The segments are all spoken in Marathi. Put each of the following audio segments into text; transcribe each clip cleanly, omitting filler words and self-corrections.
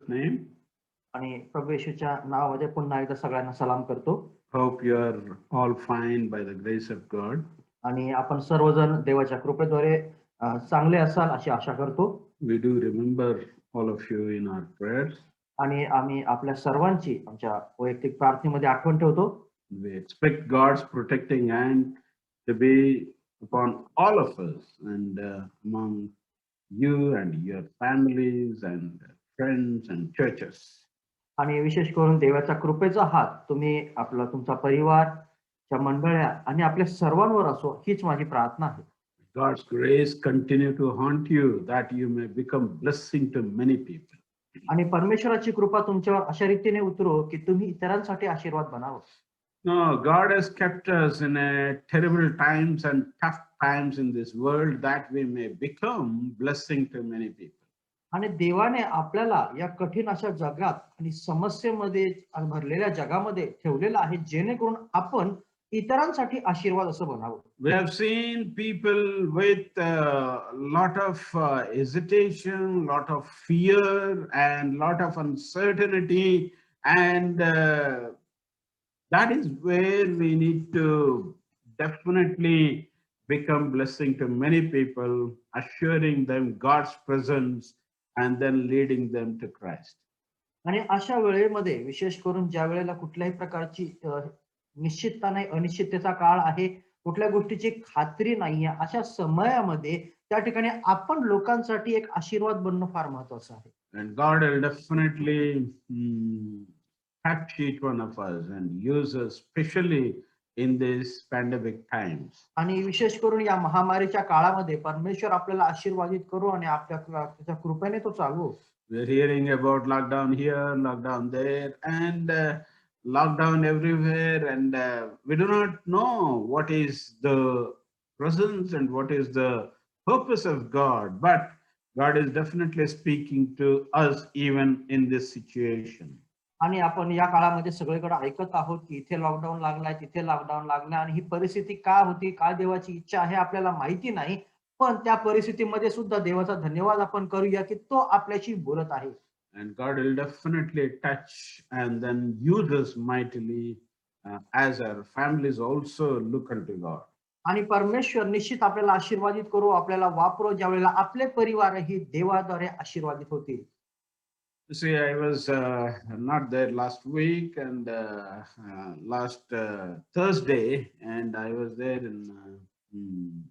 name. आणि प्रभू येशूच्या नावामध्ये पुन्हा एकदा सगळ्यांना सलाम करतो. Hope you are all fine by the grace of God. आणि आपण सर्वजण देवाच्या कृपेद्वारे चांगले असाल अशी आशा करतो. We do remember all of you in our prayers. आणि आम्ही आपल्या सर्वांची आमच्या वैयक्तिक प्रार्थनेमध्ये आठवण ठेवतो. We expect God's protecting hand to be upon all of us and among you and your families and friends and churches. आणि विशेष करून देवाच्या कृपेचा हात तुम्ही तुमचा परिवार, मंडळ्या आणि आपल्या सर्वांवर असो हीच माझी प्रार्थना आहे. God's grace continue to haunt you that you may become blessing to many people. आणि परमेश्वराची कृपा तुमच्यावर अशा रीतीने उतरो की तुम्ही इतरांसाठी आशीर्वाद बनावं. No, God has kept us in a terrible times and tough times in this world that we may become blessing to many people. आणि देवाने आपल्याला या कठीण अशा जगात आणि समस्येमध्ये भरलेल्या जगामध्ये ठेवलेलं आहे जेणेकरून आपण इतरांसाठी आशीर्वाद असं बनावं. We have seen people with lot of hesitation, lot of fear and lot of uncertainty, and that is where we need to definitely become blessing to many people, assuring them God's presence and then leading them to Christ. आणि अशा वेळेमध्ये विशेष करून ज्या वेळेला कुठल्याही प्रकारची निश्चितता नाही, अनिश्चिततेचा काळ आहे, कुठल्या गोष्टीची खात्री नाहीये, अशा समयामध्ये त्या ठिकाणी आपण लोकांसाठी एक आशीर्वाद बनणं फार महत्वाचं आहे. And God will definitely touch each one of us and use us especially in these pandemic times. आणि विशेष करून या महामारीच्या काळामध्ये परमेश्वर आपल्याला आशीर्वादित करू आणि त्याच्या कृपेने तो चालवू. We're hearing about lockdown here, lockdown there, and lockdown everywhere, and we do not know what is the presence and what is the purpose of God, but God is definitely speaking to us even in this situation. आणि आपण या काळामध्ये सगळीकडे ऐकत आहोत की इथे लॉकडाऊन लागलाय, तिथे लॉकडाऊन लागलाय आणि ही परिस्थिती का होती, काय देवाची इच्छा आहे आपल्याला माहिती नाही, पण त्या परिस्थितीमध्ये सुद्धा देवाचा धन्यवाद आपण करूया की तो आपल्याशी बोलत आहे. And God will definitely touch and then use us mightily as our families also look unto God. आणि परमेश्वर निश्चित आपल्याला आशीर्वादित करू, आपल्याला वापरो, ज्या वेळेला आपले परिवारही देवाद्वारे आशीर्वादित होतील. See, I was not there last week and last Thursday, and I was there in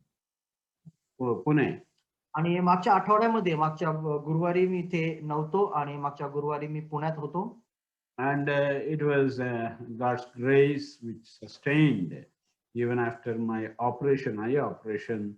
Pune. आणि मागच्या आठवड्यामध्ये मागच्या गुरुवारी मी इथे नव्हतो आणि मागच्या गुरुवारी मी पुण्यात होतो. And it was God's grace which sustained even after my operation, eye operation.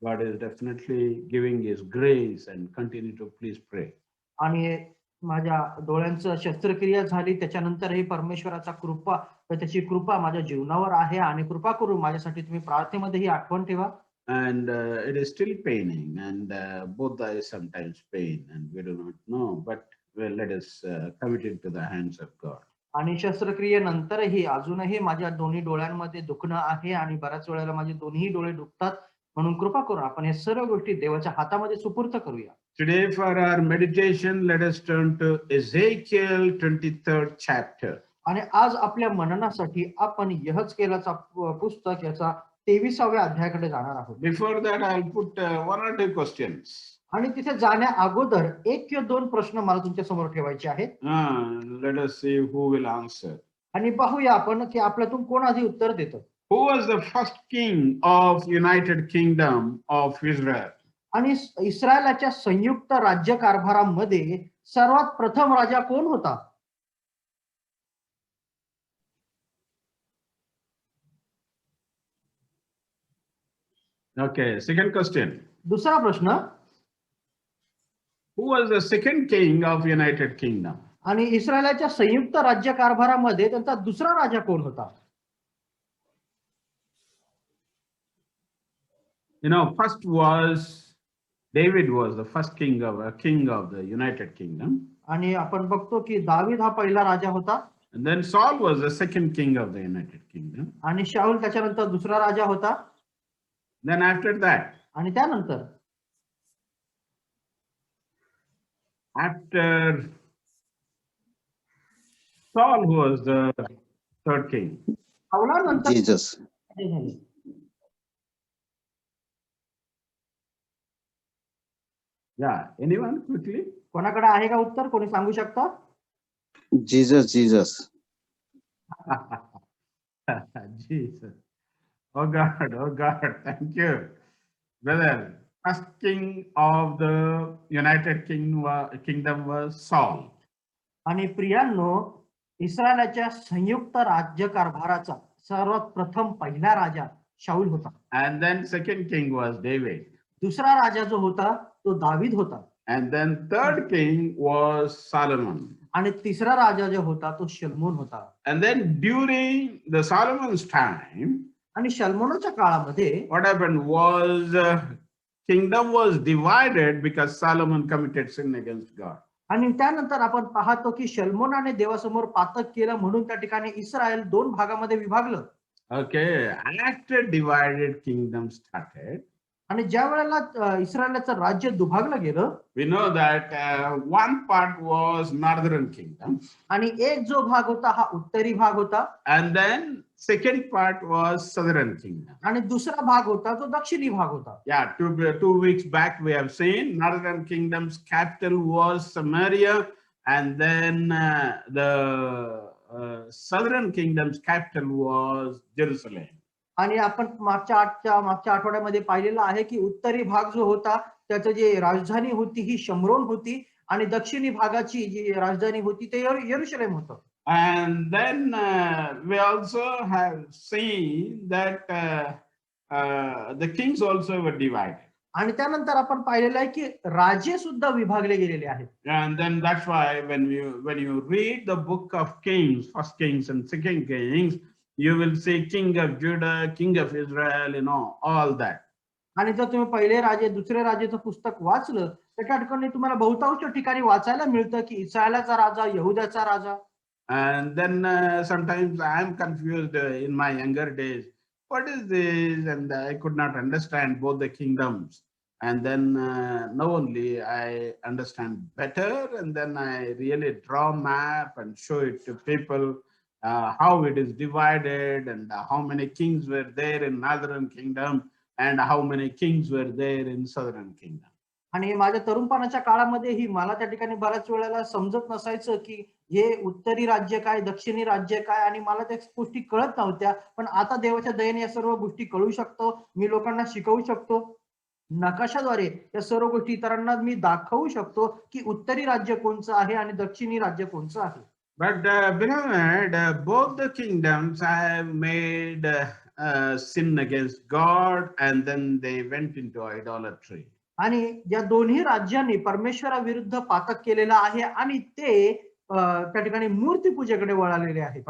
God is definitely giving His grace and continue to please pray. आणि माझ्या डोळ्यांचं शस्त्रक्रिया झाली त्याच्यानंतरही परमेश्वराचा कृपा त्याची कृपा माझ्या जीवनावर आहे आणि कृपा करून माझ्यासाठी तुम्ही प्रार्थनेमध्ये ही आठवण ठेवा. And it is still paining, and both eyes sometimes pain, and we do not know, but well, let us commit it to the hands of God. आणि शस्त्रक्रियेनंतरही अजूनही माझ्या दोन्ही डोळ्यांमध्ये दुखणं आहे आणि बऱ्याच वेळेला माझे दोन्ही डोळे दुखतात, म्हणून कृपा करून आपण हे सर्व गोष्टी देवाच्या हातामध्ये सुपूर्त करूया. Today for our meditation, let us turn to Ezekiel 23rd chapter. आणि आज आपल्या मननासाठी आपण यहेजकेलाचा पुस्तक याचा 23व्या अध्यायाकडे जाणार आहोत. Before that, I'll put one or two questions. आणि तिथे जाण्या अगोदर एक किंवा दोन प्रश्न मला तुमच्या समोर ठेवायचे आहेत. Let us see who will answer. आणि पाहूया आपण की आपल्यातून कोण आधी उत्तर देतं. Who was the first king of United Kingdom of Israel? आणि इस्रायलाच्या संयुक्त राज्य कारभारामध्ये सर्वात प्रथम राजा कोण होता? Okay, second question. दुसरा प्रश्न, Who was the second king of United Kingdom? आणि इस्रायलाच्या संयुक्त राज्य कारभारामध्ये त्यांचा दुसरा राजा कोण होता? You know, first was David was the first king of the United Kingdom. आणि आपण बघतो की दावीद हा पहिला राजा होता. And then Saul was the second king of the United Kingdom. आणि शाऊल त्याच्यानंतर दुसरा राजा होता. Then after that, आणि त्यानंतर after Saul was the third king. साऊलानंतर Jesus. राजे झाले. Yeah, anyone quickly? कोणाकडे आहे का उत्तर? कोणी सांगू शकता? Jesus. Jesus. Oh God, thank you. Brother, first king of the United Kingdom was Saul. आणि प्रियांनो, इस्रायलाच्या संयुक्त राज्य कारभाराचा सर्वात प्रथम पहिला राजा शाऊल होता. And then second king was David. दुसरा राजा जो होता तो दावीद होता. And then third king was Solomon. आणि तिसरा राजा जो होता तो शल्मोन होता. And then during the Solomon's time, आणि शल्मोनाच्या काळामध्ये what happened was kingdom was divided because Solomon committed sin against God. आणि त्यानंतर आपण पाहतो की शल्मोनाने देवासमोर पातक केलं म्हणून त्या ठिकाणी इस्रायल दोन भागामध्ये विभागलं. Okay, after divided kingdom started, आणि ज्या वेळेला इस्रायलाचं राज्य दुभागलं गेलं, we know that one part was northern kingdom, आणि एक जो भाग होता हा उत्तरी भाग होता, and then second part was southern kingdom. आणि दुसरा भाग होता तो दक्षिणी भाग होता. Yeah, 2 weeks back we have seen northern kingdom's capital was Samaria, and then the southern kingdom's capital was Jerusalem. आणि आपण मागच्या आठवड्यामध्ये पाहिलेलं आहे की उत्तरी भाग जो होता त्याचं जे राजधानी होती ही शम्रोन होती, आणि दक्षिणी भागाची जी राजधानी होती ते यरुशलेम होतं. And then we also have seen that the kings also were divided. आणि त्यानंतर आपण पाहिलेलं आहे की राजे सुद्धा विभागले गेलेले आहेत. And then that's why when you read the book of Kings, First Kings and Second Kings, you will see King of Judah, King of Israel, all that. आणि जर तुम्ही पहिले राजे दुसरे राजेचं पुस्तक वाचलं तर त्या ठिकाणी तुम्हाला बहुतांश ठिकाणी वाचायला मिळतं की इस्रायलाचा राजा, यहुदाचा राजा. And then sometimes I am confused in my younger days. What is this? And I could not understand both the kingdoms. And then now only I understand better. And then I really draw a map and show it to people how it is divided and how many kings were there in northern kingdom and how many kings were there in southern kingdom. आणि माझ्या तरुणपणाच्या काळामध्येही मला त्या ठिकाणी बऱ्याच वेळेला समजत नसायचं की हे उत्तरी राज्य काय, दक्षिणी राज्य काय, आणि मला त्या गोष्टी कळत नव्हत्या. पण आता देवाच्या दयेने या सर्व गोष्टी कळू शकतो, मी लोकांना शिकवू शकतो. नकाशाद्वारे या सर्व गोष्टी इतरांना मी दाखवू शकतो की उत्तरी राज्य कोणचं आहे आणि दक्षिणी राज्य कोणचं आहे. But beloved, both the kingdoms have made sin against God, and then they went into idolatry. आणि या दोन्ही राज्यांनी परमेश्वराविरुद्ध पातक केलेला आहे आणि ते त्या ठिकाणी मूर्तीपूजेकडे वळालेले आहेत.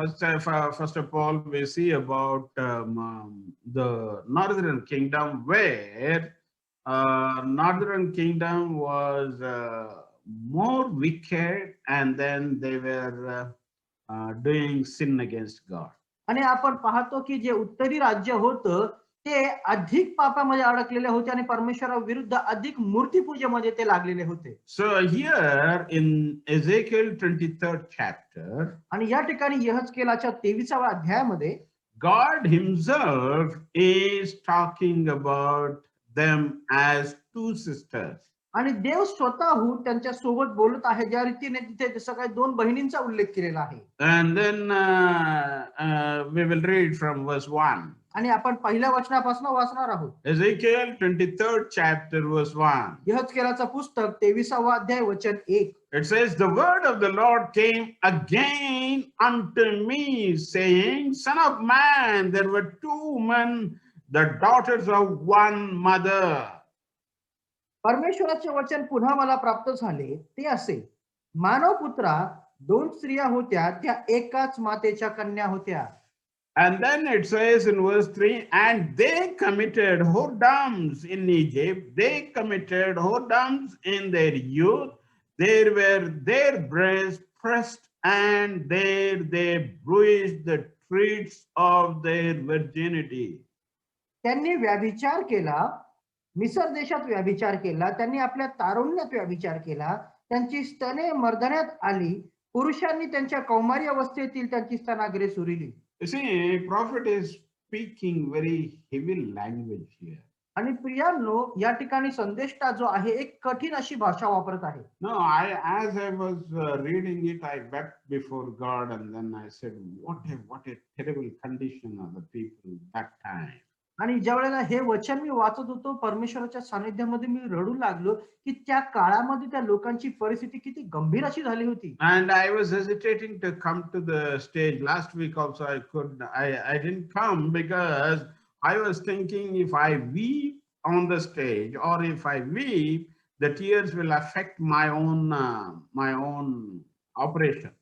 First of all, we see about the northern kingdom, where northern kingdom was more wicked, and then they were doing sin against God. आणि आपण पाहतो की जे उत्तरी राज्य होतं ते अधिक पापामध्ये अडकलेले होते आणि परमेश्वराविरुद्ध अधिक मूर्तीपूजेमध्ये ते लागलेले होते. So here in Ezekiel 23rd chapter, आणि या ठिकाणी यहेजकेलाच्या 23व्या अध्यायामध्ये God himself is talking about them as two sisters. आणि देव स्वतःहून त्यांच्या सोबत बोलत आहे, ज्या रीतीने तिथे सगळ्या दोन बहिणींचा उल्लेख केलेला आहे. And then we will read from verse 1. आणि आपण पहिल्या वचनापासून वाचणार आहोत. Ezekiel 23rd chapter verse 1. यहेजकेलाचं पुस्तक 23वा अध्याय वचन 1. It says, the word of the Lord came again unto me, saying, Son of man, there were two women, the daughters of one mother. परमेश्वराचे वचन पुन्हा मला प्राप्त झाले, ते असे, मानव पुत्रा, दोन स्त्रिया होत्या, त्या एकाच मातेच्या कन्या होत्या. And then it says in verse 3, and they committed whoredoms in Egypt. They committed whoredoms in their youth. There were their breasts pressed, and there they bruised the trees of their virginity. त्यांनी व्याभिचार केला, मिसर देशात व्याभिचार केला, त्यांनी आपल्या तारुण्यात व्याभिचार केला, त्यांची स्तने मर्दण्यात आली, पुरुषांनी त्यांच्या कौमारी अवस्थेतील त्यांची स्तनाग्रे सुरिली. You see, prophet is speaking very heavy language here. आणि प्रियांनो, या ठिकाणी संदेष्टा जो आहे एक कठीण अशी भाषा वापरत आहे. No, as I was reading it, I wept before God, and then I said, what a terrible condition of the people that time. आणि ज्या वेळेला हे वचन मी वाचत होतो, परमेश्वराच्या सानिध्यामध्ये मी रडू लागलो की त्या काळामध्ये त्या लोकांची परिस्थिती किती गंभीर अशी झाली होती. And I was hesitating to come to the stage. Last week also I didn't come because I was thinking if I weep on the stage or if I weep, the tears will affect my own operation.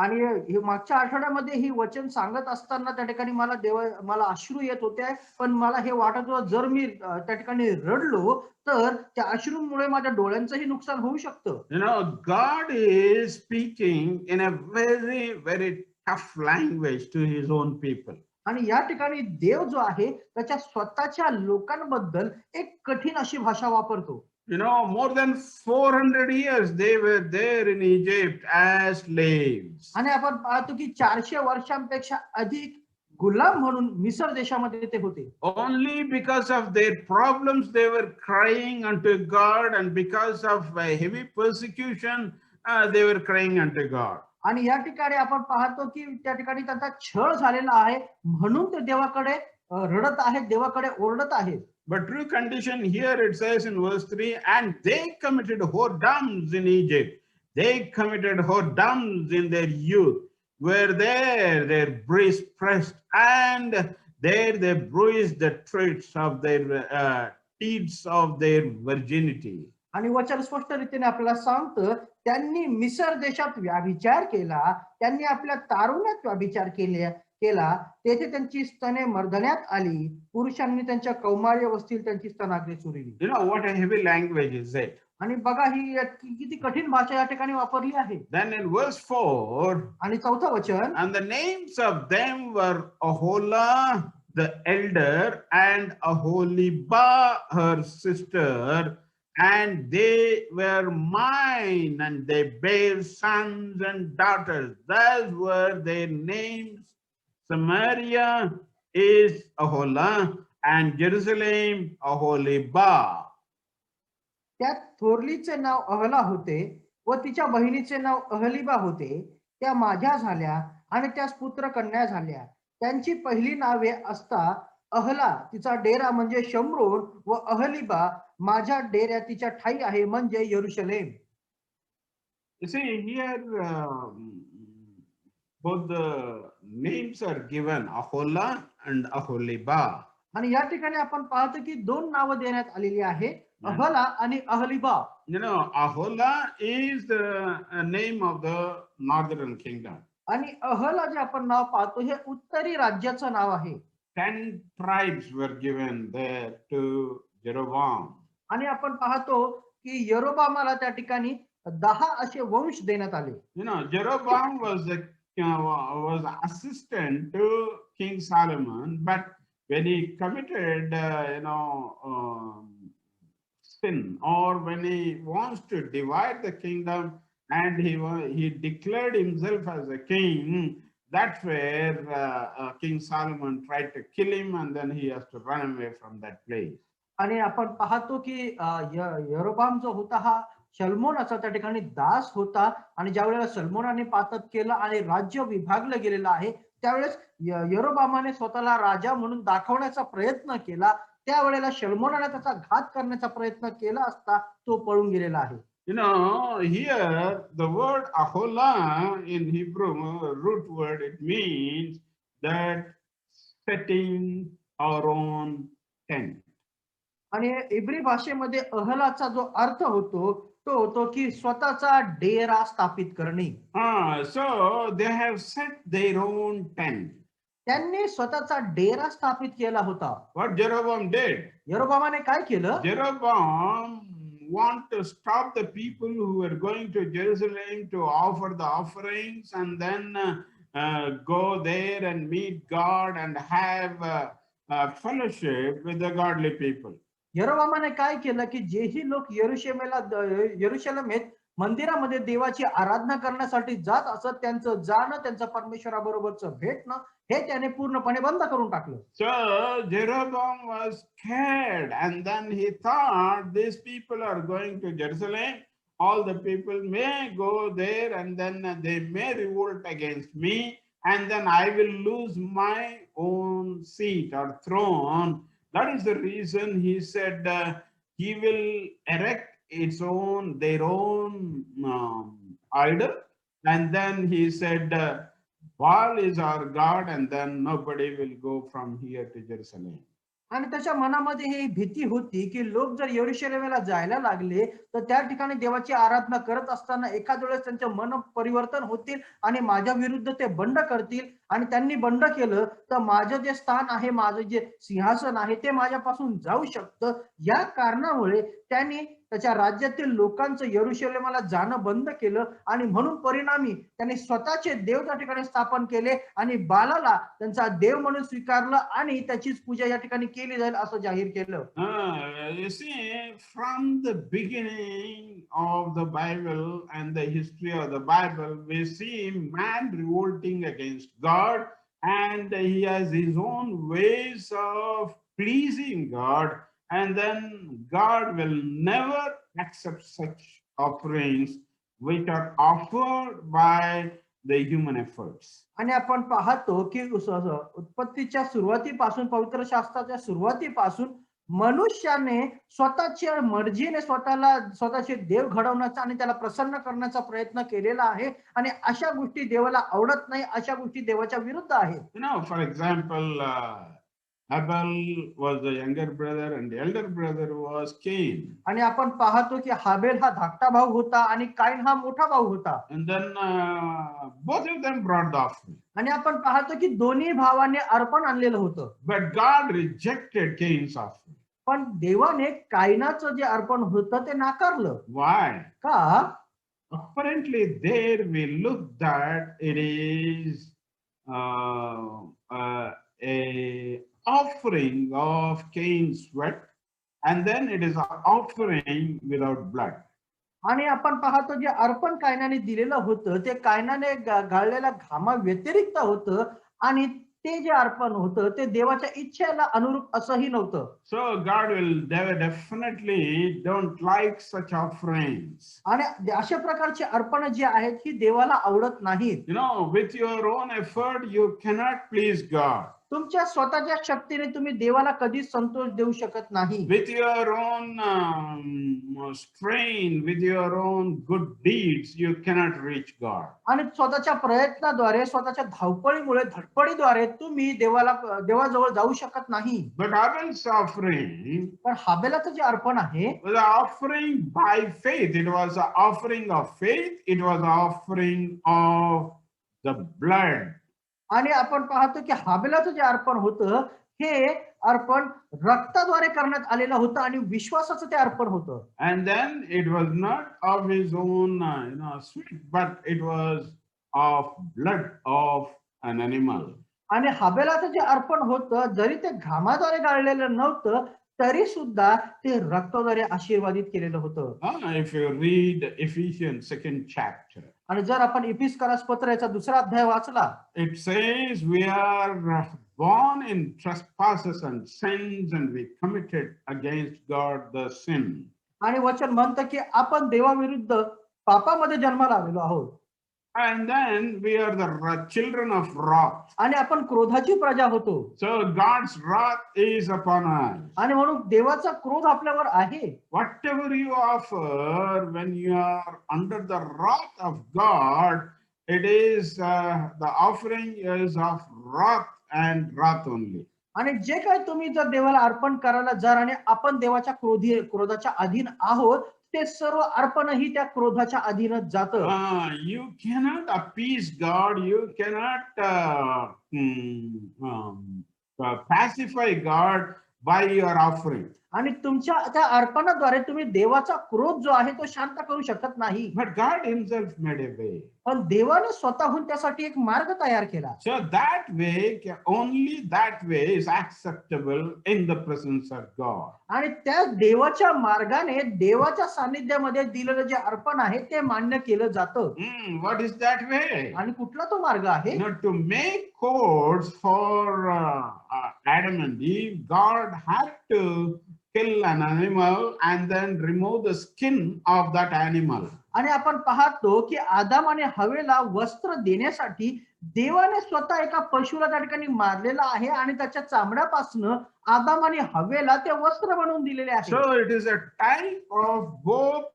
आणि हे मागच्या आठवड्यामध्ये ही वचन सांगत असताना त्या ठिकाणी मला अश्रू येत होते, पण मला हे वाटत होतं जर मी त्या ठिकाणी रडलो तर त्या अश्रूमुळे माझ्या डोळ्यांचंही नुकसान होऊ शकतं. You know, God is speaking in a very, very tough language to his own people. आणि या ठिकाणी देव जो आहे त्याच्या स्वतःच्या लोकांबद्दल एक कठीण अशी भाषा वापरतो. You know, more than 400 years they were there in Egypt as slaves. आणि आपण पाहतो की 400 वर्षांपेक्षा अधिक गुलाम म्हणून मिसर देशामध्ये ते होते. Only because of their problems they were crying unto God, and because of heavy persecution they were crying unto God. आणि या ठिकाणी आपण पाहतो की त्या ठिकाणी त्यांचा छळ झालेला आहे म्हणून ते देवाकडे रडत आहेत, देवाकडे ओरडत आहेत. But true condition here it says in verse 3, and they committed whoredoms in Egypt. They committed whoredoms in their youth. Were there their breasts pressed, and there they bruised the treads of their teats of their virginity. आणि वचन स्पष्ट रीतीने आपल्याला सांगतं, त्यांनी मिसर देशात व्यभिचार केला, त्यांनी आपल्या तारुण्यात व्यभिचार केला, तेथे त्यांची स्तने मर्दण्यात आली, पुरुषांनी त्यांच्या कौमारी अवस्थेत त्यांची स्तनाग्रे सुरिली. You know what a heavy language is it? आणि बघा ही किती कठीण भाषा या ठिकाणी वापरली आहे. Then in verse 4, आणि चौथं वचन, and the names of them were Aholah the elder and Aholibah her sister, and they were mine, and they bare sons and daughters. Thus were their names. Samaria is Aholah, and Jerusalem Aholibah. त्यात थोरलीचे नाव अहला होते व तिच्या बहिणीचे नाव अहलिबा होते. त्या माझ्या झाल्या आणि त्यास पुत्र कन्या झाल्या. त्यांची पहिली नावे असता अहला तिचा डेरा म्हणजे शम्रोन व अहलिबा माझ्या डेऱ्या तिच्या ठाई आहे म्हणजे यरुशलेम. You see here both the names are given, Aholah and Aholibah. आणि या ठिकाणी आपण पाहतो की दोन नावं देण्यात आलेली आहे, अहला आणि अहलिबा. You know, Aholah is the name of the northern kingdom. आणि अहला जे आपण नाव पाहतो हे उत्तरी राज्याचं नाव आहे. 10 tribes were given there to Jeroboam. आणि आपण पाहतो की यरोबामाला त्या ठिकाणी 10 असे वंश देण्यात आले. You know, Jeroboam was assistant to King Solomon, but when he committed sin, or when he wants to divide the kingdom and he declared himself as a king, that's where King Solomon tried to kill him, and then he has to run away from that place. आणि आपण पाहतो की यरोबाम जो होता हा सलमोनाचा त्या ठिकाणी दास होता. आणि ज्या वेळेला सलमोनाने पातक केलं आणि राज्य विभागलं गेलेलं आहे त्यावेळेस यरोबामाने स्वतःला राजा म्हणून दाखवण्याचा प्रयत्न केला. त्यावेळेला सलमोनाने त्याचा घात करण्याचा प्रयत्न केला असता तो पळून गेलेला आहे. You know, here the word Aholah in Hebrew, root word, it means that setting our own tent. आणि इब्री भाषेमध्ये अहलाचा जो अर्थ होतो तो होतो की स्वतःचा डेरा स्थापित करणे. So they have set their own tent. त्यांनी स्वतःचा डेरा स्थापित केला होता. What Jeroboam did? यरोबामाने काय केलं? Jeroboam want to stop the people who were going to Jerusalem to offer the offerings, and then go there and meet God and have fellowship with the godly people. यरोबामाने काय केलं की जेही लोक यरुशलेमेत मंदिरामध्ये देवाची आराधना करण्यासाठी जात असत, त्यांचं जाणं, त्यांचं परमेश्वराबरोबरचं भेटणं हे त्याने पूर्णपणे बंद करून टाकलं. So Jeroboam was scared, and then he thought, these people are going to Jerusalem. All the people may go there, and then they may revolt against me, and then I will lose my own seat or throne. That is the reason he said he will erect their own idol, and then he said, Baal is our God, and then nobody will go from here to Jerusalem. आणि त्याच्या मनामध्ये ही भीती होती की लोक जर यरुशलेमेला जायला लागले तर त्या ठिकाणी देवाची आराधना करत असताना एखाद वेळेस त्यांचे मन परिवर्तन होतील आणि माझ्या विरुद्ध ते बंड करतील, आणि त्यांनी बंड केलं तर माझं जे स्थान आहे, माझं जे सिंहासन आहे ते माझ्यापासून जाऊ शकतं. या कारणामुळे त्यांनी त्याच्या राज्यातील लोकांचं यरुशलेमाला जाणं बंद केलं, आणि म्हणून परिणामी त्यांनी स्वतःचे देव त्या ठिकाणी स्थापन केले आणि बालाला त्यांचा देव म्हणून स्वीकारलं आणि त्याचीच पूजा या ठिकाणी केली जाईल असं जाहीर केलं. You see, from the beginning of the Bible and the history of the Bible, we see man revolting against God, and he has his own ways of pleasing God, and then God will never accept such offerings which are offered by the human efforts. आणि आपण पाहतो की उत्पत्तीच्या सुरुवातीपासून, पवित्र शास्त्राच्या सुरुवातीपासून मनुष्याने स्वतःच्या मर्जीने स्वतःचे देव घडवण्याचा आणि त्याला प्रसन्न करण्याचा प्रयत्न केलेला आहे, आणि अशा गोष्टी देवाला आवडत नाही, अशा गोष्टी देवाच्या विरुद्ध आहेत. For example, Abel was the younger brother and the elder brother was Cain. आणि आपण पाहतो की हाबेल हा धाकटा भाऊ होता आणि काईन हा मोठा भाऊ होता. And then both of them brought the offering. आणि आपण पाहतो की दोन्ही भावाने अर्पण आणलेलं होतं. But God rejected Cain's offering. पण देवाने काईनाचं जे अर्पण होतं ते नाकारलं. Why? का? Apparently there we look that it is a offering of Cain's sweat, and then it is an offering without blood. आणि आपण पाहतो जे अर्पण कायनाने दिलेलं होतं ते कायनाने गाळलेल्या घामा व्यतिरिक्त होतं, आणि ते जे अर्पण होतं ते देवाच्या इच्छेला अनुरूप असंही नव्हतं. So God will definitely don't like such offerings. आणि अशा प्रकारचे अर्पण जे आहेत ही देवाला आवडत नाहीत. With your own effort you cannot please God. तुमच्या स्वतःच्या शक्तीने तुम्ही देवाला कधीच संतोष देऊ शकत नाही. With your own strain, with your own good deeds, you cannot reach God. आणि स्वतःच्या प्रयत्नाद्वारे, स्वतःच्या धावपळीमुळे, धडपडीद्वारे तुम्ही देवाजवळ जाऊ शकत नाही. But Abel's offering, पण हाबेलाचं जे अर्पण आहे was an offering by faith. It was an offering of faith. It was an offering of the blood. आणि आपण पाहतो की हाबेलाचं जे अर्पण होतं हे अर्पण रक्ताद्वारे करण्यात आलेलं होतं आणि विश्वासाचं ते अर्पण होतं. And then it was not of his own sweat, but it was of blood of an animal. आणि हाबेलाचं जे अर्पण होतं जरी ते घामाद्वारे गाळलेलं नव्हतं तरी सुद्धा ते रक्ताद्वारे आशीर्वादित केलेलं होतं. If you read Ephesians 2nd chapter, आणि जर आपण इफिसकारास पत्र याचा 2रा अध्याय वाचला, it says we are born in trespasses and sins, and we committed against God the sin. आणि वचन म्हणतं की आपण देवाविरुद्ध पापामध्ये जन्माला आलेलो आहोत. And then we are the children of wrath. आणि आपण क्रोधाची प्रजा होतो. So God's wrath is upon us. आणि म्हणून देवाचा क्रोध आपल्यावर आहे. Whatever you offer when you are under the wrath of God, it is the offering is of wrath and wrath only. आणि जे काही तुम्ही जर देवाला अर्पण करायला जाल आणि आपण देवाच्या क्रोधाच्या अधीन आहोत ते सर्व अर्पणही त्या क्रोधाच्या अधीनच जातं. You cannot appease God. You cannot pacify God by your offering. आणि तुमच्या त्या अर्पणाद्वारे तुम्ही देवाचा क्रोध जो आहे तो शांत करू शकत नाही. But God himself made a way. पण देवाने स्वतःहून त्यासाठी एक मार्ग तयार केला. So that way, only that way is acceptable in the presence of God. आणि त्या देवाच्या मार्गाने देवाच्या सानिध्यामध्ये दिलेलं जे अर्पण आहे ते मान्य केलं जातं. What is that way? आणि कुठला तो मार्ग आहे? To make coats for Adam and Eve, God had to kill an animal and then remove the skin of that animal. आणि आपण पाहतो की आदाम आणि हवेला वस्त्र देण्यासाठी देवाने स्वतः एका पशुला त्या ठिकाणी मारलेला आहे आणि त्याच्या चामड्यापासून आदाम आणि हवेला ते वस्त्र बनवून दिलेले आहे. So it is a type of both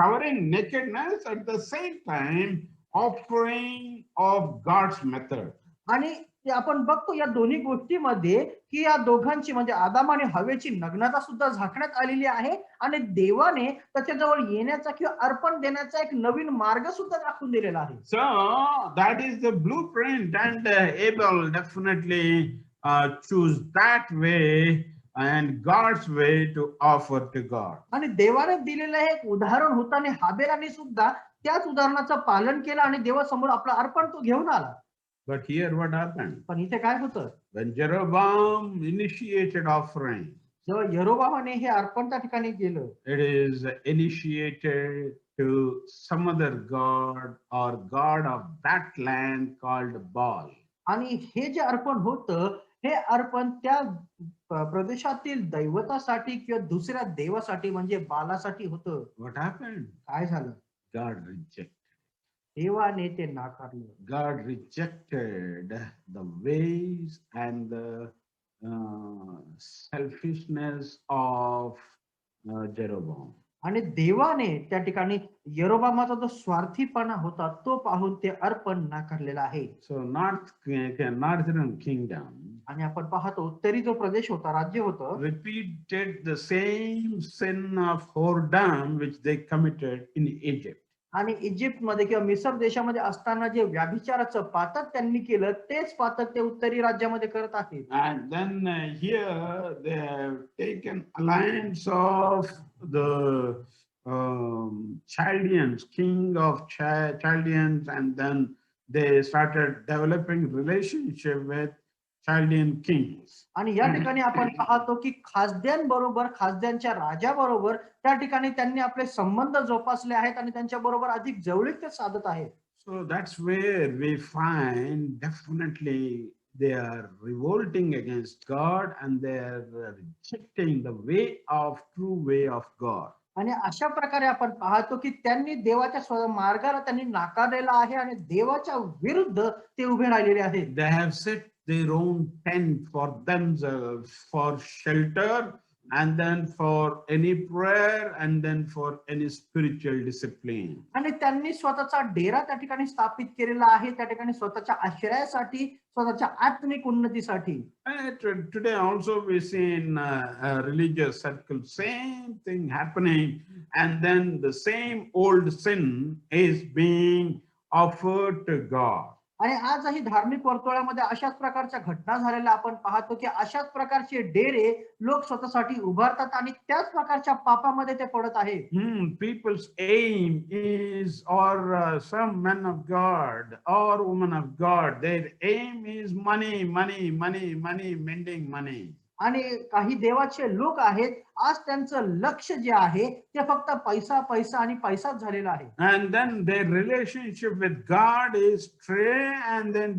covering nakedness at the same time offering of God's method. आणि आपण बघतो या दोन्ही गोष्टीमध्ये की या दोघांची म्हणजे आदाम आणि हवेची नग्नता सुद्धा झाकण्यात आलेली आहे आणि देवाने त्याच्याजवळ येण्याचा किंवा अर्पण देण्याचा एक नवीन मार्ग सुद्धा दाखवून दिलेला आहे. So that is the blueprint, and Abel definitely choose that way and God's way to offer to God. आणि देवाने दिलेलं हे एक उदाहरण होतं आणि हाबेलाने सुद्धा त्याच उदाहरणाचं पालन केलं आणि देवासमोर आपलं अर्पण तो घेऊन आला. But here what happened? पण इथे काय होतं? When Jeroboam initiated offering, जेव्हा यरोबामाने हे अर्पण त्या ठिकाणी केलं, it is initiated to some other god or god of that land called Baal. आणि हे जे अर्पण होतं हे अर्पण त्या प्रदेशातील दैवतासाठी किंवा दुसऱ्या देवासाठी म्हणजे बालासाठी होतं. What happened? काय झालं? God rejected. देवाने ते नाकारलं. God rejected the ways and the selfishness of Jeroboam. आणि देवाने त्या ठिकाणी यरोबामाचा जो स्वार्थीपणा होता तो पाहून ते अर्पण नाकारलेलं आहे. So northern kingdom आणि आपण पाहतो उत्तरी जो प्रदेश होता, राज्य होतं, repeated the same sin of whoredom which they committed in Egypt. आणि इजिप्त मध्ये किंवा मिसर देशामध्ये असताना जे व्याभिचाराचं पातक त्यांनी केलं तेच पातक ते उत्तरी राज्यामध्ये करत आहेत. And then here they have taken alliance of the Chaldeans, king of Chaldeans, and then they started developing relationship with Chaldean kings. आणि या ठिकाणी आपण पाहतो की खासद्यांबरोबर खासद्यांच्या राजाबरोबर त्या ठिकाणी त्यांनी आपले संबंध जोपासले आहेत आणि त्यांच्या बरोबर अधिक जवळीक साधत आहेत. So that's where we find definitely they are revolting against God and they are rejecting the true way of God. आणि अशा प्रकारे आपण पाहतो की त्यांनी देवाच्या मार्गाला त्यांनी नाकारलेला आहे आणि देवाच्या विरुद्ध ते उभे राहिलेले आहेत. They have set their own tent for themselves for shelter and then for any prayer and then for any spiritual discipline. आणि त्यांनी स्वतःचा डेरा त्या ठिकाणी स्थापित केलेला आहे, त्या ठिकाणी स्वतःच्या आश्रयासाठी, स्वतःच्या आत्मिक उन्नतीसाठी. Today also we see in religious circles same thing happening, and then the same old sin is being offered to God. आणि आजही धार्मिक वर्तुळामध्ये अशाच प्रकारच्या घटना झालेल्या आपण पाहतो की अशाच प्रकारचे डेरे लोक स्वतःसाठी उभारतात आणि त्याच प्रकारच्या पापामध्ये ते पडत आहेत. People's aim is, or some men of God or women of God, their aim is money, money, money, money, mending money. आणि काही देवाचे लोक आहेत, आज त्यांचं लक्ष जे आहे ते फक्त पैसा पैसा आणि पैसाच झालेला आहे. And then their relationship with God is stray, and then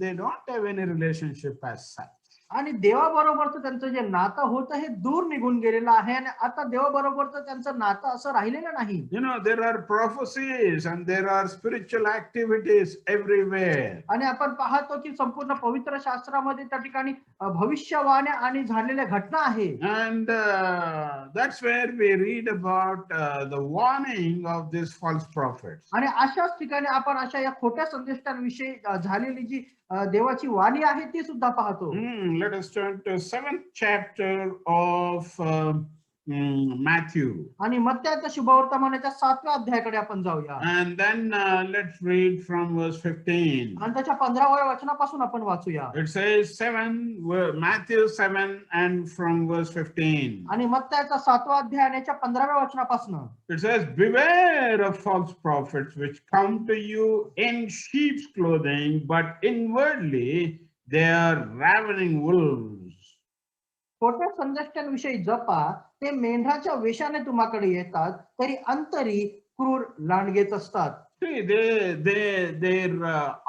they don't have any relationship as such. आणि देवाबरोबरचं त्यांचं जे नातं होतं हे दूर निघून गेलेलं आहे आणि आता देवाबरोबरचं त्यांचं नातं असं राहिलेलं नाही. There are prophecies and there are spiritual activities everywhere. आणि आपण पाहतो की संपूर्ण पवित्र शास्त्रामध्ये त्या ठिकाणी भविष्यवाण्या आणि झालेल्या घटना आहे. And that's where we read about the warning of these false prophets. आणि अशाच ठिकाणी आपण अशा या खोट्या संदेशांविषयी झालेली जी देवाची वाणी आहे ती सुद्धा पाहतो. Let us turn to 7th chapter of Matthew. आणि मत्त्याच्या शुभवर्तमानाच्या 7व्या अध्यायाकडे आपण जाऊया And then let's read from verse 15. आणि त्याच्या 15व्या वचनापासून आपण वाचूया. It says Matthew 7 and from verse 15. आणि मत्त्याचा 7वा अध्याय आणि याच्या 15व्या वचनापासून It says, beware of false prophets which come to you in sheep's clothing, but inwardly they are ravening wolves. खोट्या संदेष्टांविषयी जपा, ते मेंढराच्या वेशाने तुम्हाकडे येतात, तरी अंतरी क्रूर लांडगेच असतात. See, their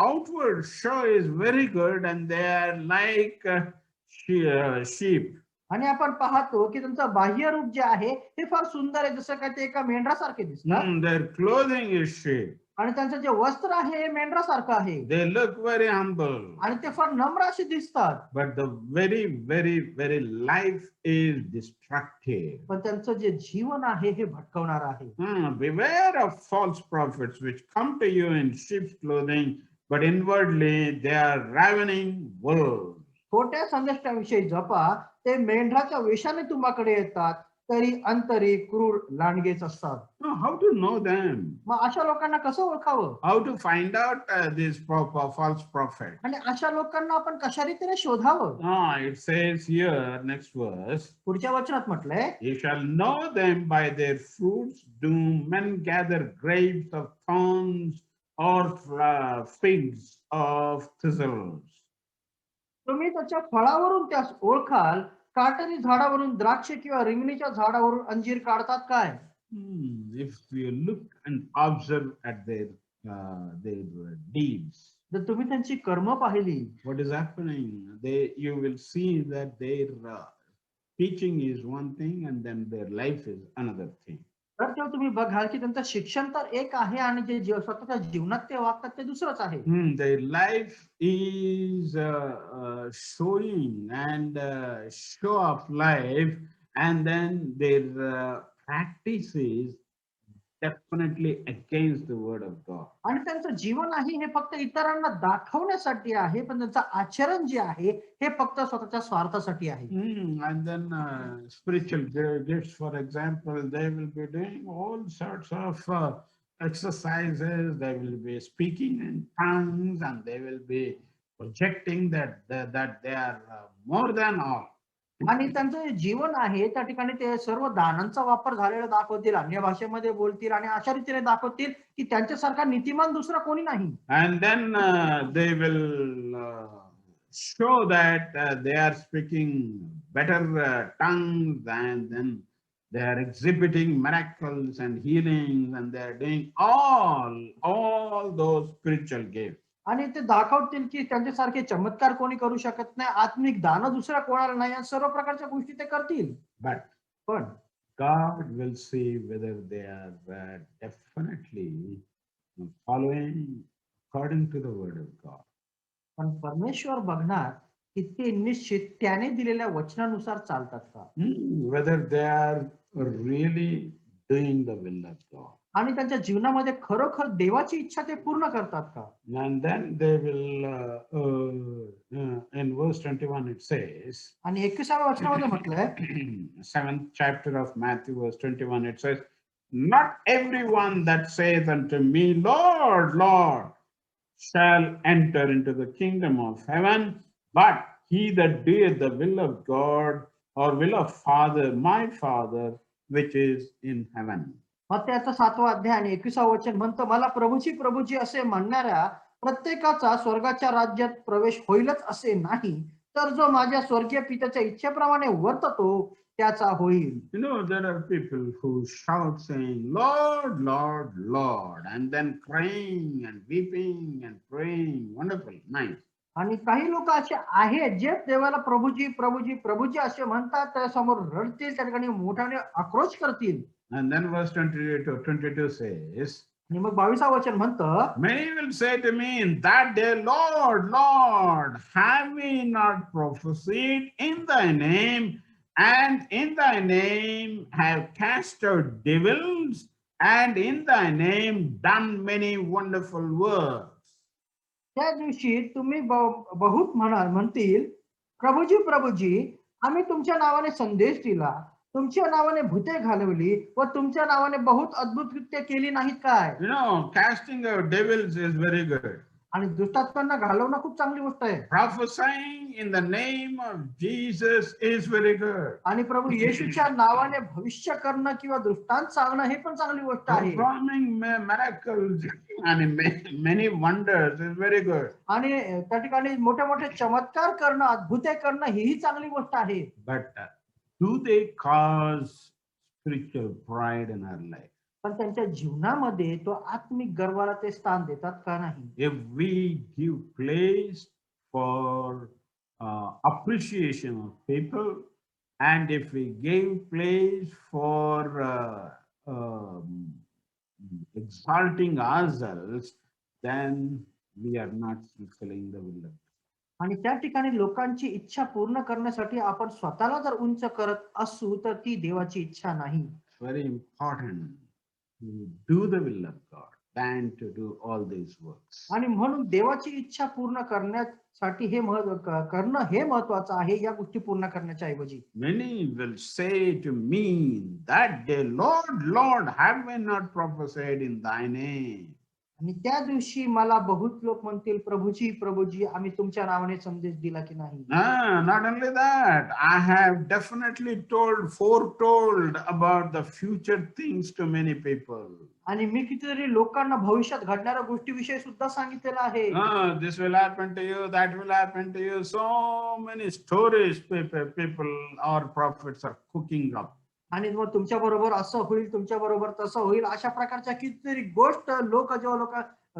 outward show is very good, and they are like sheep. आणि आपण पाहतो की त्यांचं बाह्य रूप जे आहे हे फार सुंदर आहे, जसं काय ते एका मेंढरासारखे दिसतात. Their clothing is sheep. आणि त्यांचं जे वस्त्र आहे हे मेंढरासारखं आहे They look very humble, आणि ते फार नम्र असे दिसतात. but the very life is destructive. पण त्यांचं जे जीवन आहे हे भटकवणार आहे. Beware of false prophets which come to you in sheep's clothing, but inwardly they are ravening wolves. खोट्या संदेष्टाविषयी जपा, ते मेंढराच्या वेशाने तुम्हाकडे येतात, तरी अंतरी क्रूर लांडगेच असतात. Now, how to know them? मग अशा लोकांना कसं ओळखावं How to find out these false prophets? आणि अशा लोकांना आपण कशा रीतीने शोधावं? It says here, next verse, पुढच्या वचनात म्हटलंय, you shall know them by their fruits. Do men gather grapes of thorns or figs of thistles? तुम्ही त्याच्या फळावरून त्यास ओळखाल. काटेरी झाडावरून द्राक्ष किंवा रिंगणीच्या झाडावरून अंजीर काढतात काय? If you look and observe at their deeds, जर तुम्ही त्यांची कर्म पाहिली, what is happening? You will see that their teaching is one thing, and then their life is another thing. तर तेव्हा तुम्ही बघाल की त्यांचं शिक्षण तर एक आहे आणि जे स्वतःच्या जीवनात ते वागतात ते दुसरंच आहे. Their life is showing and show of life, and then their practice is definitely against the word of God. आणि त्यांचं जीवन आहे हे फक्त इतरांना दाखवण्यासाठी आहे, पण त्यांचं आचरण जे आहे हे फक्त स्वतःच्या स्वार्थासाठी आहे. And then spiritual gifts, for example, they will be doing all sorts of exercises. They will be speaking in tongues, and they will be projecting that they are more than all. आणि त्यांचं जे जीवन आहे त्या ठिकाणी ते सर्व दानांचा वापर झालेला दाखवतील, अन्य भाषेमध्ये बोलतील आणि अशा रीतीने दाखवतील की त्यांच्यासारखा नीतिमान दुसरा कोणी नाही. And then they will show that they are speaking better tongues, and then they are exhibiting miracles and healings, and they are doing all those spiritual gifts. आणि ते दाखवतील की त्यांच्यासारखे चमत्कार कोणी करू शकत नाही, आत्मिक दान दुसऱ्या कोणाला नाही, या सर्व प्रकारच्या गोष्टी ते करतील. पण God will see whether they are definitely following according to the word of God. पण परमेश्वर बघणार की ते निश्चित त्याने दिलेल्या वचनानुसार चालतात का, Whether they are really doing the will of God. आणि त्यांच्या जीवनामध्ये खरोखर देवाची इच्छा ते पूर्ण करतात का. And then they will, in verse 21 it says, आणि 21व्या वचनामध्ये म्हटलंय, 7th chapter of Matthew, verse 21, it says, not everyone that saith unto me, Lord, Lord, shall enter into the kingdom of heaven, but he that doeth the will of God, or will of my Father, which is in heaven. मग त्याचा 7वा अध्याय आणि 21वा वचन म्हणतं, मला प्रभूची प्रभूची असे म्हणणाऱ्या प्रत्येकाचा स्वर्गाच्या राज्यात प्रवेश होईलच असे नाही, तर जो माझ्या स्वर्गीय पित्याच्या इच्छेप्रमाणे वर्ततो त्याचा होईल. You know, there are people who shout saying, Lord, Lord, Lord, and then crying and weeping and praying. Wonderful, nice. आणि काही लोक असे आहेत जे देवाला प्रभूजी प्रभूजी प्रभूजी असे म्हणतात, त्या समोर रडतील, त्या ठिकाणी मोठ्याने आक्रोश करतील. And then verse 22 says, आणि मग 22वा वचन म्हणतं, many will say to me in that day, Lord, Lord, have we not prophesied in thy name, and in thy name have cast out devils, and in thy name done many wonderful works. त्या दिवशी तुम्ही बहुत म्हणतील, प्रभूजी प्रभूजी, आम्ही तुमच्या नावाने संदेश दिला, तुमच्या नावाने भूते घालवली व तुमच्या नावाने बहुत अद्भुत कृत्य केली नाहीत काय? Casting out devils is very good. आणि दुष्टात्म्यांना घालवणं खूप चांगली गोष्ट आहे. Prophesying in the name of Jesus is very good. आणि प्रभू येशूच्या नावाने भविष्य करणं किंवा दृष्टांत सांगणं हे पण चांगली गोष्ट आहे. Performing miracles and many wonders is very good. आणि त्या ठिकाणी मोठे मोठे चमत्कार करणं, अद्भुते करणं ही चांगली गोष्ट आहे. But do they cause spiritual pride in our life? पण त्यांच्या जीवनामध्ये तो आत्मिक गर्वाला ते स्थान देतात का नाही? If we give place for appreciation of people, and if we give place for exalting ourselves, then we are not fulfilling the will of God. आणि त्या ठिकाणी लोकांची इच्छा पूर्ण करण्यासाठी आपण स्वतःला जर उंच करत असू तर ती देवाची इच्छा नाही. It's very important to do the will of God than to do all these works. आणि म्हणून देवाची इच्छा पूर्ण करण्यासाठी करणं हे महत्वाचं आहे या गोष्टी पूर्ण करण्याच्या ऐवजी. Many will say to me that day, Lord, Lord, have we not prophesied in thy name? आणि त्या दिवशी मला बहुत लोक म्हणतील, प्रभूजी प्रभूजी आम्ही तुमच्या नावाने संदेश दिला की नाही? Not only that, I have definitely foretold about the future things to many people. आणि मी कितीतरी लोकांना भविष्यात घडणाऱ्या गोष्टीविषयी सुद्धा सांगितलेलं आहे. This will happen to you, that will happen to you. So many stories people or prophets are cooking up. आणि मग तुमच्या बरोबर असं होईल, तुमच्या बरोबर तसं होईल, अशा प्रकारच्या कितीतरी गोष्ट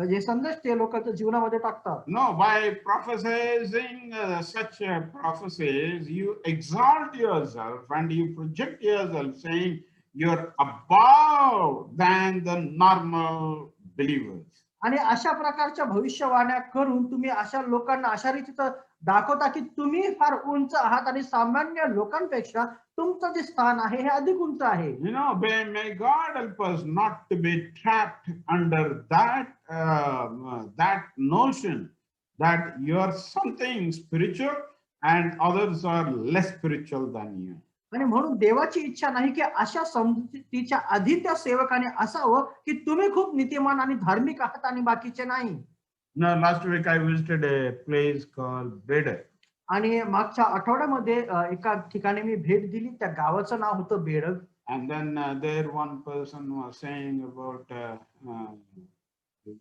जे संदेश ते लोकांच्या जीवनामध्ये टाकतात. No, by prophesying such prophecies, you exalt yourself and you project yourself, saying you're above than the normal believers. आणि अशा प्रकारच्या भविष्यवाण्या करून तुम्ही अशा लोकांना अशा रीतीचं दाखवता की तुम्ही फार उंच आहात आणि सामान्य लोकांपेक्षा तुमचं जे स्थान आहे हे अधिक उंच आहे. May God help us not to be trapped under that notion that you are something spiritual and others are less spiritual than you. आणि म्हणून देवाची इच्छा नाही की अशा समजुतीच्या आधी त्या सेवकाने असावं की तुम्ही खूप नीतिमान आणि धार्मिक आहात आणि बाकीचे नाही. Now, last week I visited a place called Bedar. आणि मागच्या आठवड्यामध्ये एका ठिकाणी मी भेट दिली, त्या गावाचं नाव होतं Bedag. And then there one person was saying about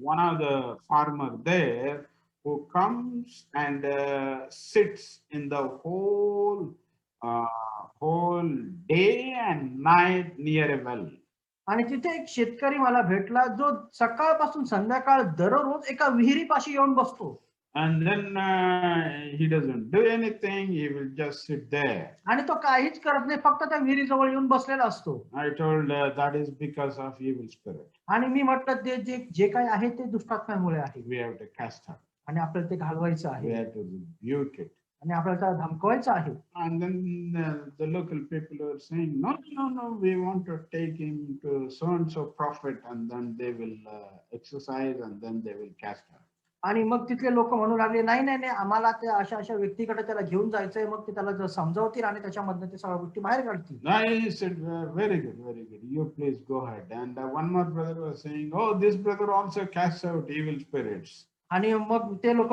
one of the farmer there who comes and sits in the whole day and night near a well. आणि तिथे एक शेतकरी मला भेटला जो सकाळपासून संध्याकाळ दररोज एका विहिरीपाशी येऊन बसतो. And then he doesn't do anything, he will just sit there. आणि तो काहीच करत नाही, फक्त त्या विहिरीजवळ येऊन बसलेला असतो. I told that is because of evil spirit. आणि मी म्हटलं ते जे काही आहे ते दुष्टात्म्यामुळे आहे. We have to cast out. आणि आपल्याला ते घालवायचं We आहे have to rebuke it. आणि आपल्याला त्याला धमकवायचं आहे. And then the local people are saying, no, we want to take him to so-and-so prophet, and then they will exercise and then they will cast out. आणि मग तिथले लोक म्हणू लागले, नाही नाही नाही, आम्हाला त्या अशा व्यक्तीकडे त्याला घेऊन जायचंय, मग ते त्याला समजावतील आणि त्याच्यामधनं ते सगळ्या गोष्टी बाहेर काढतील. I said, very good. You please go ahead. And one more brother was saying, oh, this brother also casts out evil spirits. आणि मग ते लोक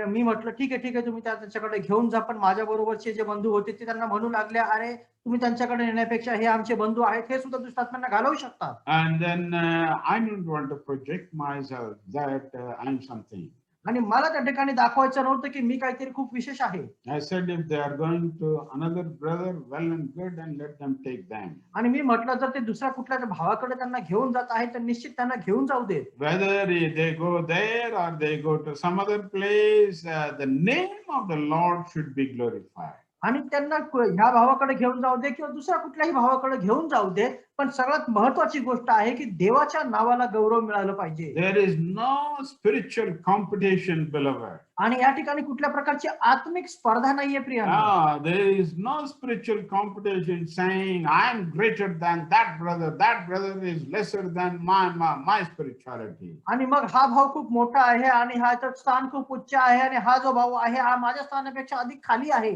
मी म्हटलं ठीक आहे तुम्ही त्यांच्याकडे घेऊन जा, पण माझ्या बरोबरचे जे बंधू होते ते त्यांना म्हणू लागले, अरे तुम्ही त्यांच्याकडे नेण्यापेक्षा हे आमचे बंधू आहेत, हे सुद्धा दुष्टात्म्यांना घालवू शकतात. And then I don't want to project myself that I'm something. आणि मला त्या ठिकाणी दाखवायचं नव्हतं की मी काहीतरी खूप विशेष आहे. I said if they are going to another brother, well and good, and let them take them. आणि मी म्हटलं जर ते दुसऱ्या कुठल्या भावाकडे त्यांना घेऊन जात आहे तर निश्चित त्यांना घेऊन जाऊ देत. Whether they go there or they go to some other place, the name of the Lord should be glorified. आणि त्यांना ह्या भावाकडे घेऊन जाऊ दे किंवा दुसऱ्या कुठल्याही भावाकडे घेऊन जाऊ दे, पण सगळ्यात महत्वाची गोष्ट आहे की देवाच्या नावाला गौरव मिळाला पाहिजे. There is no spiritual competition, beloved. आणि या ठिकाणी कुठल्या प्रकारची आत्मिक स्पर्धा नाहीये प्रियांनो. There is no spiritual competition saying, I'm greater than that brother is lesser than my spirituality. आणि मग हा भाव खूप मोठा आहे आणि ह्याचं स्थान खूप उच्च आहे आणि हा जो भाऊ आहे हा माझ्या स्थानापेक्षा अधिक खाली आहे.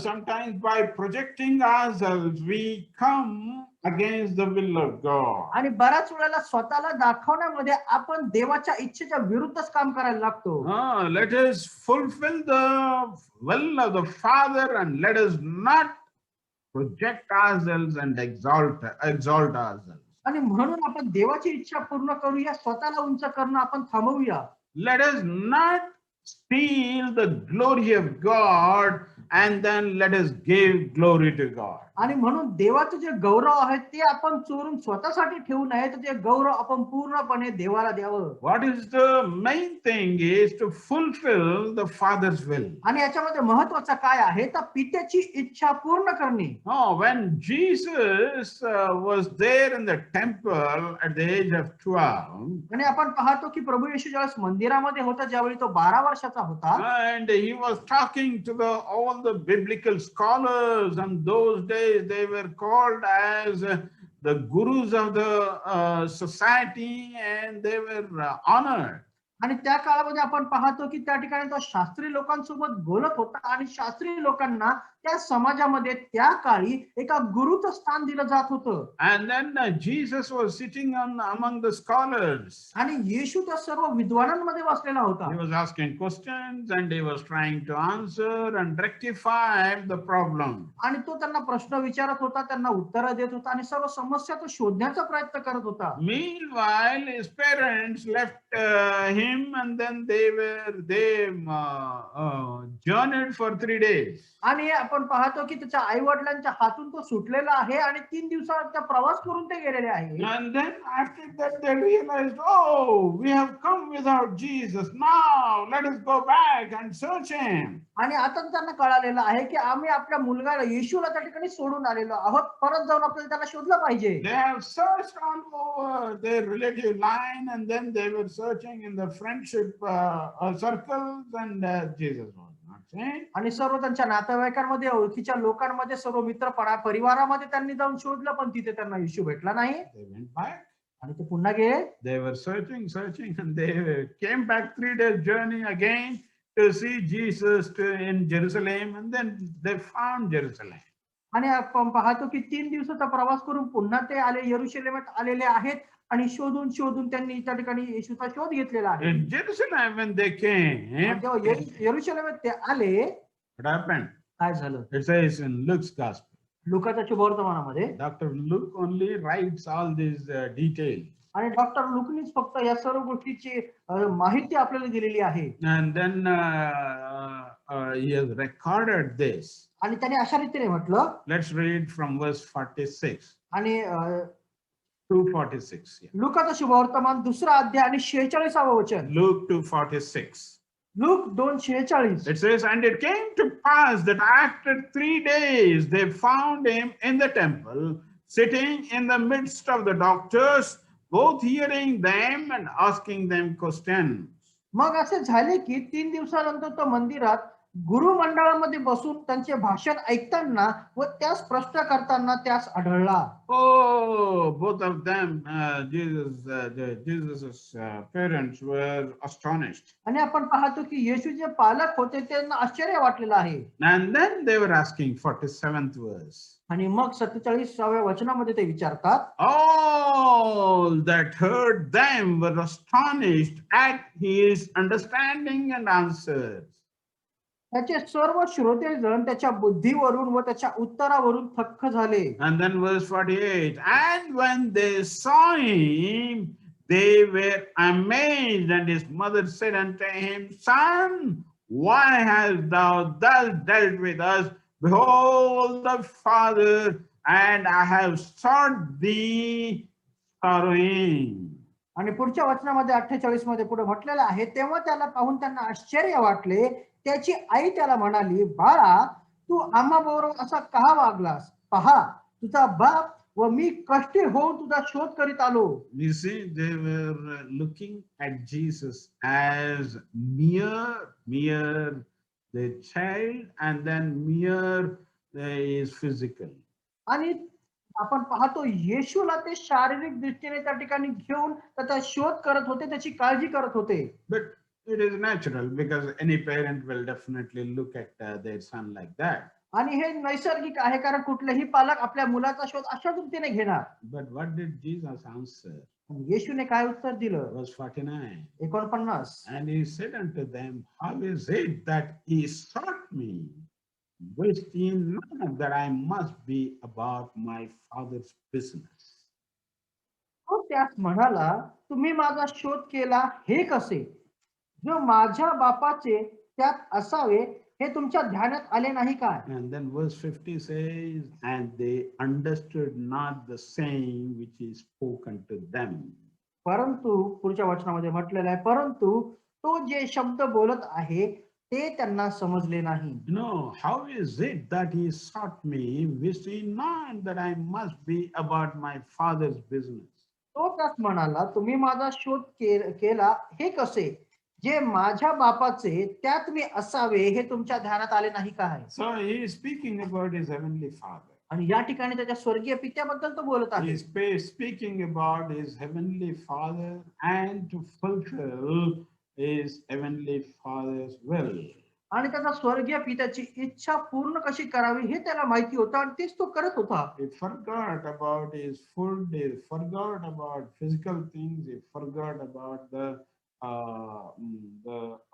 Sometimes by projecting ourselves, we come against the will of God. आणि बऱ्याच वेळेला स्वतःला दाखवण्यामध्ये आपण देवाच्या इच्छेच्या विरुद्धच काम करायला लागतो. Let us fulfill the will of the Father and let us not project ourselves and exalt ourselves. आणि म्हणून आपण देवाची इच्छा पूर्ण करूया, स्वतःला उंच करणं आपण थांबवूया. Let us not steal the glory of God and then let us give glory to God. आणि म्हणून देवाचे जे गौरव आहे ते आपण चोरून स्वतःसाठी ठेवू नये, तर ते गौरव आपण पूर्णपणे देवाला द्यावं. What is the main thing is to fulfill the Father's will. आणि याच्यामध्ये महत्वाचं काय आहे तर पित्याची इच्छा पूर्ण करणे. When Jesus was there in the temple at the age of 12, आणि आपण पाहतो की प्रभू येशू ज्यावेळेस मंदिरामध्ये होता, ज्यावेळी तो 12 वर्षाचा होता, and he was talking to all the biblical scholars, and those days they were called as the gurus of the society, and they were honored. आणि त्या काळामध्ये आपण पाहतो की त्या ठिकाणी तो शास्त्री लोकांसोबत बोलत होता आणि शास्त्री लोकांना त्या समाजामध्ये त्या काळी एका गुरुचं स्थान दिलं जात होतं. And then Jesus was sitting among the scholars. आणि येशू त्या सर्व विद्वानांमध्ये बसलेला होता. He was asking questions and he was trying to answer and rectify the problem. आणि तो त्यांना प्रश्न विचारत होता, त्यांना उत्तरं देत होता आणि सर्व समस्या तो शोधण्याचा प्रयत्न करत होता. Meanwhile, his parents left him, and then they journeyed for 3 days. आणि आपण पाहतो की त्याच्या आई वडिलांच्या हातून तो सुटलेला आहे आणि 3 दिवसाचा प्रवास करून ते गेलेले आहे. And then after that they realized, oh, we have come without Jesus. Now let us go back and search him. आणि आता त्यांना कळालेलं आहे की आम्ही आपल्या मुलगाला येशूला त्या ठिकाणी सोडून आलेलो आहोत, परत जाऊन आपल्याला त्याला शोधलं पाहिजे. They have searched all over their relative line, and then they were searching in the friendship circles, and Jesus was not seen. आणि सर्व त्यांच्या नातेवाईकांमध्ये, ओळखीच्या लोकांमध्ये, सर्व मित्र परिवारामध्ये त्यांनी जाऊन शोधलं, पण तिथे त्यांना येशू भेटला नाही. They went back. आणि ते पुन्हा गेले. They were searching, and they came back 3 days journey again to see Jesus in Jerusalem, and then they found Jerusalem. आणि आपण पाहतो की 3 दिवसाचा प्रवास करून पुन्हा ते आले, यरुशलेमात आलेले आहेत आणि शोधून त्यांनी त्या ठिकाणी येशूचा शोध घेतलेला आहे. In Jerusalem, when they came, जेव्हा यरुशलेमात ते आले, what happened? काय झालं? It says in Luke's gospel. लुकाच्या शुभवर्तमानामध्ये Dr. Luke only writes all these details. आणि डॉक्टर लुकनीच फक्त या सर्व गोष्टीची माहिती आपल्याला दिलेली आहे. And then he has recorded this. आणि त्याने अशा रीतीने म्हटलं. Let's read from verse 46. आणि 2:46. Yeah. लुकाचं शुभवर्तमान 2रा अध्याय आणि 46वे वचन. Luke 2:46. Look 2:46. It says, and it came to pass that after 3 days they found him in the temple, sitting in the midst of the doctors, both hearing them and asking them questions. मग असे झाले की 3 दिवसानंतर तो मंदिरात गुरुमंडळामध्ये बसून त्यांचे भाषण ऐकताना व त्यास प्रश्न करताना त्यास आढळला. Oh, both of them, Jesus's parents were astonished. आणि आपण पाहतो की येशूचे पालक होते त्यांना आश्चर्य वाटलेलं आहे. And then they were asking, 47th verse. आणि मग 47व्या वचनामध्ये ते विचारतात. All that heard them were astonished at his understanding and answers. त्याचे सर्व श्रोतेजण त्याच्या बुद्धीवरून व त्याच्या उत्तरावरून थक्क झाले. And then verse 48, and when they saw him, they were amazed, and his mother said unto him, Son, why hast thou thus dealt with us? Behold the Father, and I have sought thee sorrowing. आणि पुढच्या वचनामध्ये 48 मध्ये पुढे म्हटलेलं आहे, तेव्हा त्याला पाहून त्यांना आश्चर्य वाटले. त्याची आई त्याला म्हणाली, बाळा, तू आम्हाबरोबर असा का वागलास? पहा, तुझा बाप व मी कष्टी होऊन तुझा शोध करीत आलो. You see, they were looking at Jesus as mere the child, and then mere is physical. आणि आपण पाहतो येशूला ते शारीरिक दृष्टीने त्या ठिकाणी घेऊन त्याचा शोध करत होते, त्याची काळजी करत होते. But it is natural because any parent will definitely look at their son like that. आणि हे नैसर्गिक आहे, कारण कुठलेही पालक आपल्या मुलाचा शोध अशा वृत्तीने घेणार. But what did Jesus answer? येशूने काय उत्तर दिलं? Verse 49. 49. And he said unto them, how is it that ye sought me? Wist ye not that I must be about my Father's business? तो त्यास म्हणाला, तुम्ही माझा शोध केला हे कसे? जो माझ्या बापाचे त्यात असावे हे तुमच्या ध्यानात आले नाही काय? And then verse 50 says, and they understood not the saying which he spoke unto them. परंतु पुढच्या वचनामध्ये म्हटलेलं आहे, परंतु तो जे शब्द बोलत आहे ते त्यांना समजले नाही. No, how is it that he sought me, wist ye not that I must be about my Father's business? तो त्यास म्हणाला, तुम्ही माझा शोध केला हे कसे? जे माझ्या बापाचे त्यात मी असावे हे तुमच्या ध्यानात आले नाही काय? So he is speaking about his heavenly Father. आणि या ठिकाणी त्याच्या स्वर्गीय पित्याबद्दल तो बोलत He आहे. is speaking about his heavenly Father and to fulfill his heavenly Father's will. आणि त्याचा स्वर्गीय पित्याची इच्छा पूर्ण कशी करावी हे त्याला माहिती होतं आणि तेच तो करत होता. He forgot about his food, he forgot about physical things, he forgot about the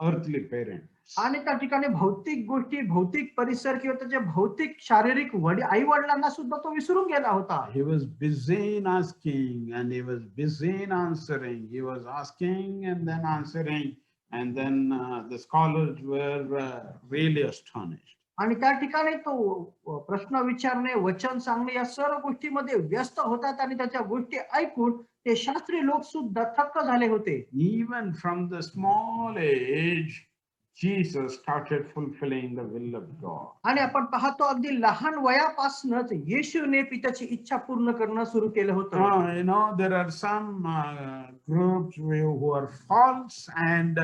earthly parents. आणि त्या ठिकाणी भौतिक गोष्टी, भौतिक परिसर किंवा त्याचे भौतिक शारीरिक आई वडिलांना सुद्धा तो विसरून गेला होता. He was busy in asking and he was busy in answering. He was asking and then answering, and then the scholars were really astonished. आणि त्या ठिकाणी तो प्रश्न विचारणे, वचन सांगणे या सर्व गोष्टीमध्ये व्यस्त होतात आणि त्याच्या गोष्टी ऐकून ते शास्त्री लोक सुद्धा थक्क झाले होते. Even from the small age, Jesus started fulfilling the will of God. आणि आपण पाहतो अगदी लहान वयापासूनच येशूने पित्याची इच्छा पूर्ण करणं सुरू केलं होतं. You know, there are some groups who are false and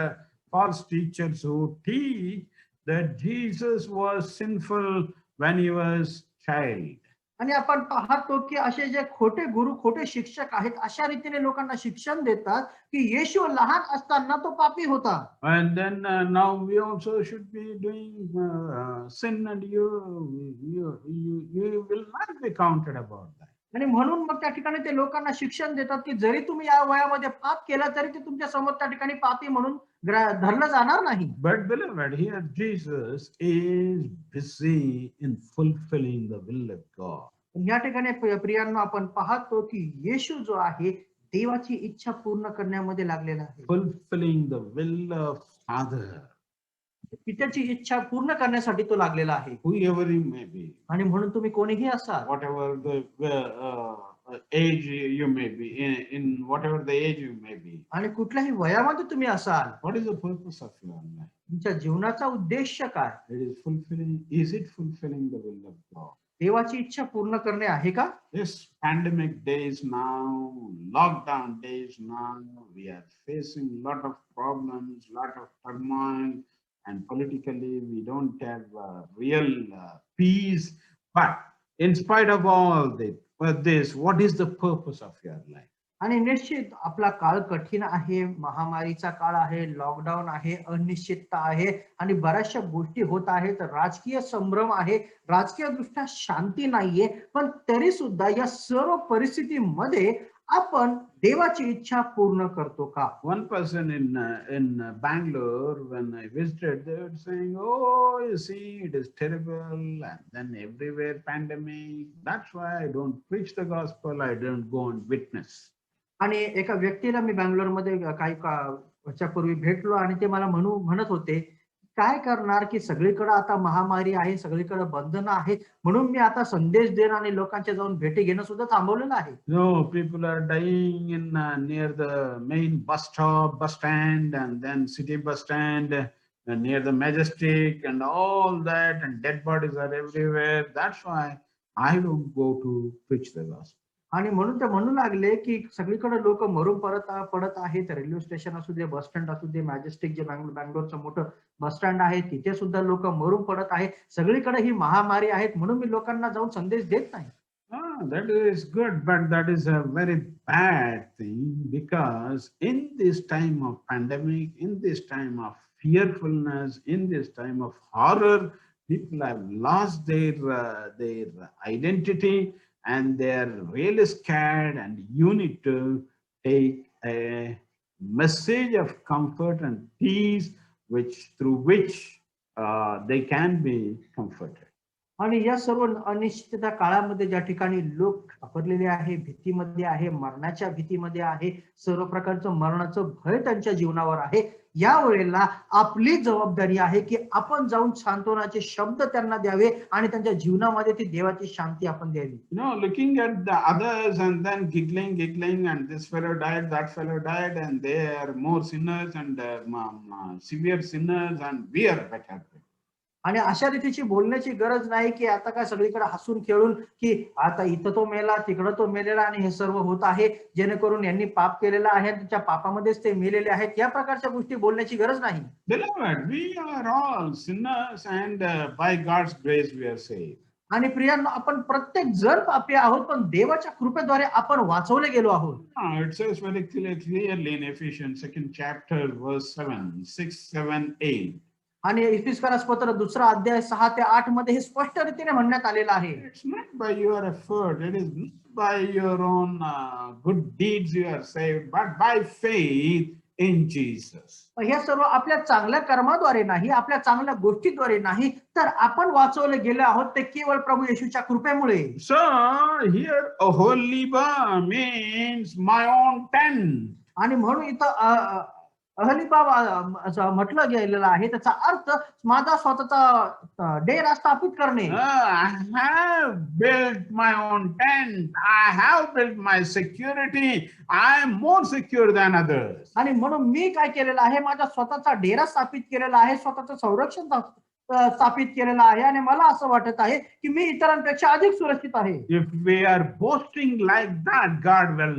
false teachers who teach that Jesus was sinful when he was child. आणि आपण पाहतो की असे जे खोटे गुरु, खोटे शिक्षक आहेत, अशा रीतीने लोकांना शिक्षण देतात की येशू लहान असताना तो पापी होता. And then now we also should be doing sin, and you will not be counted about that. आणि म्हणून मग त्या ठिकाणी ते लोकांना शिक्षण देतात की जरी तुम्ही या वयामध्ये पाप केला तरी ते तुमच्या समोर त्या ठिकाणी पापी म्हणून धरलं जाणार नाही. But beloved, here Jesus is busy in fulfilling the will of God. या ठिकाणी प्रियांनो आपण पाहतो की येशू जो आहे देवाची इच्छा पूर्ण करण्यामध्ये लागलेला आहे. Fulfilling the will of Father. पित्याची इच्छा पूर्ण करण्यासाठी तो लागलेला आहे. Whoever you may be. आणि म्हणून तुम्ही कोणीही असाल, Whatever the age you may be, in whatever the age you may be. आणि कुठल्याही वयामध्ये तुम्ही असाल, What is the purpose of your life? तुमच्या जीवनाचा उद्देश काय? Is it fulfilling the will of God? देवाची इच्छा पूर्ण करणे आहे का? This pandemic days now, lockdown days now, we are facing lot of problems, lot of turmoil, and politically we don't have real peace. But in spite of all this, what is the purpose of your life? आणि निश्चित आपला काळ कठीण आहे, महामारीचा काळ आहे, लॉकडाऊन आहे, अनिश्चितता आहे आणि बऱ्याचशा गोष्टी होत आहेत, राजकीय संभ्रम आहे, राजकीय दृष्ट्या शांती नाहीये. पण तरी सुद्धा या सर्व परिस्थितीमध्ये आपण देवाची इच्छा पूर्ण करतो का? One person in Bangalore, when I visited, they were saying, "Oh, you see, it is terrible, and then everywhere pandemic. That's why I don't preach the gospel. I don't go and witness." आणि एका व्यक्तीला मी बँगलोरमध्ये काही वर्षापूर्वी भेटलो आणि ते मला म्हणत होते, काय करणार की सगळीकडे आता महामारी आहे, सगळीकडे बंधनं आहेत, म्हणून मी आता संदेश देणं आणि लोकांच्या जाऊन भेटी घेणं सुद्धा थांबवलेलं आहे. No, people are dying in near the main bus stop, bus stand, and then city bus stand, near the Majestic, and all that, and dead bodies are everywhere. That's why I don't go to preach the gospel. आणि म्हणून ते म्हणू लागले की सगळीकडे लोक मरून पडत आहेत. रेल्वे स्टेशन असू दे, बस स्टँड असू दे, मॅजेस्टिक जे बँगलोरचं मोठं बस स्टँड आहे तिथे सुद्धा लोक मरून पडत आहेत. सगळीकडे ही महामारी आहेत म्हणून मी लोकांना जाऊन संदेश देत नाही. That is good, but that is a very bad thing, because in this time of pandemic, in this time of fearfulness, in this time of horror, people have lost their identity, and they are really scared. And you need to take a message of comfort and peace, through which they can be comforted. आणि या सर्व अनिश्चितता काळामध्ये ज्या ठिकाणी लोक घाबरलेले आहे, भीतीमध्ये आहे, मरणाच्या भीतीमध्ये आहे, सर्व प्रकारचं मरणाचं भय त्यांच्या जीवनावर आहे, या वेळेला आपली जबाबदारी आहे की आपण जाऊन सांत्वनाचे शब्द त्यांना द्यावे आणि त्यांच्या जीवनामध्ये ती देवाची शांती आपण द्यावी. Looking at the others and then giggling, and this fellow died, that fellow died, and they are more sinners and severe sinners, and we are better. आणि अशा रीतीची बोलण्याची गरज नाही की आता काय सगळीकडे हसून खेळून की आता इथं तो मेला, तिकडं तो मेलेला आणि हे सर्व होत आहे, जेणेकरून यांनी पाप केलेला आहे, त्याच्या पापामध्येच ते मेलेले आहेत, या प्रकारच्या गोष्टी बोलण्याची गरज नाही. Beloved, we are all sinners, and by God's grace we are saved. आणि प्रियांनो, आपण प्रत्येक जण पापी आहोत, पण देवाच्या कृपेद्वारे आपण वाचवले गेलो आहोत. It says very clearly in Ephesians 2nd chapter verse 6, 7, 8. आणि इफिसकारास पत्र 2रा अध्याय 6 ते 8 मध्ये हे स्पष्ट रीतीने म्हणण्यात आलेलं आहे. It's not by your effort, it is not by your own good deeds you are saved, but by faith in Jesus. हे सर्व आपल्या चांगल्या कर्माद्वारे नाही, आपल्या चांगल्या गोष्टीद्वारे नाही, तर आपण वाचवले गेले आहोत ते केवळ प्रभू येशूच्या कृपेमुळे. So here Oholiba means my own tent. आणि म्हणून इथं अहलिबा म्हटलं गेलेलं आहे, त्याचा अर्थ माझा स्वतःचा डेरा स्थापित करणे. I have built my own tent. I have built my security. I am more secure than others. आणि म्हणून मी काय केलेलं आहे, माझा स्वतःचा डेरा स्थापित केलेला आहे, स्वतःचं संरक्षण स्थापित केलेलं आहे, आणि मला असं वाटत आहे की मी इतरांपेक्षा अधिक सुरक्षित आहे. If we are boasting like that, God will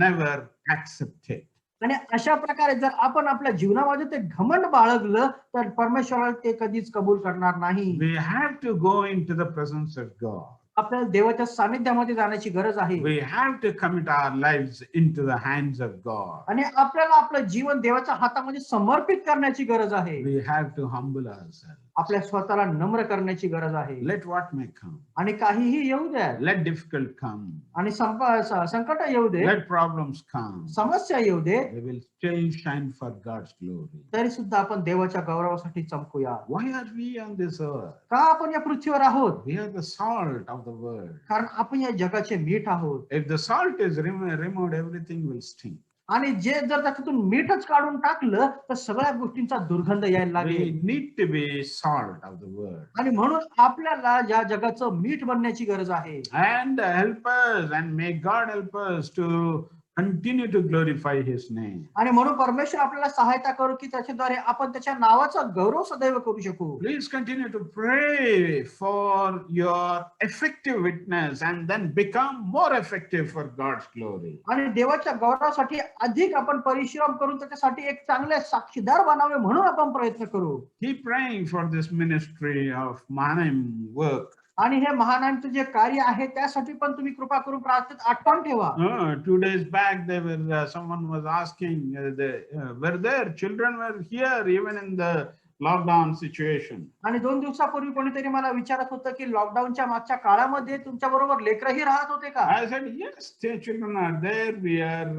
never accept it. आणि अशा प्रकारे जर आपण आपल्या जीवनामध्ये ते घमंड बाळगलं तर परमेश्वराला ते कधीच कबूल करणार नाही. We have to go into the presence of God. आपल्याला देवाच्या सानिध्यामध्ये जाण्याची गरज आहे. We have to commit our lives into the hands of God. आणि आपल्याला आपलं जीवन देवाच्या हातामध्ये समर्पित करण्याची गरज आहे. We have to humble ourselves. आपल्या स्वतःला नम्र करण्याची गरज आहे. Let what may come. आणि काहीही येऊ द्या, Let difficult come. आणि संकट येऊ दे, Let problems come. समस्या येऊ दे, We will still shine for God's glory. तरी सुद्धा आपण देवाच्या गौरवासाठी चमकूया. Why are we on this earth? का आपण या पृथ्वीवर आहोत? We are the salt of the world. कारण आपण या जगाचे मीठ आहोत. If the salt is removed, everything will stink. आणि जे जर त्याच्यातून मीठच काढून टाकलं तर सगळ्या गोष्टींचा दुर्गंध यायला लागेल. We need to be salt of the world. आणि म्हणून आपल्याला या जगाचं मीठ बनण्याची गरज आहे. And help us, and may God help us to continue to glorify His name. आणि म्हणून परमेश्वर आपल्याला सहायता करू की त्याच्याद्वारे आपण त्याच्या नावाचा गौरव सदैव करू शकू. Please continue to pray for your effective witness, and then become more effective for God's glory. आणि देवाच्या गौरवासाठी अधिक आपण परिश्रम करून त्याच्यासाठी एक चांगले साक्षीदार बनावे म्हणून आपण प्रयत्न करू. Keep praying for this ministry of Mahanaim work. आणि हे महानांचं जे कार्य आहे त्यासाठी पण तुम्ही कृपा करून प्रार्थनेत आठवण ठेवा. 2 days back, someone was asking, were there children were here even in the lockdown situation? आणि 2 दिवसापूर्वी कोणीतरी मला विचारत होतं की लॉकडाऊनच्या मागच्या काळामध्ये तुमच्या बरोबर लेकरही राहत होते का? I said, yes, the children are there. We are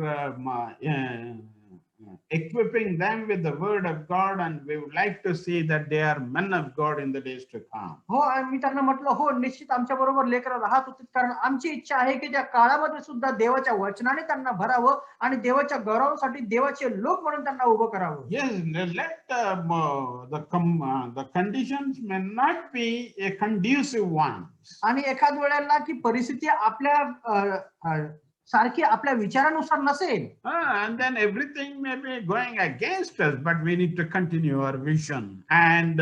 equipping them with the word of God, and we would like to see that they are men of God in the days to come. हो, आणि मी त्यांना म्हटलं, हो निश्चित आमच्या बरोबर लेकरं राहत होते, कारण आमची इच्छा आहे की त्या काळामध्ये सुद्धा देवाच्या वचनाने त्यांना भरावं आणि देवाच्या गौरवासाठी देवाचे लोक म्हणून त्यांना उभं करावं. Yes, let the conditions may not be a conducive ones. आणि एखाद वेळेला की परिस्थिती आपल्या सारखी आपल्या विचारानुसार नसेल, And then everything may be going against us, but we need to continue our vision and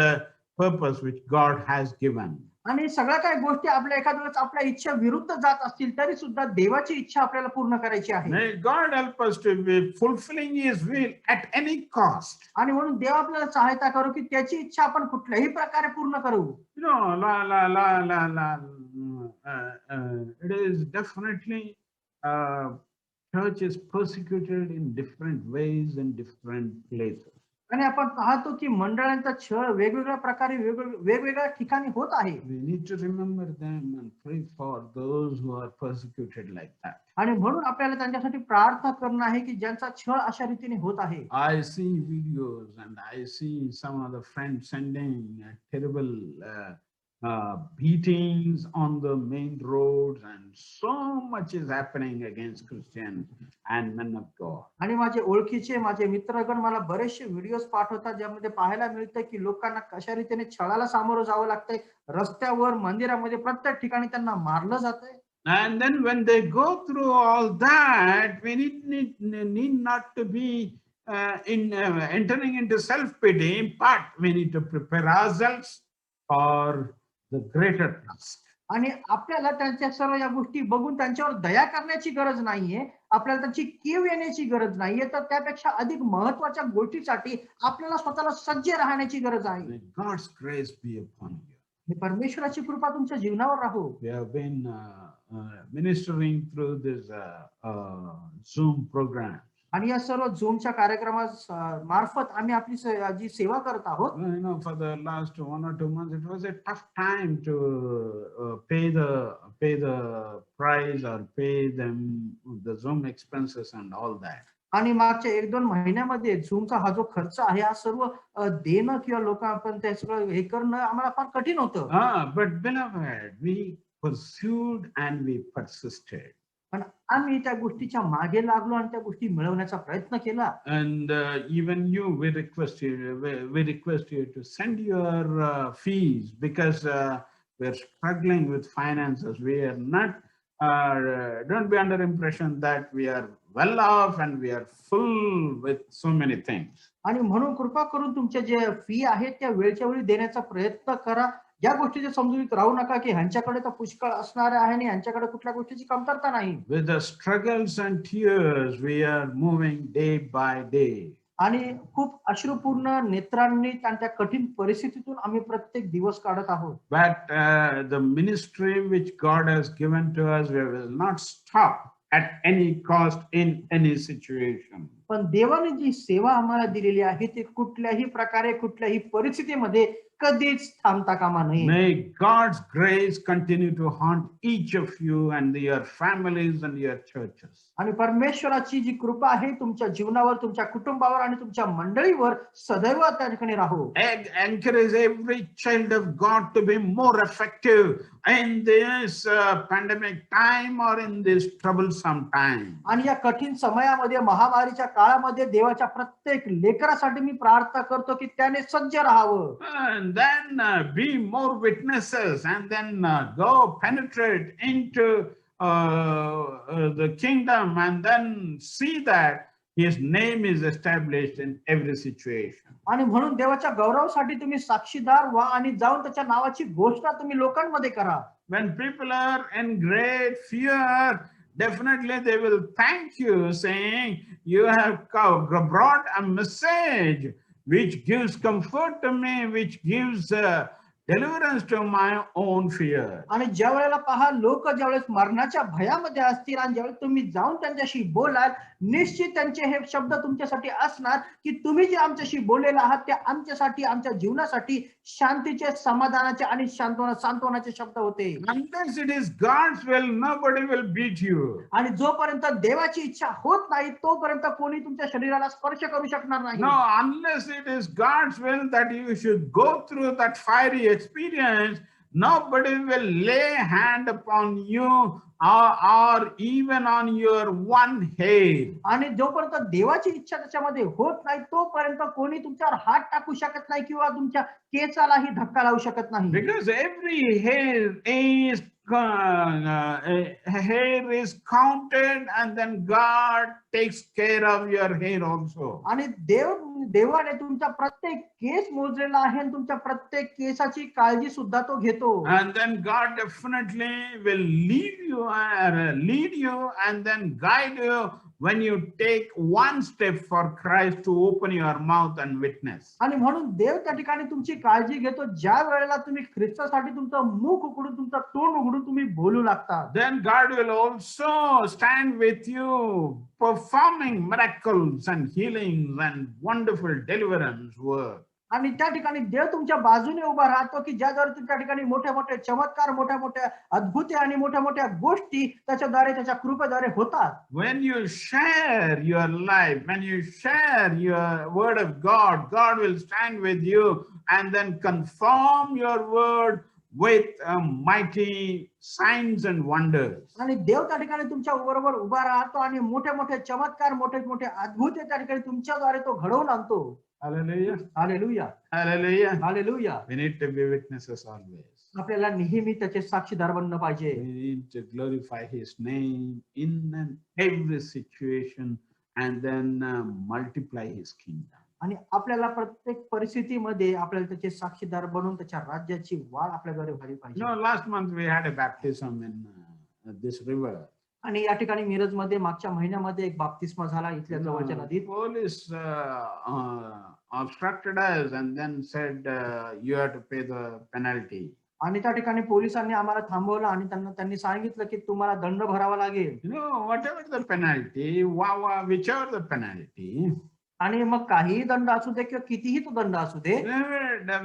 purpose which God has given. आणि सगळ्या काही गोष्टी आपल्या एखाद्या वेळेस आपल्या इच्छा विरुद्ध जात असतील तरी सुद्धा देवाची इच्छा आपल्याला पूर्ण करायची आहे. May God help us to be fulfilling His will at any cost. आणि म्हणून देव आपल्याला सहायता करू की त्याची इच्छा आपण कुठल्याही प्रकारे पूर्ण करू. You know, it is definitely church is persecuted in different ways in different places. आणि आपण पाहतो की मंडळांचा छळ वेगवेगळ्या प्रकारे वेगवेगळ्या ठिकाणी होत आहे. We need to remember them and pray for those who are persecuted like that. आणि म्हणून आपल्याला त्यांच्यासाठी प्रार्थना करणं आहे की ज्यांचा छळ अशा रीतीने होत आहे. I see videos and I see some of the friends sending terrible beatings on the main roads, and so much is happening against Christians and men of God. आणि माझे ओळखीचे माझे मित्रगण मला बरेचसे व्हिडिओज पाठवतात ज्यामध्ये पाहायला मिळतं की लोकांना कशा रीतीने छळाला सामोरं जावं लागतंय. रस्त्यावर, मंदिरामध्ये, प्रत्येक ठिकाणी त्यांना मारलं जातंय. And then when they go through all that, we need not to be entering into self-pity, but we need to prepare ourselves for the greater task. आणि आपल्याला त्यांच्या सर्व या गोष्टी बघून त्यांच्यावर दया करण्याची गरज नाहीये. आपल्याला त्यांची कीव येण्याची गरज नाहीये. तर त्यापेक्षा अधिक महत्त्वाच्या गोष्टीसाठी आपल्याला स्वतःला सज्ज राहण्याची गरज आहे. May God's grace be upon you. आणि परमेश्वराची कृपा तुमच्या जीवनावर राहो. We have been ministering through this Zoom program. आणि या सर्व झूमच्या कार्यक्रमामार्फत आम्ही आपली जी सेवा करत आहोत. You know, for the last 1 or 2 months, it was a tough time to pay the price or pay them the Zoom expenses and all that. आणि मागच्या 1-2 महिन्यामध्ये झूमचा हा जो खर्च आहे हा सर्व देणं किंवा लोक आपण ते सगळं हे करणं आम्हाला फार कठीण होतं. But beloved, we pursued and we persisted. पण आम्ही त्या गोष्टीच्या मागे लागलो आणि त्या गोष्टी मिळवण्याचा प्रयत्न केला. And even you, we request you to send your fees, because we're struggling with finances. We are not. Don't be under impression that we are well off and we are full with so many things. आणि म्हणून कृपा करून तुमच्या जे फी आहेत त्या वेळच्या वेळी देण्याचा प्रयत्न करा. या गोष्टीचे समजूत राहू नका की ह्यांच्याकडे तर पुष्कळ असणार आहे आणि ह्यांच्याकडे कुठल्या गोष्टीची कमतरता नाही. With the struggles and tears, we are moving day by day. आणि खूप अश्रुपूर्ण नेत्रांनी आणि त्या कठीण परिस्थितीतून आम्ही प्रत्येक दिवस काढत आहोत. But the ministry which God has given to us, we will not stop at any cost in any situation. पण देवाने जी सेवा आम्हाला दिलेली आहे ती कुठल्याही प्रकारे कुठल्याही परिस्थितीमध्ये कधीच थांबता कामा नये. May God's grace continue to haunt each of you and your families and your churches. आणि परमेश्वराची जी कृपा आहे तुमच्या जीवनावर, तुमच्या कुटुंबावर आणि तुमच्या मंडळीवर सदैव त्या ठिकाणी राहो. Encourage every child of God to be more effective in this pandemic time or in this troublesome time. आणि या कठीण समयामध्ये, महामारीच्या काळामध्ये देवाच्या प्रत्येक लेकरासाठी मी प्रार्थना करतो की त्याने सज्ज राहावं. And then be more witnesses, and then go penetrate into the kingdom, and then see that His name is established in every situation. आणि म्हणून देवाच्या गौरवासाठी तुम्ही साक्षीदार व्हा आणि जाऊन त्याच्या नावाची घोषणा तुम्ही लोकांमध्ये करा. When people are in great fear, definitely they will thank you, saying, "You have brought a message which gives comfort to me, which gives deliverance to my own fear." आणि ज्या वेळेला पहा लोक ज्यावेळेस मरणाच्या भयामध्ये असतील आणि ज्यावेळेस तुम्ही जाऊन त्यांच्याशी बोलाल, निश्चित त्यांचे हे शब्द तुमच्यासाठी असणार की तुम्ही जे आमच्याशी बोललेला आहात ते आमच्यासाठी, आमच्या जीवनासाठी शांतीचे, समाधानाचे आणि सांत्वनाचे शब्द होते. Unless it is God's will, nobody will beat you. आणि जोपर्यंत देवाची इच्छा होत नाही तोपर्यंत कोणी तुमच्या शरीराला स्पर्श करू शकणार नाही. No, unless it is God's will that you should go through that fiery experience, nobody will lay hand upon you or even on your one hair. आणि जोपर्यंत देवाची इच्छा त्याच्यामध्ये होत नाही तोपर्यंत कोणी तुमच्यावर हात टाकू शकत नाही किंवा तुमच्या केसालाही धक्का लावू शकत नाही. Because every hair is hair is counted, and then God takes care of your hair also. आणि देवाने तुमचा प्रत्येक केस मोजलेला आहे आणि तुमच्या प्रत्येक केसाची काळजी सुद्धा तो घेतो. And then God definitely will lead you and then guide you when you take one step for Christ to open your mouth and witness. आणि म्हणून देव त्या ठिकाणी तुमची काळजी घेतो ज्या वेळेला तुम्ही ख्रिस्तासाठी तुमचं मुख उघडून तुमचं तोंड उघडून तुम्ही बोलू लागता. Then God will also stand with you, performing miracles and healings and wonderful deliverance work. आणि त्या ठिकाणी देव तुमच्या बाजूने उभा राहतो की ज्याद्वारे त्या ठिकाणी मोठ्या मोठ्या चमत्कार, मोठ्या मोठ्या अद्भुत आणि मोठ्या मोठ्या गोष्टी त्याच्याद्वारे, त्याच्या कृपेद्वारे होतात. When you share your life, when you share your word of God, God will stand with you and then confirm your word with mighty signs and wonders. आणि देव त्या ठिकाणी तुमच्या बरोबर उभा राहतो आणि मोठे मोठे चमत्कार, मोठे मोठे अद्भुत त्या ठिकाणी तुमच्याद्वारे तो घडवून आणतो. Hallelujah. Hallelujah, Hallelujah. Hallelujah. We need to be witnesses always. आपल्याला नेहमी त्याचे साक्षीदार बनणं पाहिजे. We need to glorify His name in and every situation and then multiply His kingdom. आणि आपल्याला प्रत्येक परिस्थितीमध्ये आपल्याला त्याचे साक्षीदार बनून त्याच्या राज्याची वाढ आपल्याद्वारे व्हायला पाहिजे. Last month we had a baptism in this river. आणि या ठिकाणी मिरज मध्ये मागच्या महिन्यामध्ये एक बाप्तिस्मा झाला इथल्या जवळच्या नदीत. Police obstructed us and then said you have to pay the penalty. आणि त्या ठिकाणी पोलिसांनी आम्हाला थांबवलं आणि त्यांनी सांगितलं की तुम्हाला दंड भरावा लागेल. Whatever the penalty, whichever the penalty. आणि मग काहीही दंड असू दे किंवा कितीही तो दंड असू दे,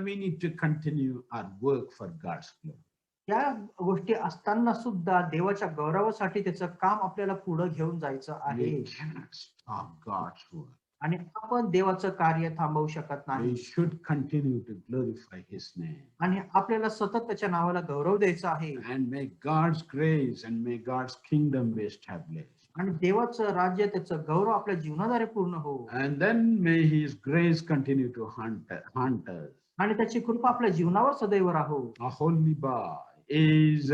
we need to continue our work for God's glory. त्या गोष्टी असताना सुद्धा देवाच्या गौरवासाठी त्याचं काम आपल्याला पुढे घेऊन जायचं आहे. We cannot stop God's work. आणि आपण देवाचं कार्य थांबवू शकत नाही. We should continue to glorify His name. आणि आपल्याला सतत त्याच्या नावाला गौरव द्यायचा आहे. And may God's grace and may God's kingdom be established. आणि देवाचं राज्य, त्याचं गौरव आपल्या जीवनाद्वारे पूर्ण हो. And then may His grace continue to haunt us. आणि त्याची कृपा आपल्या जीवनावर सदैव राहो. A holy bar is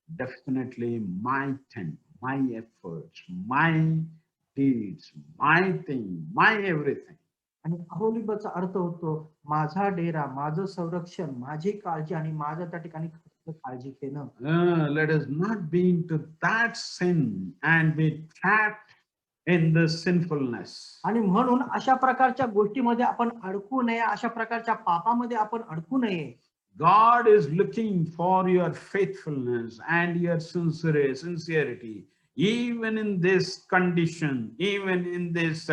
definitely my tent, my efforts, my deeds, my thing, my everything. आणि अहोलिबाचा अर्थ होतो माझा डेरा, माझं संरक्षण, माझी काळजी आणि माझं त्या ठिकाणी काळजी घेणं. Let us not be into that sin and be trapped in the sinfulness. आणि म्हणून अशा प्रकारच्या गोष्टीमध्ये आपण अडकू नये, अशा प्रकारच्या पापामध्ये आपण अडकू नये. God is looking for your faithfulness and your sincerity, even in this condition, even in this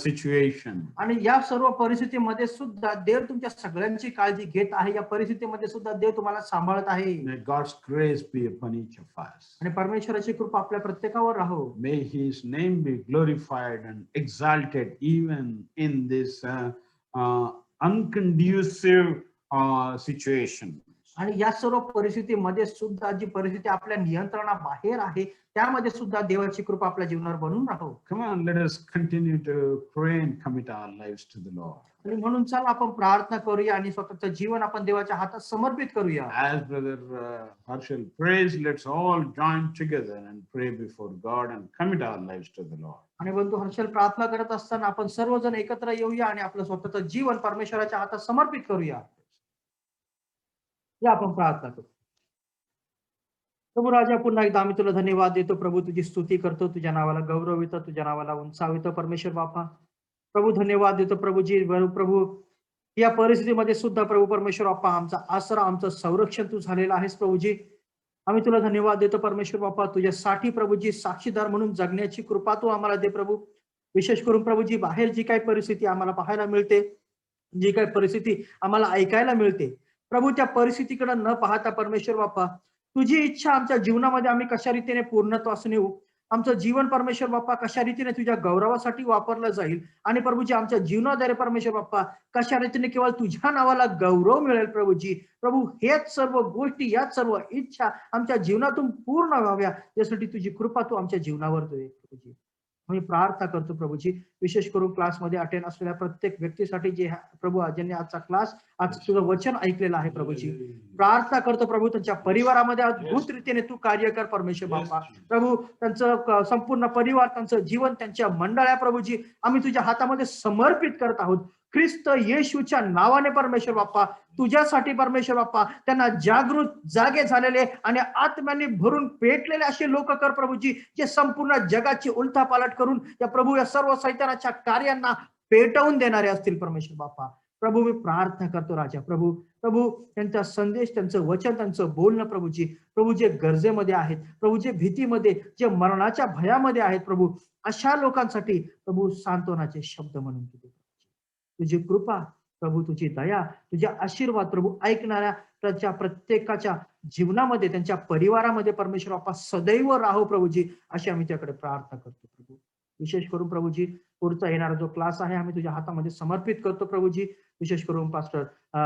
situation. आणि या सर्व परिस्थितीमध्ये सुद्धा देव तुमच्या सगळ्यांची काळजी घेत आहे. या परिस्थितीमध्ये सुद्धा देव तुम्हाला सांभाळत आहे. May God's grace be upon each of us. आणि परमेश्वराची कृपा आपल्या प्रत्येकावर राहो. May His name be glorified and exalted even in this unconducive situation. आणि या सर्व परिस्थितीमध्ये सुद्धा जी परिस्थिती आपल्या नियंत्रणाबाहेर आहे त्यामध्ये सुद्धा देवाची कृपा आपल्या जीवनावर बनून राहो. Come on, let us continue to pray and commit our lives to the Lord. आणि म्हणून चला आपण प्रार्थना करूया आणि स्वतःचं जीवन आपण देवाच्या हातात समर्पित करूया. As Brother Harshal prays, let's all join together and pray before God and commit our lives to the Lord. आणि बंधू हर्षल प्रार्थना करत असताना आपण सर्वजण एकत्र येऊया आणि आपलं स्वतःचं जीवन परमेश्वराच्या हातात समर्पित करूया. या आपण प्रार्थना करू. प्रभू राजा, पुन्हा एकदा आम्ही तुला धन्यवाद देतो प्रभू, तुझी स्तुती करतो, तुझ्या नावाला गौरवितो, तुझ्या नावाला उंचावितो परमेश्वर बापा. प्रभू धन्यवाद देतो प्रभूजी. प्रभू या परिस्थितीमध्ये सुद्धा प्रभू परमेश्वर बापा आमचा आसरा, आमचं संरक्षण तू झालेला आहेस प्रभूजी. आम्ही तुला धन्यवाद देतो परमेश्वर बापा. तुझ्यासाठी प्रभूजी साक्षीदार म्हणून जगण्याची कृपा तू आम्हाला दे प्रभू. विशेष करून प्रभूजी बाहेर जी काही परिस्थिती आम्हाला पाहायला मिळते, जी काही परिस्थिती आम्हाला ऐकायला मिळते प्रभू, त्या परिस्थितीकडे न पाहता परमेश्वर बापा तुझी इच्छा आमच्या जीवनामध्ये आम्ही कशा रीतीने पूर्णत्वास नेऊ, आमचं जीवन परमेश्वर बाप्पा कशा रीतीने तुझ्या गौरवासाठी वापरलं जाईल आणि प्रभूजी आमच्या जीवनाद्वारे परमेश्वर बाप्पा कशा रीतीने केवळ तुझ्या नावाला गौरव मिळेल प्रभूजी. प्रभू हेच सर्व गोष्टी, याच सर्व इच्छा आमच्या जीवनातून पूर्ण व्हाव्या, त्यासाठी तुझी कृपा तू आमच्या जीवनावर दे प्रभूजी. मी प्रार्थना करतो प्रभूजी, विशेष करून क्लासमध्ये अटेंड असलेल्या प्रत्येक व्यक्तीसाठी जे प्रभू ज्यांनी आजचा क्लास, आज तुझं वचन ऐकलेलं आहे प्रभूजी, प्रार्थना करतो प्रभू त्यांच्या परिवारामध्ये अद्भुत रीतीने तू कार्य कर परमेश्वर बाप्पा. प्रभू त्यांचं संपूर्ण परिवार, त्यांचं जीवन, त्यांच्या मंडळ्या प्रभूजी आम्ही तुझ्या हातामध्ये समर्पित करत आहोत. ख्रिस्त येशूच्या नावाने परमेश्वर बाप्पा, तुझ्यासाठी परमेश्वर बाप्पा त्यांना जागृत, जागे झालेले आणि आत्म्याने भरून पेटलेले असे लोक कर प्रभूजी, जे संपूर्ण जगाची उलथापालट करून या प्रभू या सर्व सैतानाच्या कार्यांना पेटवून देणारे असतील परमेश्वर बाप्पा. प्रभू मी प्रार्थना करतो राजा. प्रभू प्रभू त्यांचा संदेश, त्यांचं वचन, त्यांचं बोलणं प्रभूजी, प्रभू जे गरजेमध्ये आहेत, प्रभू जे भीतीमध्ये, जे मरणाच्या भयामध्ये आहेत प्रभू, अशा लोकांसाठी प्रभू सांत्वनाचे शब्द म्हणून तुझी कृपा प्रभू, तुझी दया, तुझे आशीर्वाद प्रभू ऐकणाऱ्या त्याच्या प्रत्येकाच्या जीवनामध्ये, त्यांच्या परिवारामध्ये परमेश्वर बाप्पा सदैव राहो प्रभूजी, अशी आम्ही त्याकडे प्रार्थना करतो प्रभू. विशेष करून प्रभूजी पुढचा येणारा जो क्लास आहे आम्ही तुझ्या हातामध्ये समर्पित करतो प्रभूजी. विशेष करून पास्टर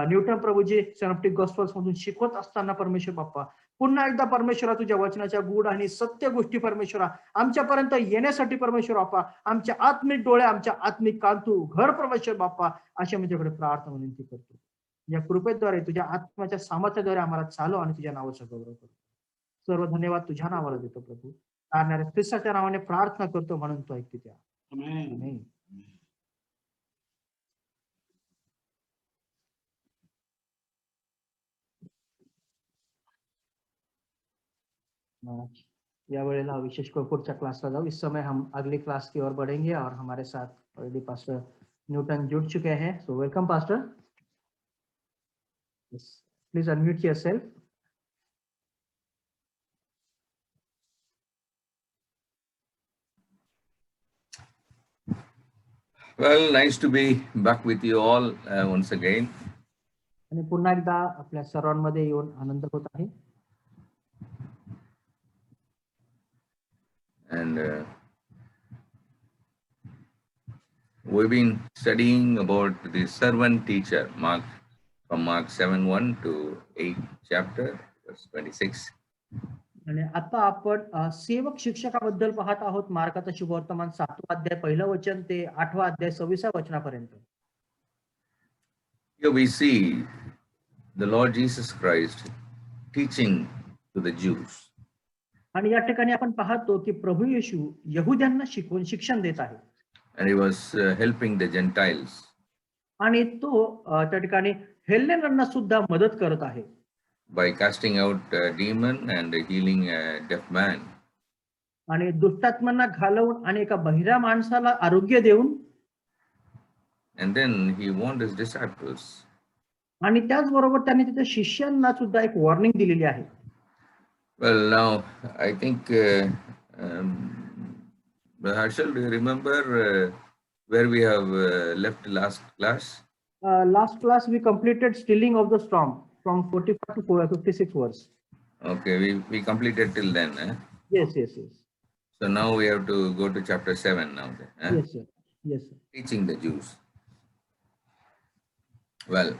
न्यूटन प्रभूजी सिनॉप्टिक गॉस्पेल्स मधून शिकवत असताना परमेश्वर बाप्पा, पुन्हा एकदा परमेश्वरा तुझ्या वचनाच्या गूढ आणि सत्य गोष्टी परमेश्वरा आमच्यापर्यंत येण्यासाठी परमेश्वर बाप्पा, आमच्या आत्मिक डोळे, आमच्या आत्मिक कान तू घर परमेश्वर बाप्पा, अशी आम्ही तुझ्याकडे प्रार्थना विनंती करतो. या कृपेद्वारे, तुझ्या आत्म्याच्या सामर्थ्याद्वारे आम्हाला चालव आणि तुझ्या नावाचा गौरव करतो. सर्व धन्यवाद तुझ्या नावाला देतो प्रभू. तारणाऱ्या ख्रिस्ताच्या नावाने प्रार्थना करतो म्हणून तो ऐकते त्या. आमेन. या वेळेला विशेष कर पुढच्या क्लासला जाऊ. इस समय हम अगली क्लास की ओर बढ़ेंगे और हमारे साथ ऑलरेडी पास्टर न्यूटन जुड़ चुके हैं. So welcome pastor. Please unmute yourself. Well, nice to be back with you all once again. आणि पुन्हा एकदा आपल्या सर्वांमध्ये येऊन आनंद होत आहे. And we've been studying about the servant teacher, from Mark 7:1 to 8 chapter, verse 26. आणि आता आपण सेवक शिक्षकाबद्दल पाहत आहोत. मार्काचा शुभवर्तमान 7वा अध्याय 1लं वचन ते 8वा अध्याय 26व्या वचनापर्यंत. Here we see the Lord Jesus Christ teaching to the Jews. आणि या ठिकाणी आपण पाहतो की प्रभू येशू यहुद्यांना शिक्षण देत आहे. And he was helping the Gentiles. आणि तो त्या ठिकाणी हेल्लेनांना सुद्धा मदत करत आहे. By casting out a demon and healing a deaf man. आणि दुष्टात्मांना घालवून आणि एका बहिऱ्या माणसाला आरोग्य देऊन. And then he warned his disciples. आणि त्याचबरोबर त्यांनी त्याच्या शिष्यांना सुद्धा एक वॉर्निंग दिलेली आहे. Well, now I think, Harshal, do you remember where we have left last class? Last class we completed Stilling of the Storm from 45 to 56 verse. Okay, we completed till then. Yes. So now we have to go to chapter 7 now. Yes, sir. Yes, sir. Teaching the Jews. Well,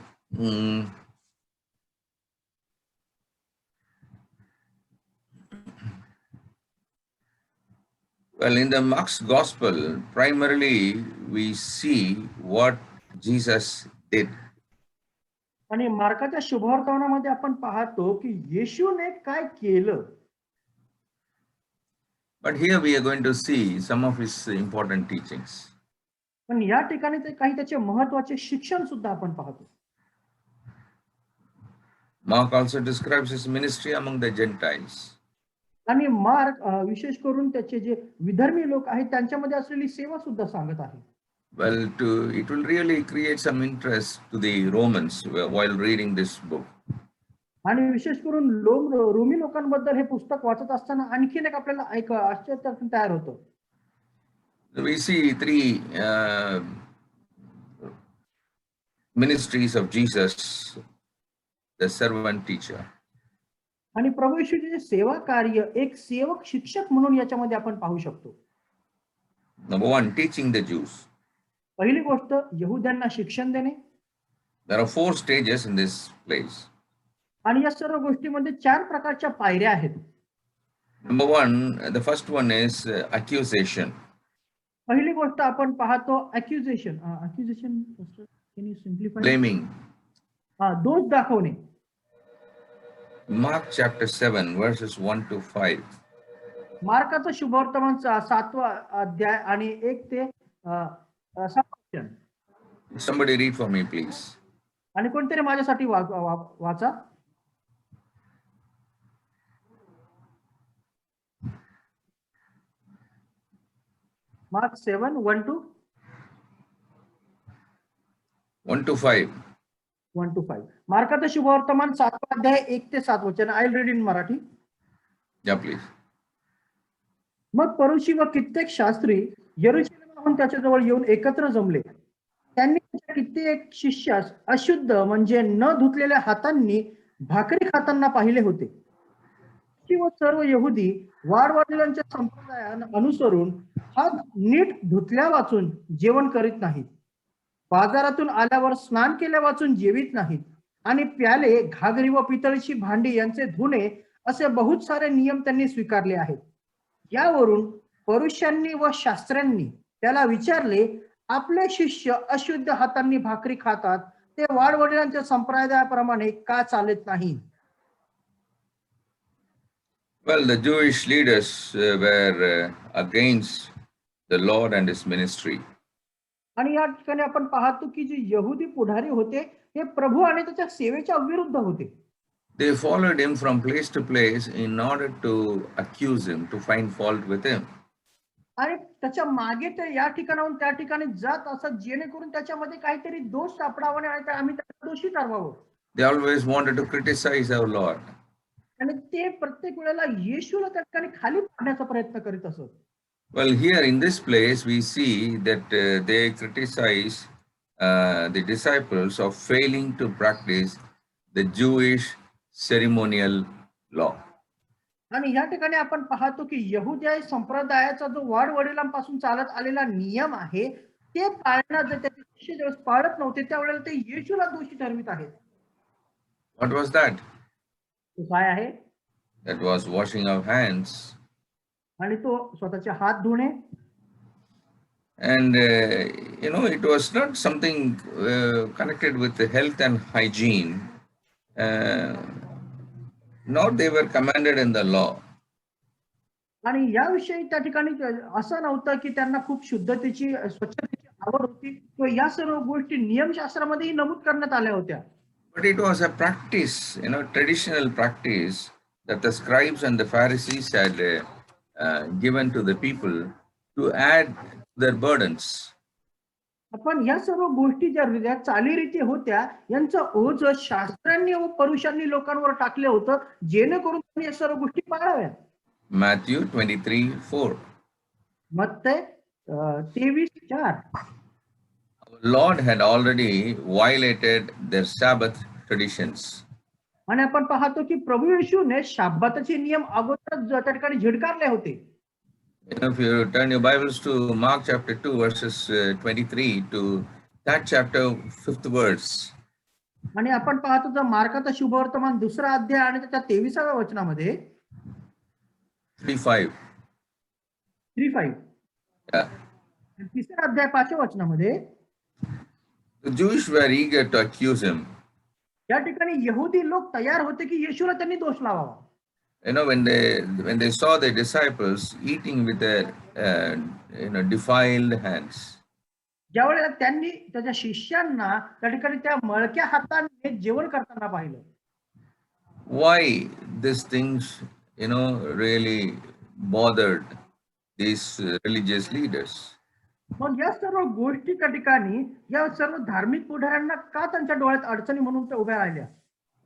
well, in the Mark's Gospel, primarily we see what Jesus did. आणि मार्काच्या शुभवर्तमानामध्ये आपण पाहतो की येशूने काय केलं. But here we are going to see some of his important teachings. पण या ठिकाणी ते काही त्याचे महत्त्वाचे शिक्षण सुद्धा आपण पाहतो. Mark also describes his ministry among the Gentiles. आणि मार्क विशेष करून त्याचे जे विधर्मी लोक आहेत त्यांच्यामध्ये असलेली सेवा सुद्धा सांगत आहे. Well, it will really create some interest to the Romans while reading this book. आणि विशेष करून रोमी लोकांबद्दल हे पुस्तक वाचत असताना आणखीन एक आपल्याला आश्चर्य तयार होतं. We see three ministries of Jesus, the servant teacher. आणि प्रभू येशूचे जे सेवा कार्य एक सेवक शिक्षक म्हणून याच्यामध्ये आपण पाहू शकतो. Number one, teaching the Jews. पहिली गोष्ट यहुद्यांना शिक्षण देणे. There are 4 stages in this place. आणि या सर्व गोष्टीमध्ये 4 प्रकारच्या पायऱ्या आहेत. Number one, the first one is accusation. पहिली गोष्ट आपण पाहतो अॅक्युजेशन. अॅक्युजेशन कॅन यू सिम्प्लिफाय? blaming. दोष दाखवणे. Mark chapter 7, verses 1 to 5. मार्काचा शुभवर्तमान 7वा अध्याय आणि 1 ते 7 वचन. Somebody read for me, please. आणि कोणतरी माझ्यासाठी वाचा. Mark 7, 1 to 5. 1 to 5. मार्काचा शुभवर्तमान 7वा अध्याय 1 ते 7 वचन. I will read in Marathi. Yeah, please. मग फरीसी व कित्येक शास्त्री यरूशलेमहून त्याच्याजवळ येऊन एकत्र जमले. त्यांनी त्याच्या कित्येक शिष्यास अशुद्ध म्हणजे न धुतलेल्या हातांनी भाकरी खाताना पाहिले होते. व सर्व यहुदी वाडवडिलांच्या संप्रदायान अनुसरून हात नीट धुतल्या वाचून जेवण करीत नाहीत. बाजारातून आल्यावर स्नान केल्या वाचून जेवित नाहीत. आणि प्याले, घागरी व पितळीची भांडी यांचे धुणे असे बहुत सारे नियम त्यांनी स्वीकारले आहेत. यावरून फरीशांनी व शास्त्र्यांनी त्याला विचारले, आपले शिष्य अशुद्ध हातांनी भाकरी खातात, ते वाडवडिलांच्या संप्रदायाप्रमाणे का चालत नाही? Well, the Jewish leaders were against the Lord and his ministry. आणि या ठिकाणी आपण पाहतो की जे यहुदी पुढारी होते हे प्रभू आणि त्याच्या सेवेच्या विरुद्ध होते. They followed him from place to place in order to accuse him, to find fault with him. आणि त्याच्या मागे ते या ठिकाणाहून त्या ठिकाणी जात असत जेणेकरून त्याच्यामध्ये काहीतरी दोष सापडावा आणि आम्ही त्याला दोषी ठरवावं. They always wanted to criticize our Lord. आणि ते प्रत्येक वेळेला येशूला त्या ठिकाणी खाली पाडण्याचा प्रयत्न करीत असत. Well, here in this place, we see that they criticize the disciples of failing to practice the Jewish ceremonial law. आणि या ठिकाणी आपण पाहतो की यहुदी संप्रदायाचा जो वाडवडिलांपासून चालत आलेला नियम आहे ते पाळण्यात जर त्याचे शिष्य ज्यावेळेस पाळत नव्हते त्यावेळेला ते येशूला दोषी ठरवित आहेत. What was that? तो काय आहे? That was washing of hands. आणि तो स्वतःचे हात धुणे. And it was not something connected with the health and hygiene. Nor they were commanded in the law. आणि याविषयी त्या ठिकाणी असं नव्हतं की त्यांना खूप शुद्धतेची स्वच्छतेची आवड होती किंवा या सर्व गोष्टी नियमशास्त्रामध्येही नमूद करण्यात आल्या होत्या. But it was a practice, traditional practice that the scribes and the Pharisees had given to the people to add their burdens. आपण या सर्व गोष्टी ज्या चालीरीती होत्या यांचं ओझ शास्त्रांनी व फरीशांनी लोकांवर टाकले होतं जेणेकरून त्यांनी या सर्व गोष्टी पाळाव्या. Matthew 23:4. मत्तै 23:4. Lord had already violated their Sabbath traditions. आणि आपण पाहतो की प्रभू येशूने शाब्बाताचे नियम अगोदरच त्या ठिकाणी झिडकारले होते. If you turn your Bibles to Mark chapter 2 verses 23 to that chapter 5th verse. आणि आपण पाहतो जर मार्काचा शुभवर्तमान 2रा अध्याय आणि त्याच्या 23व्या वचनामध्ये 3:5. 3:5. Yeah. 3रा अध्याय 5व्या वचनामध्ये The Jews were eager to accuse him. या ठिकाणी यहुदी लोक तयार होते की येशूला त्यांनी दोष लावावा. When they saw the disciples eating with their defiled hands. ज्यावेळेला त्यांनी त्याच्या शिष्यांना त्या ठिकाणी त्या मळक्या हाताने जेवण करताना पाहिलं. Why these things really bothered these religious leaders? मग या सर्व गोष्टी त्या ठिकाणी या सर्व धार्मिक पुढाऱ्यांना का त्यांच्या डोळ्यात अडचणी म्हणून त्या उभ्या राहिल्या?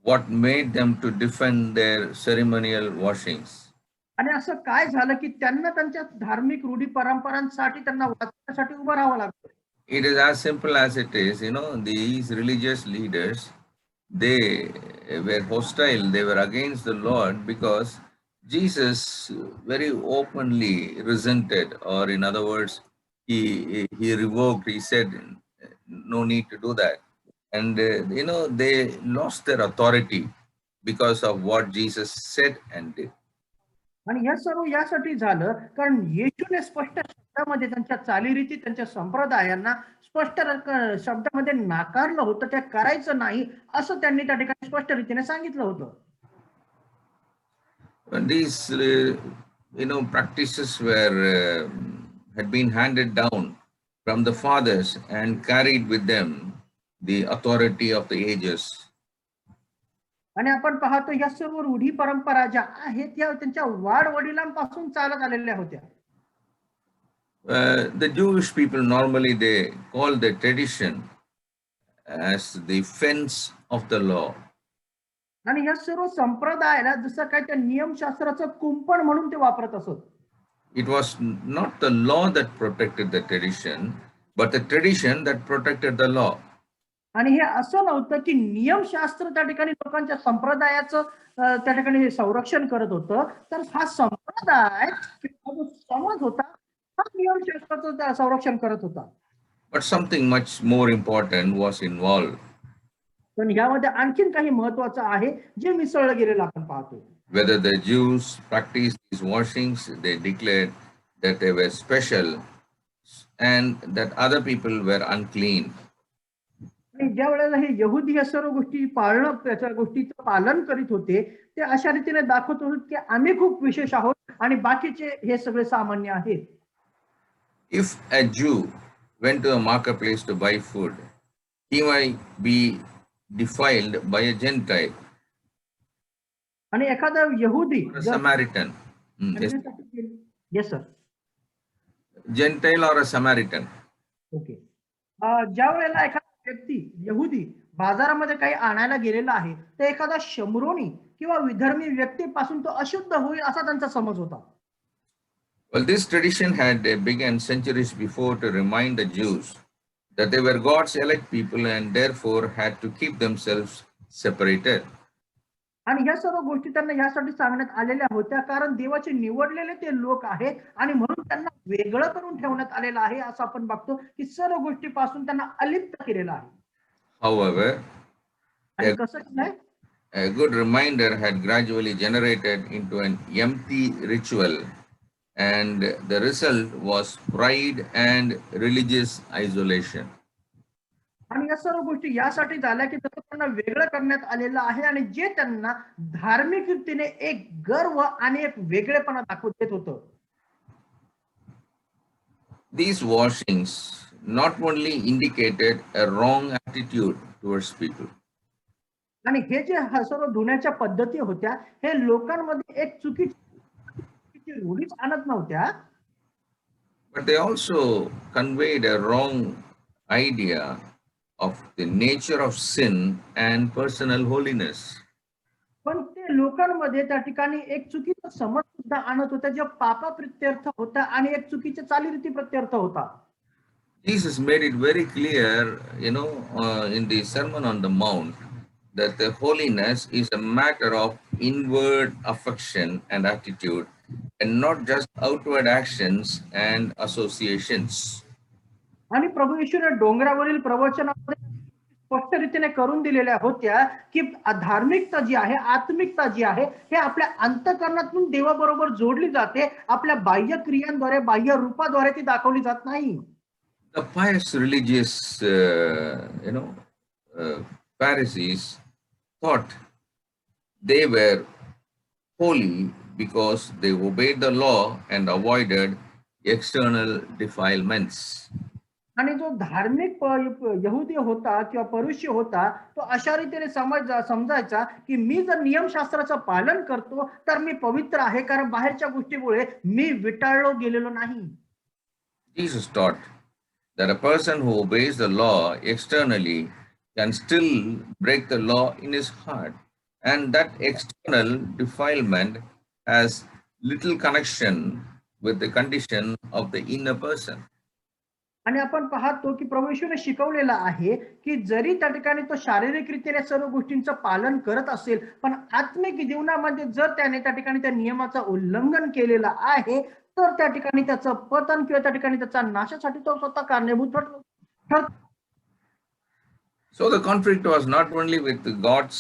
What made them to defend their ceremonial washings? आणि असं काय झालं की त्यांना त्यांच्या धार्मिक रूढी परंपरांसाठी त्यांना वाचण्यासाठी उभं राहावं लागतं? It is as simple as it is. These religious leaders, they were hostile. They were against the Lord because Jesus very openly resented, or in other words, he revoked. He said, no need to do that. And they lost their authority because of what Jesus said and did. आणि हे सर्व यासाठी झालं कारण येशूने स्पष्ट शब्दामध्ये त्यांच्या चालीरीती त्यांच्या संप्रदायांना स्पष्ट शब्दामध्ये नाकारलं होतं, ते करायचं नाही असं त्यांनी त्या ठिकाणी स्पष्ट रीतीने सांगितलं होतं. And these practices were had been handed down from the fathers and carried with them the authority of the ages. आणि आपण पाहतो या सर्व रूढी परंपरा ज्या आहेत या त्यांच्या वाड वडिलांपासून चालत आलेल्या होत्या. The Jewish people normally they call the tradition as the fence of the law. आणि या सर्व संप्रदायाला जसं काय त्या नियमशास्त्राचं कुंपण म्हणून ते वापरत असत. It was not the law that protected the tradition, but the tradition that protected the law. आणि हे असं नव्हतं की नियमशास्त्र त्या ठिकाणी लोकांच्या संप्रदायाचं त्या ठिकाणी संरक्षण करत होतं, तर हा संप्रदाय किंवा जो समाज होता हा नियमशास्त्राचं संरक्षण करत होता. But something much more important was involved. पण यामध्ये आणखीन काही महत्वाचं आहे जे मिसळलं गेलेलं आपण पाहतो. Whether the Jews practiced these washings, they declared that they were special and that other people were unclean. आणि ज्या वेळेला हे यहुदी या सर्व गोष्टी पाळणं त्याच्या गोष्टीचं पालन करीत होते, ते अशा रीतीने दाखवत होते की आम्ही खूप विशेष आहोत आणि बाकीचे हे सगळे सामान्य आहेत. If a Jew went to a marketplace to buy food, he might be defiled by a Gentile. आणि एखादा यहुदी Or a Samaritan. Yes sir. Gentile or a Samaritan. Okay. ज्या वेळेला एखादा व्यक्ती यहुदी बाजारामध्ये काही आणायला गेलेला आहे, तर एखादा शमरोनी किंवा विधर्मी व्यक्तीपासून तो अशुद्ध होईल असा त्यांचा समज होता. Well, this tradition had begun centuries before to remind the Jews that they were God's elect people and therefore had to keep themselves separated. आणि ह्या सर्व गोष्टी त्यांना यासाठी सांगण्यात आलेल्या होत्या कारण देवाचे निवडलेले ते लोक आहेत आणि म्हणून त्यांना वेगळं करून ठेवण्यात आलेलं आहे असं आपण बघतो की सर्व गोष्टीपासून त्यांना अलिप्त केलेलं आहे. However, आणि कसं केलंय, a good reminder had gradually generated into an empty ritual, and the result was pride and religious isolation. आणि या सर्व गोष्टी यासाठी झाल्या की जसं त्यांना वेगळं करण्यात आलेलं आहे आणि जे त्यांना धार्मिक रीतीने एक गर्व आणि एक वेगळेपणा दाखवत देत होतं. These washings not only indicated a wrong attitude towards people, आणि हे जे सर्व धुण्याच्या पद्धती होत्या हे लोकांमध्ये एक चुकीची रूढीच आणत नव्हत्या, but they also conveyed a wrong idea of the nature of sin and personal holiness. पण ते लोकांमध्ये त्या ठिकाणी एक चुकीचा समज सुद्धा आणत होता जो पापा प्रत्यर्थ होता आणि एक चुकीच्या चालीरीती प्रत्यर्थ होता. Jesus made it very clear, in the Sermon on the Mount, that the holiness is a matter of inward affection and attitude and not just outward actions and associations. आणि प्रभू येशूने डोंगरावरील प्रवचनामध्ये स्पष्ट रीतीने करून दिलेल्या होत्या की धार्मिकता जी आहे, आत्मिकता जी आहे हे आपल्या अंतःकरणातून देवाबरोबर जोडली जाते, आपल्या बाह्य क्रियांद्वारे बाह्य रूपाद्वारे ती दाखवली जात नाही. The pious religious Pharisees thought they were holy because they obeyed the law and avoided external defilements. आणि जो धार्मिक यहुदी होता किंवा परुषी होता तो अशा रीतीने समजायचा की मी जर नियमशास्त्राचं पालन करतो तर मी पवित्र आहे कारण बाहेरच्या गोष्टीमुळे मी विटाळलो गेलेलो नाही. Jesus taught that a person who obeys the law externally can still break the law in his heart, and that external defilement has little connection with the condition of the inner person. आणि आपण पाहतो की प्रभू येशूने शिकवलेलं आहे की जरी त्या ठिकाणी तो शारीरिक रीतीने सर्व गोष्टींचं पालन करत असेल पण आत्मिक जीवनामध्ये जर त्याने त्या ठिकाणी त्या नियमाचं उल्लंघन केलेलं आहे तर त्या ठिकाणी त्याचं पतन किंवा त्या ठिकाणी त्याचा नाशासाठी तो स्वतः कारणीभूत ठरतो. So the conflict was not only with God's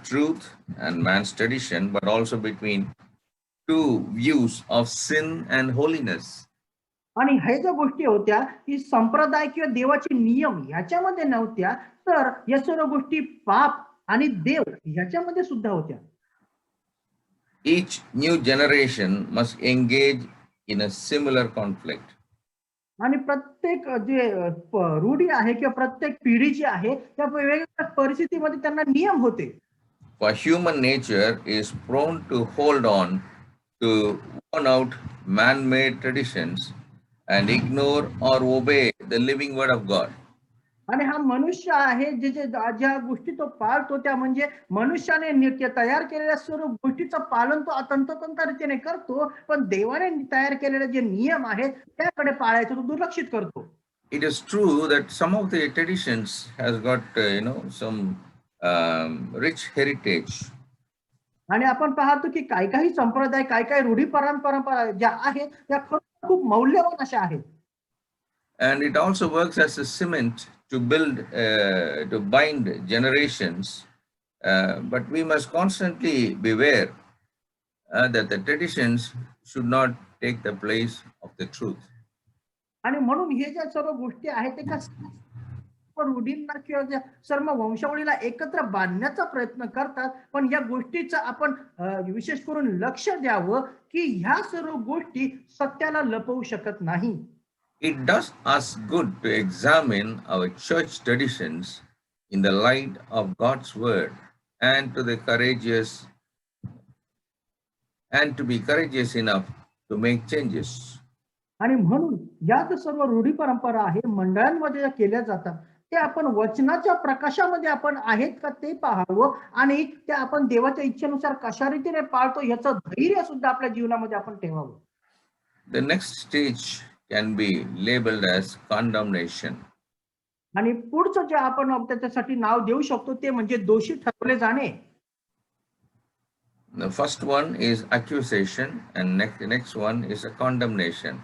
truth and man's tradition, but also between two views of sin and holiness. आणि ह्या ज्या गोष्टी होत्या ही संप्रदाय किंवा देवाचे नियम ह्याच्यामध्ये नव्हत्या, तर या सर्व गोष्टी पाप आणि देव ह्याच्यामध्ये सुद्धा होत्या. Each new generation must engage in a similar conflict. आणि प्रत्येक जे रूढी आहे किंवा प्रत्येक पिढी जी आहे त्या वेगवेगळ्या परिस्थितीमध्ये त्यांना नियम होते. For human nature is prone to hold on to worn out man-made traditions and ignore or obey the living word of God. आणि हा मनुष्य आहे जे जे ज्या गोष्टी तो पाळतो त्या म्हणजे मनुष्याने नित्य तयार केलेल्या सर्व गोष्टीचं पालन तो तंतोतंत रीतीने करतो, पण देवाने तयार केलेले जे नियम आहेत त्याकडे पाळायचं तो दुर्लक्षित करतो. It is true that some of the traditions has got some rich heritage, आणि आपण पाहतो की काही काही संप्रदाय काही काही रूढी परंपरा ज्या आहेत त्या खरंच खूप मौल्यवान अशा आहेत. and it also works as a cement to build to bind generations, but we must constantly beware that the traditions should not take the place of the truth. आणि म्हणून हे ज्या सर्व गोष्टी आहेत ते रूढींना किंवा ज्या सर्व वंशावळीला एकत्र बांधण्याचा प्रयत्न करतात, पण या गोष्टीचं आपण विशेष करून लक्ष द्यावं की ह्या सर्व गोष्टी सत्याला लपवू शकत नाही. It does us good to examine our church traditions in the light of God's word and to be courageous enough to make changes. आणि म्हणून या ज्या सर्व रूढी परंपरा आहे मंडळांमध्ये ज्या केल्या जातात ते आपण वचनाच्या प्रकाशामध्ये आपण आहेत का ते पाहावं आणि ते आपण देवाच्या इच्छेनुसार कशा रीतीने पाळतो याचं धैर्य सुद्धा आपल्या जीवनामध्ये आपण ठेवावं. The next stage can be labeled as condemnation. आणि पुढचं जे आपण त्याच्यासाठी नाव देऊ शकतो ते म्हणजे दोषी ठरवले जाणे. The first one is accusation and the next one is a condemnation.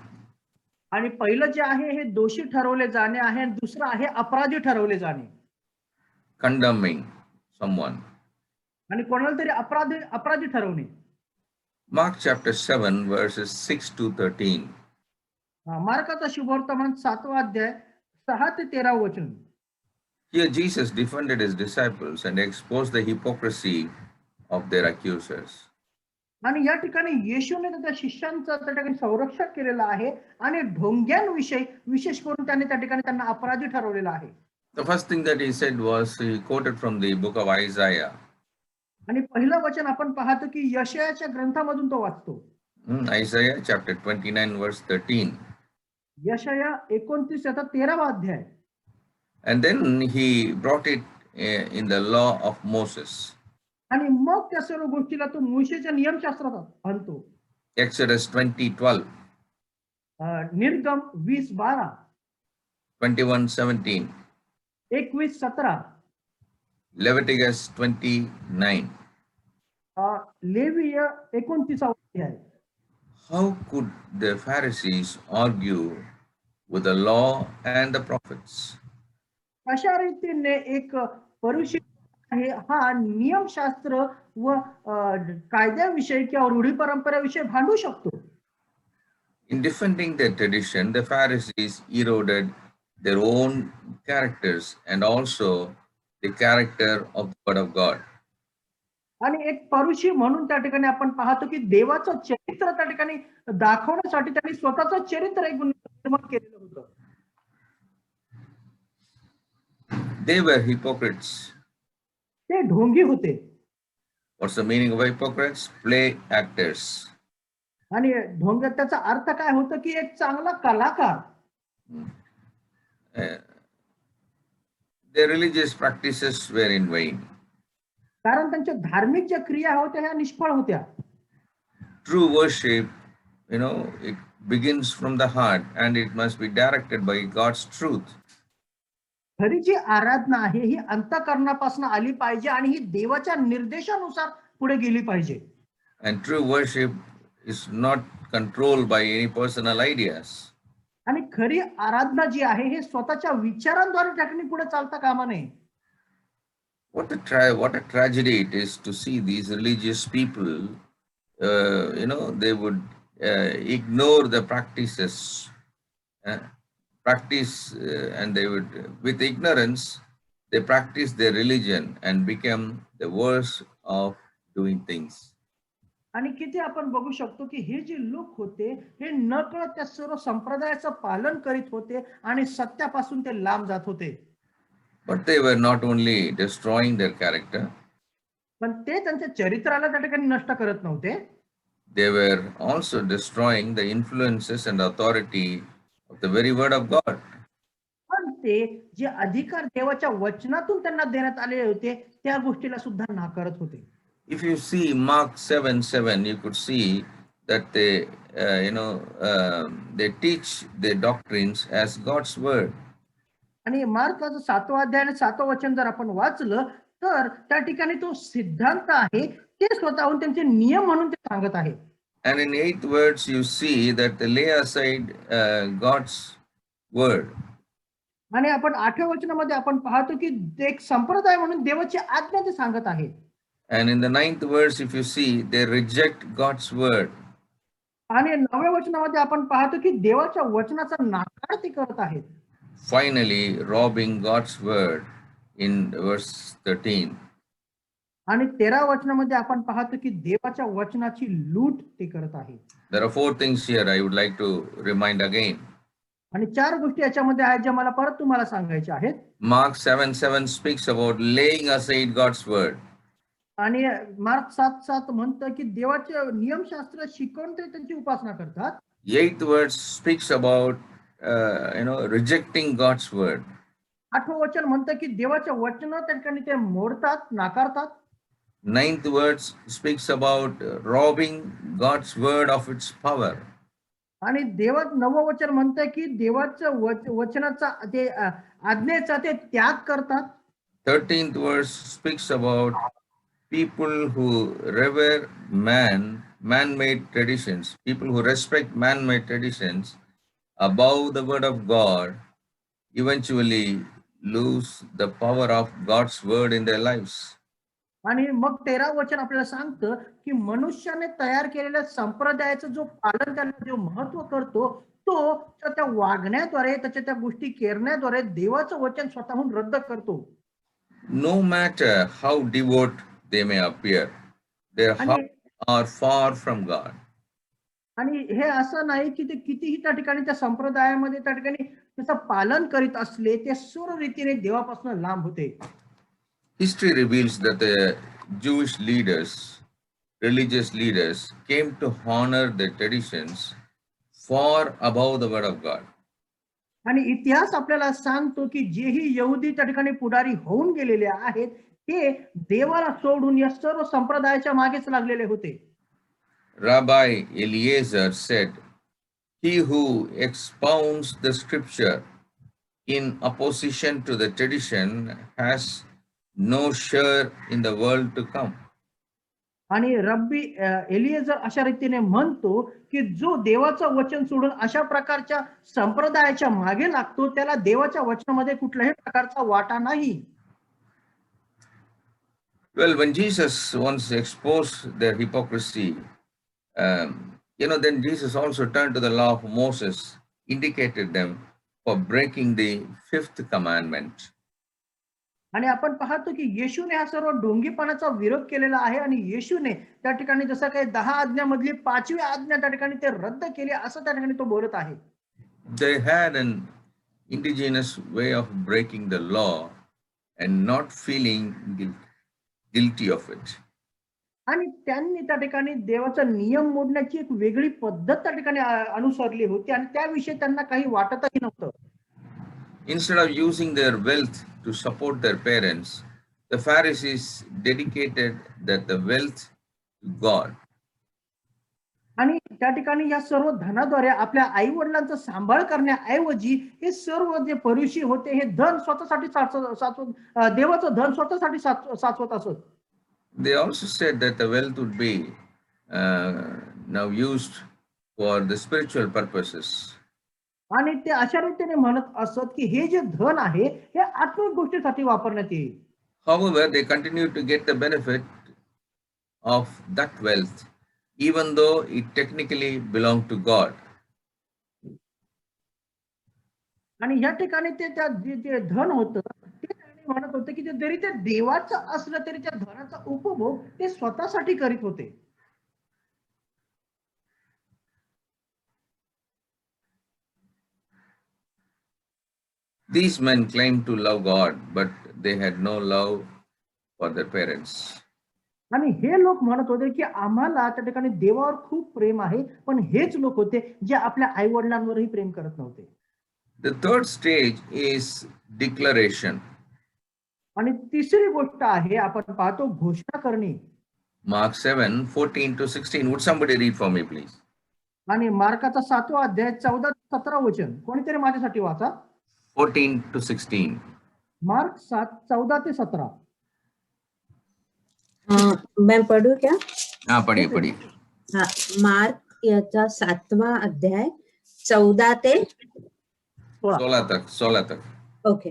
आणि पहिलं जे आहे हे दोषी ठरवले जाणे आहे आणि दुसरं आहे अपराधी ठरवले जाणे. Condemning someone. आणि कोणाला तरी अपराधी ठरवणे. Mark chapter 7 verses 6 to 13. मार्काचा शुभवर्तमान 7वा अध्याय 6 ते 13 वचन. Here Jesus defended his disciples and exposed the hypocrisy of their accusers. आणि या ठिकाणी येशूने त्या शिष्यांचं त्या ठिकाणी संरक्षण केलेलं आहे आणि ढोंग्यांविषयी विशेष करून त्याने त्या ठिकाणी त्यांना अपराधी ठरवलेलं आहे. The first thing that he said was he quoted from the book of Isaiah. आणि पहिलं वचन आपण पाहतो की यशायाच्या ग्रंथामधून तो वाचतो. Isaiah chapter 29 verse 13. यशाया 29 याचा 13वा अध्याय. And then he brought it in the law of Moses. आणि मग त्या सर्व गोष्टीला तो मोशेच्या नियमशास्त्रात आणतो. Exodus 20:12. निर्गम 20:12. 21:17. 21:17. Leviticus 29. लेवीय 29वा अध्याय. How could the Pharisees argue with the law and the prophets? अशा रीतीने एक परुषी आहे हा नियमशास्त्र व कायद्याविषयी किंवा रूढी परंपरेविषयी भांडू शकतो. In defending their tradition, the Pharisees eroded their own characters and also the character of the word of God. आणि एक परुषी म्हणून त्या ठिकाणी आपण पाहतो की देवाचं चरित्र त्या ठिकाणी दाखवण्यासाठी त्यांनी स्वतःचं चरित्र एक निर्माण केलेलं होतं. They were hypocrites. ते ढोंगी होते. What's the meaning of hypocrites? Play actors. आणि ढोंग त्याचा अर्थ काय होतं की एक चांगला कलाकार. Their religious practices were in vain. कारण त्यांच्या धार्मिक ज्या क्रिया होत्या ह्या निष्फळ होत्या. True worship, it begins from the heart and it must be directed by God's truth. खरी जी आराधना आहे ही अंतःकरणापासून आली पाहिजे आणि ही देवाच्या निर्देशानुसार पुढे गेली पाहिजे. And true worship is not controlled by any personal ideas. आणि खरी आराधना जी आहे हे स्वतःच्या विचारांद्वारे टाकणी पुढे चालता कामा नये. What a tragedy it is to see these religious people, they would ignore the practices practice and they would, with ignorance, they practice their religion and become the worst of doing things. आणि किती आपण बघू शकतो की हे जे लोक होते हे नकळत त्या सर्व संप्रदायाचं पालन करीत होते आणि सत्यापासून ते लांब जात होते. But they were not only destroying their character, पण ते त्यांच्या चरित्राला त्या ठिकाणी नष्ट करत नव्हते, they were also destroying the influences and authority of the very word of God. पण ते जे अधिकार देवाच्या वचनातून त्यांना देण्यात आलेले होते त्या गोष्टीला सुद्धा नाकारत होते. If you see Mark 7:7, you could see that they, they teach their doctrines as God's word. आणि मार्काचं 7वा अध्याय आणि 7वं वचन जर आपण वाचलं तर त्या ठिकाणी तो सिद्धांत आहे ते स्वतःहून त्यांचे नियम म्हणून ते सांगत आहे. And in 8th words, you see that they lay aside God's word. आणि आपण 8व्या वचनामध्ये आपण पाहतो की एक संप्रदाय म्हणून देवाची आज्ञा ते सांगत आहे. And in the 9th verse, if you see, they reject God's word. आणि 9व्या वचनामध्ये आपण पाहतो की देवाच्या वचनाचा नाकार ते करत आहेत. Finally, robbing God's word in verse 13. आणि 13व्या वचनामध्ये आपण पाहतो की देवाच्या वचनाची लूट ते करत आहेत. There are 4 things here I would like to remind again. आणि 4 गोष्टी याच्यामध्ये आहेत ज्या मला परत तुम्हाला सांगायच्या आहेत. Mark 7:7 speaks about laying aside God's word. आणि मार्क 7:7 म्हणतं की देवाचे नियमशास्त्र शिकवून ते त्यांची उपासना करतात. 8th verse speaks about rejecting God's word. 8वं वचन म्हणतं की देवाच्या वचन त्या ठिकाणी ते मोडतात, नाकारतात. 9th verse speaks about robbing God's word of its power. आणि 9वं वचन म्हणतं की देवाचं वचनाचा ते आज्ञेचा ते त्याग करतात. 13th verse speaks about people who revere man-made traditions, people who respect man-made traditions above the word of God, eventually lose the power of God's word in their lives. आणि मग 13वं वचन आपल्याला सांगतं की मनुष्याने तयार केलेल्या संप्रदायाचं जो पालन त्याला जो महत्व करतो तो त्या वागण्याद्वारे त्याच्या त्या गोष्टी करण्याद्वारे देवाचं वचन स्वतःहून रद्द करतो. No matter how devout they may appear, their hearts are far from God. आणि हे असं नाही की ते कितीही त्या ठिकाणी त्या संप्रदायामध्ये त्या ठिकाणी त्याचं पालन करीत असले ते सर्व रीतीने देवापासून लांब होते. History reveals that the Jewish leaders, religious leaders, came to honor their traditions far above the word of God. आणि इतिहास आपल्याला सांगतो की जेही यहुदी त्या ठिकाणी पुढारी होऊन गेलेले आहेत ते देवाला सोडून या सर्व संप्रदायाच्या मागेच लागलेले होते. Rabbi Eliezer said, "He who expounds the scripture in opposition to the tradition has no share in the world to come." आणि रब्बी एलिएझर अशा रीतीने म्हणतो की जो देवाचं वचन सोडून अशा प्रकारच्या संप्रदायाच्या मागे लागतो त्याला देवाच्या वचनामध्ये कुठल्याही प्रकारचा वाटा नाही. Well, when Jesus once exposed their hypocrisy, then Jesus also turned to the law of Moses, indicated them for breaking the 5th commandment. आणि आपण पाहतो की येशूने हा सर्व ढोंगीपणाचा विरोध केलेला आहे आणि येशूने त्या ठिकाणी जसं काही 10 आज्ञामधली 5वी आज्ञा त्या ठिकाणी ते रद्द केली असं त्या ठिकाणी तो बोलत आहे. They had an indigenous way of breaking the law and not feeling guilty of it. आणि त्यांनी त्या ठिकाणी देवाचा नियम मोडण्याची एक वेगळी पद्धत त्या ठिकाणी अनुसरली होती आणि त्याविषयी त्यांना काही वाटतही नव्हतं. Instead of using their wealth to support their parents, the Pharisees dedicated the wealth to God. आणि त्या ठिकाणी या सर्व धनाद्वारे आपल्या आई वडिलांचा सांभाळ करण्याऐवजी हे सर्व जे परुषी होते हे धन स्वतःसाठी साचवत देवाचं धन स्वतःसाठी साचवत असत. They also said that the wealth would be now used for the spiritual purposes. आणि ते अशा रीतीने म्हणत असत की हे जे धन आहे हे आत्मिक गोष्टीसाठी वापरण्यात येईल. However, they continued to get the benefit of that wealth, even though it technically belonged to God. आणि या ठिकाणी ते त्या जे धन होतं ते त्यांनी म्हणत होते की ते जरी ते देवाचं असलं तरी त्या धनाचा उपभोग ते स्वतःसाठी करीत होते. These men claimed to love God, but they had no love for their parents. आणि हे लोक म्हणत होते की आम्हाला त्या ठिकाणी देवावर खूप प्रेम आहे, पण हेच लोक होते जे आपल्या आई वडिलांवरही प्रेम करत नव्हते. The third stage is declaration. आणि तिसरी गोष्ट आहे आपण पाहतो घोषणा करणे. Mark 7:14 to 16. Would somebody read for me, please? आणि मार्काचा 7वा अध्याय 14 ते 17 वचन कोणीतरी माझ्यासाठी वाचा. 14 to 16. मार्क 7 14 ते 17. मैं पढ़ू क्या? हाँ, पढ़िए पढ़िए. हाँ, मार्क याचा 7वा अध्याय 14 ते 16 तक. ओके.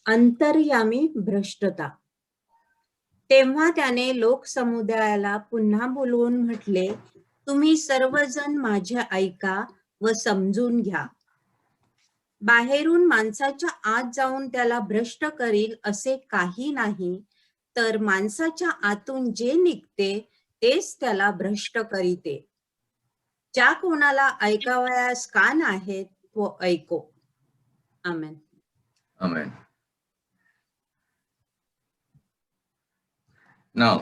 अंतर्यामी भ्रष्टता. तेव्हा त्याने लोकसमुदायाला पुन्हा बोलवून म्हटले, तुम्ही सर्वजण माझे ऐका व समजून घ्या. बाहेरून माणसाच्या आत जाऊन त्याला भ्रष्ट करील असे काही नाही, तर माणसाच्या आतून जे निघते तेच त्याला भ्रष्ट करीते. ज्या कोणाला ऐकावयास कान आहेत तो ऐको. आमेन. Amen. Now,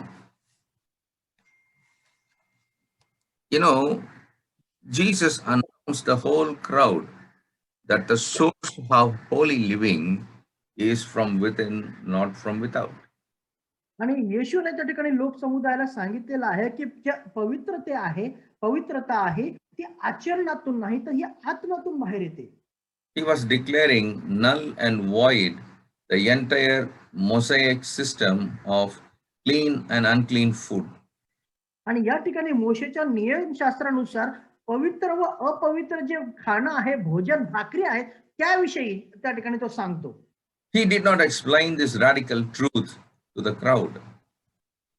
Jesus announced the whole crowd that the source of holy living is from within, not from without. आणि येशूने त्या ठिकाणी लोकसमुदायाला सांगितलेलं आहे की जे पवित्रता आहे ती आचरणातून नाही तर ही आत्म्यातून बाहेर येते. He was declaring null and void the entire Mosaic system of clean and unclean food. आणि या ठिकाणी मोशेच्या नियमशास्त्रानुसार पवित्र व अपवित्र जे खाणं आहे, भोजन भाकरी आहे, त्याविषयी त्या ठिकाणी तो सांगतो. He did not explain this radical truth to the crowd.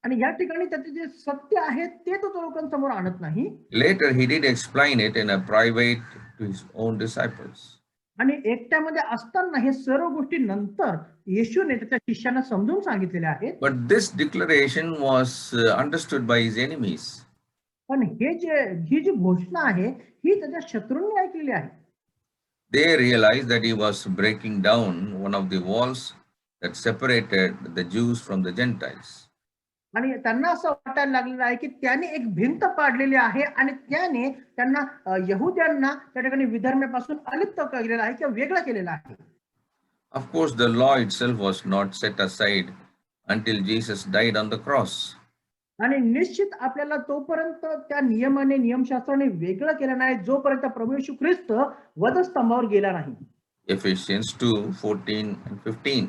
आणि या ठिकाणी त्याचे जे सत्य आहे ते तो लोकांसमोर आणत नाही. Later, he did explain it in a private to his own disciples. आणि एकट्यामध्ये असताना हे सर्व गोष्टी नंतर येशूने त्याच्या शिष्यांना समजून सांगितलेल्या आहेत. But this declaration was understood by his enemies. पण ही जी घोषणा आहे ही त्याच्या शत्रूंनी ऐकलेली आहे. They realized that he was breaking down one of the walls that separated the Jews from the Gentiles. आणि त्यांना असं वाटायला लागलेलं आहे की त्याने एक भिंत पाडलेली आहे आणि त्याने त्यांना यहुद्यांना त्या ठिकाणी विधर्म्यापासून अलिप्त केलेलं आहे किंवा वेगळं केलेलं आहे. Of course, the law itself was not set aside until Jesus died on the cross. आणि निश्चित आपल्याला तोपर्यंत त्या नियमशास्त्राने वेगळं केलं नाही जोपर्यंत प्रभू येशू ख्रिस्त वधस्तंभावर गेला नाही. Ephesians 2:14 and 15.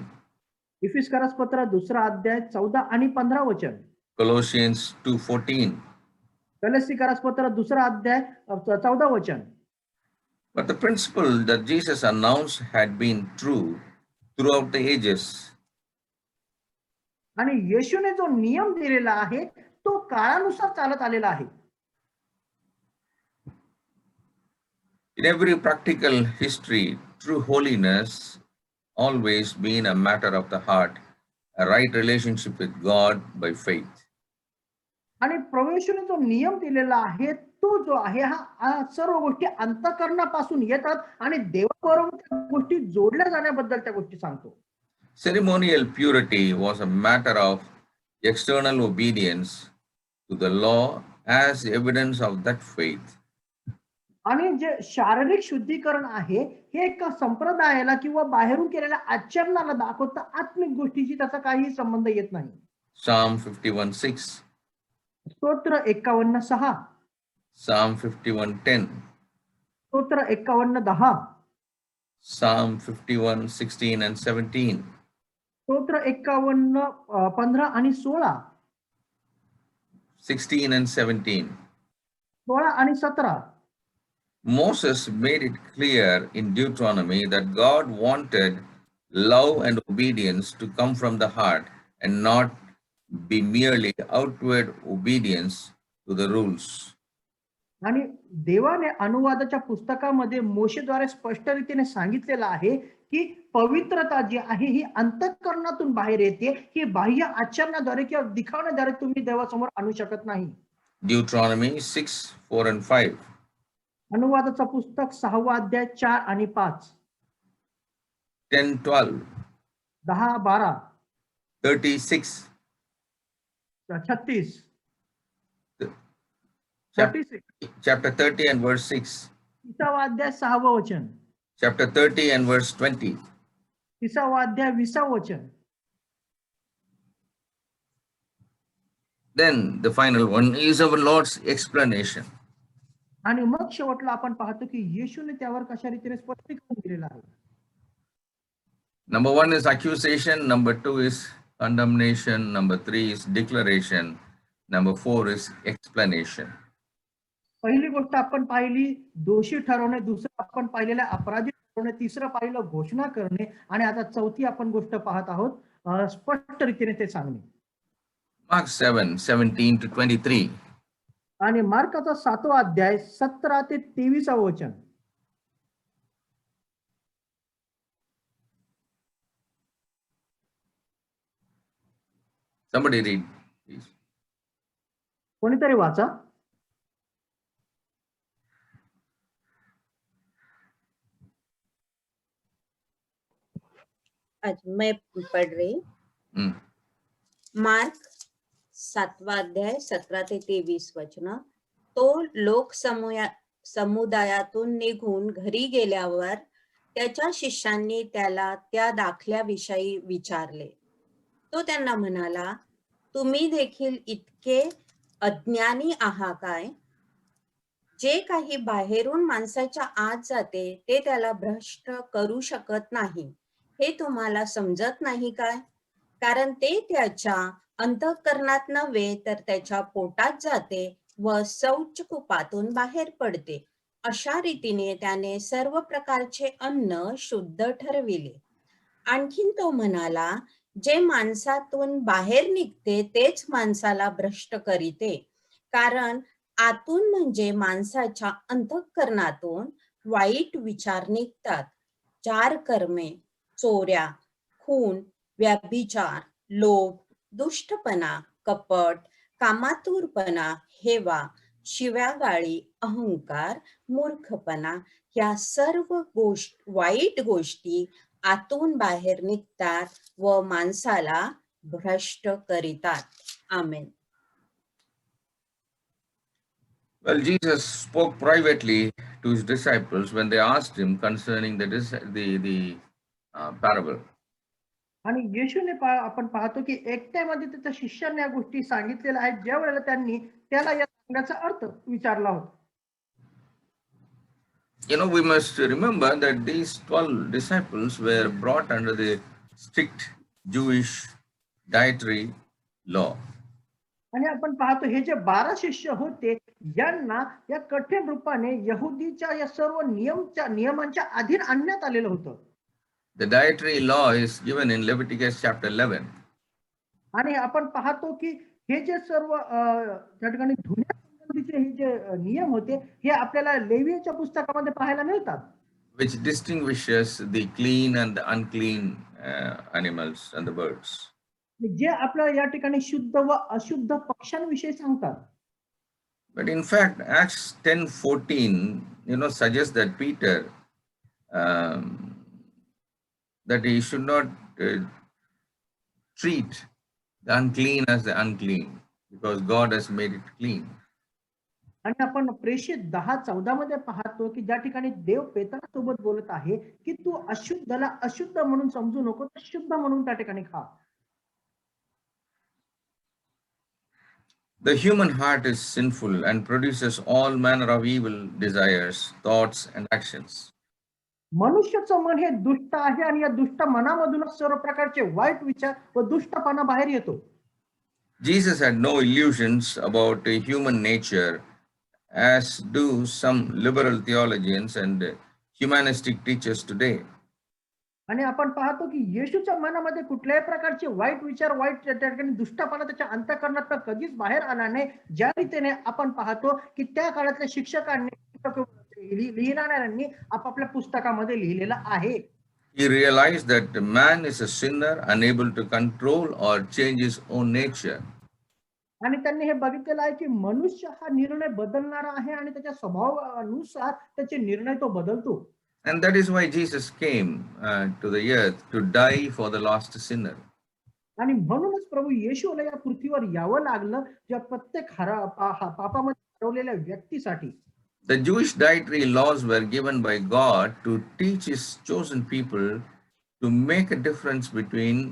इफिसकारास पत्र 2रा अध्याय 14 आणि 15 वचन. Colossians 2:14. कलसीकारास पत्र 2रा अध्याय 14 वचन. But the principle that Jesus announced had been true throughout the ages. आणि येशूने जो नियम दिलेला आहे तो काळानुसार चालत आलेला आहे. In every practical history, true holiness always been a matter of the heart, a right relationship with God by faith. आणि प्रभू येशूने जो नियम दिलेला आहे तो जो आहे हा सर्व गोष्टी अंतःकरणापासून येतात आणि देवाबरोबर त्या गोष्टी जोडल्या जाण्याबद्दल त्या गोष्टी सांगतो. Ceremonial purity was a matter of external obedience to the law as evidence of that faith. आणि जे शारीरिक शुद्धीकरण आहे हे एका संप्रदायाला किंवा बाहेरून केलेल्या आचरणाला दाखवतं, आत्मिक गोष्टीशी त्याचा काही संबंध येत नाही. Psalm 51:6. स्तोत्र 51:6. Psalm 51:10. स्तोत्र 51:10. Psalm 51:16 and 17. स्तोत्र 51:15 आणि 16. 16 and 17. 16 आणि 17. Moses made it clear in Deuteronomy that God wanted love and obedience to come from the heart and not be merely outward obedience to the rules. आणि देवाने अनुवादाच्या पुस्तकामध्ये मोशेद्वारे स्पष्ट रीतीने सांगितलेलं आहे की पवित्रता जी आहे ही अंतःकरणातून बाहेर येते, ही बाह्य आचरणाद्वारे किंवा दिखावण्याद्वारे तुम्ही देवासमोर आणू शकत नाही. Deuteronomy 6:4-5. अनुवादाचं पुस्तक 6वा अध्याय 4 आणि 5, 10:12, 10, 12, 36, 36, chap- 36, chapter 30 and verse 6, 30वा अध्याय 6वं वचन, chapter 30 and verse 20. 30वा अध्याय 20ं वचन. Then the final one is our Lord's explanation. आणि मग शेवटला आपण पाहतो की येशूने त्यावर कशा रीतीने स्पष्टीकरण दिलेलं आहे. Number 1 is accusation, number 2 is condemnation, number 3 is declaration, number 4 is explanation. पहिली गोष्ट आपण पाहिली दोषी ठरवणे, दुसरं आपण पाहिलेलं अपराधी ठरवणे, तिसरं पाहिलं घोषणा करणे, आणि आता चौथी आपण गोष्ट पाहत आहोत स्पष्ट रीतीने ते सांगणे. Mark 7:17-23. आणि मार्काचा 7वा अध्याय 17 ते 23 वचन. Somebody read, please. कोणीतरी वाचा. अच्छा, मैं पढ़ रही. Hmm. मार्क 7वा अध्याय 17 ते 23 वचन. तो लोक समुदायातून निघून घरी गेल्यावर त्याच्या शिष्यांनी त्याला त्या दाखल्याविषयी विचारले. तो त्यांना म्हणाला, तुम्ही देखील इतके अज्ञानी आहात काय? जे काही बाहेरून माणसाच्या आत जाते ते त्याला भ्रष्ट करू शकत नाही, हे तुम्हाला समजत नाही काय? कारण ते त्याच्या अंतःकरणात नव्हे तर त्याच्या पोटात जाते व शौचकूपातून बाहेर पडते. अशा रीतीने त्याने सर्व प्रकारचे अन्न शुद्ध ठरविले. आणखीन तो म्हणाला, जे माणसातून बाहेर निघते तेच माणसाला भ्रष्ट करीते. कारण आतून म्हणजे माणसाच्या अंतःकरणातून वाईट विचार निघतात, चार कर्मे, चोऱ्या, खून, व्यभिचार, लोभ, दुष्टपणा, कपट, कामातुरपणा, हेवा, शिव्यागाळी, अहंकार, मूर्खपणा, या सर्व वाईट गोष्टी आतून बाहेर निघतात व माणसाला भ्रष्ट करीतात. आमेन. Well, Jesus spoke privately to his disciples when they asked him concerning the parable. आणि येशूने आपण पाहतो की एकट्यामध्ये त्याच्या शिष्यांनी या गोष्टी सांगितलेल्या आहेत ज्या वेळेला त्यांनी त्याला या सांगण्याचा अर्थ विचारला होता. You know, we must remember that these 12 disciples were brought under the strict Jewish dietary law. आणि आपण पाहतो हे जे 12 शिष्य होते यांना या कठीण रूपाने यहुदीच्या या सर्व नियमांच्या अधीन आणण्यात आलेलं होतं. The dietary law is given in Leviticus chapter 11. आणि आपण पाहतो की हे जे सर्व त्या ठिकाणी धुण्यासंबंधीचे हे जे नियम होते हे आपल्याला लेवीच्या पुस्तकामध्ये पाहायला मिळतात. Which distinguishes the clean and the unclean animals and the birds. जे आपल्याला या ठिकाणी शुद्ध व अशुद्ध पक्ष्यांविषयी सांगतात. But in fact, Acts 10:14, suggests that Peter, that he should not treat the unclean as the unclean, because God has made it clean. आणि आपण प्रेषित 10:14 मध्ये पाहतो की ज्या ठिकाणी देव पेत्रासोबत बोलत आहे की तू अशुद्धला अशुद्ध म्हणून समजू नको, तर शुद्ध म्हणून त्या ठिकाणी खा. The human heart is sinful and produces all manner of evil desires, thoughts, and actions. मनुष्याचं मन हे दुष्ट आहे आणि या दुष्ट मनामधूनच सर्व प्रकारचे वाईट विचार व दुष्टपणा बाहेर येतो. Jesus had no illusions about human nature, as do some liberal theologians and humanistic teachers today. आणि आपण पाहतो की येशूच्या मनामध्ये कुठल्याही प्रकारचे वाईट विचार, वाईट त्या ठिकाणी दुष्टपणा त्याच्या अंतःकरणात कधीच बाहेर आला नाही. ज्या रीतीने आपण पाहतो की त्या काळातल्या शिक्षकांनी, लिहिणाऱ्यांनी आपापल्या पुस्तकामध्ये लिहिलेलं आहे. He realized that man is a sinner, unable to control or change his own nature. आणि त्यांनी हे बघितलेलं आहे की मनुष्य हा निर्णय बदलणारा आहे आणि त्याच्या स्वभावानुसार त्याचे निर्णय तो बदलतो. And that is why Jesus came to the earth to die for the lost sinner. आणि म्हणूनच प्रभू येशूला या पृथ्वीवर यावं लागलं, ज्या प्रत्येक पापामध्ये हरवलेल्या व्यक्तीसाठी. The Jewish dietary laws were given by God to teach his chosen people to make a difference between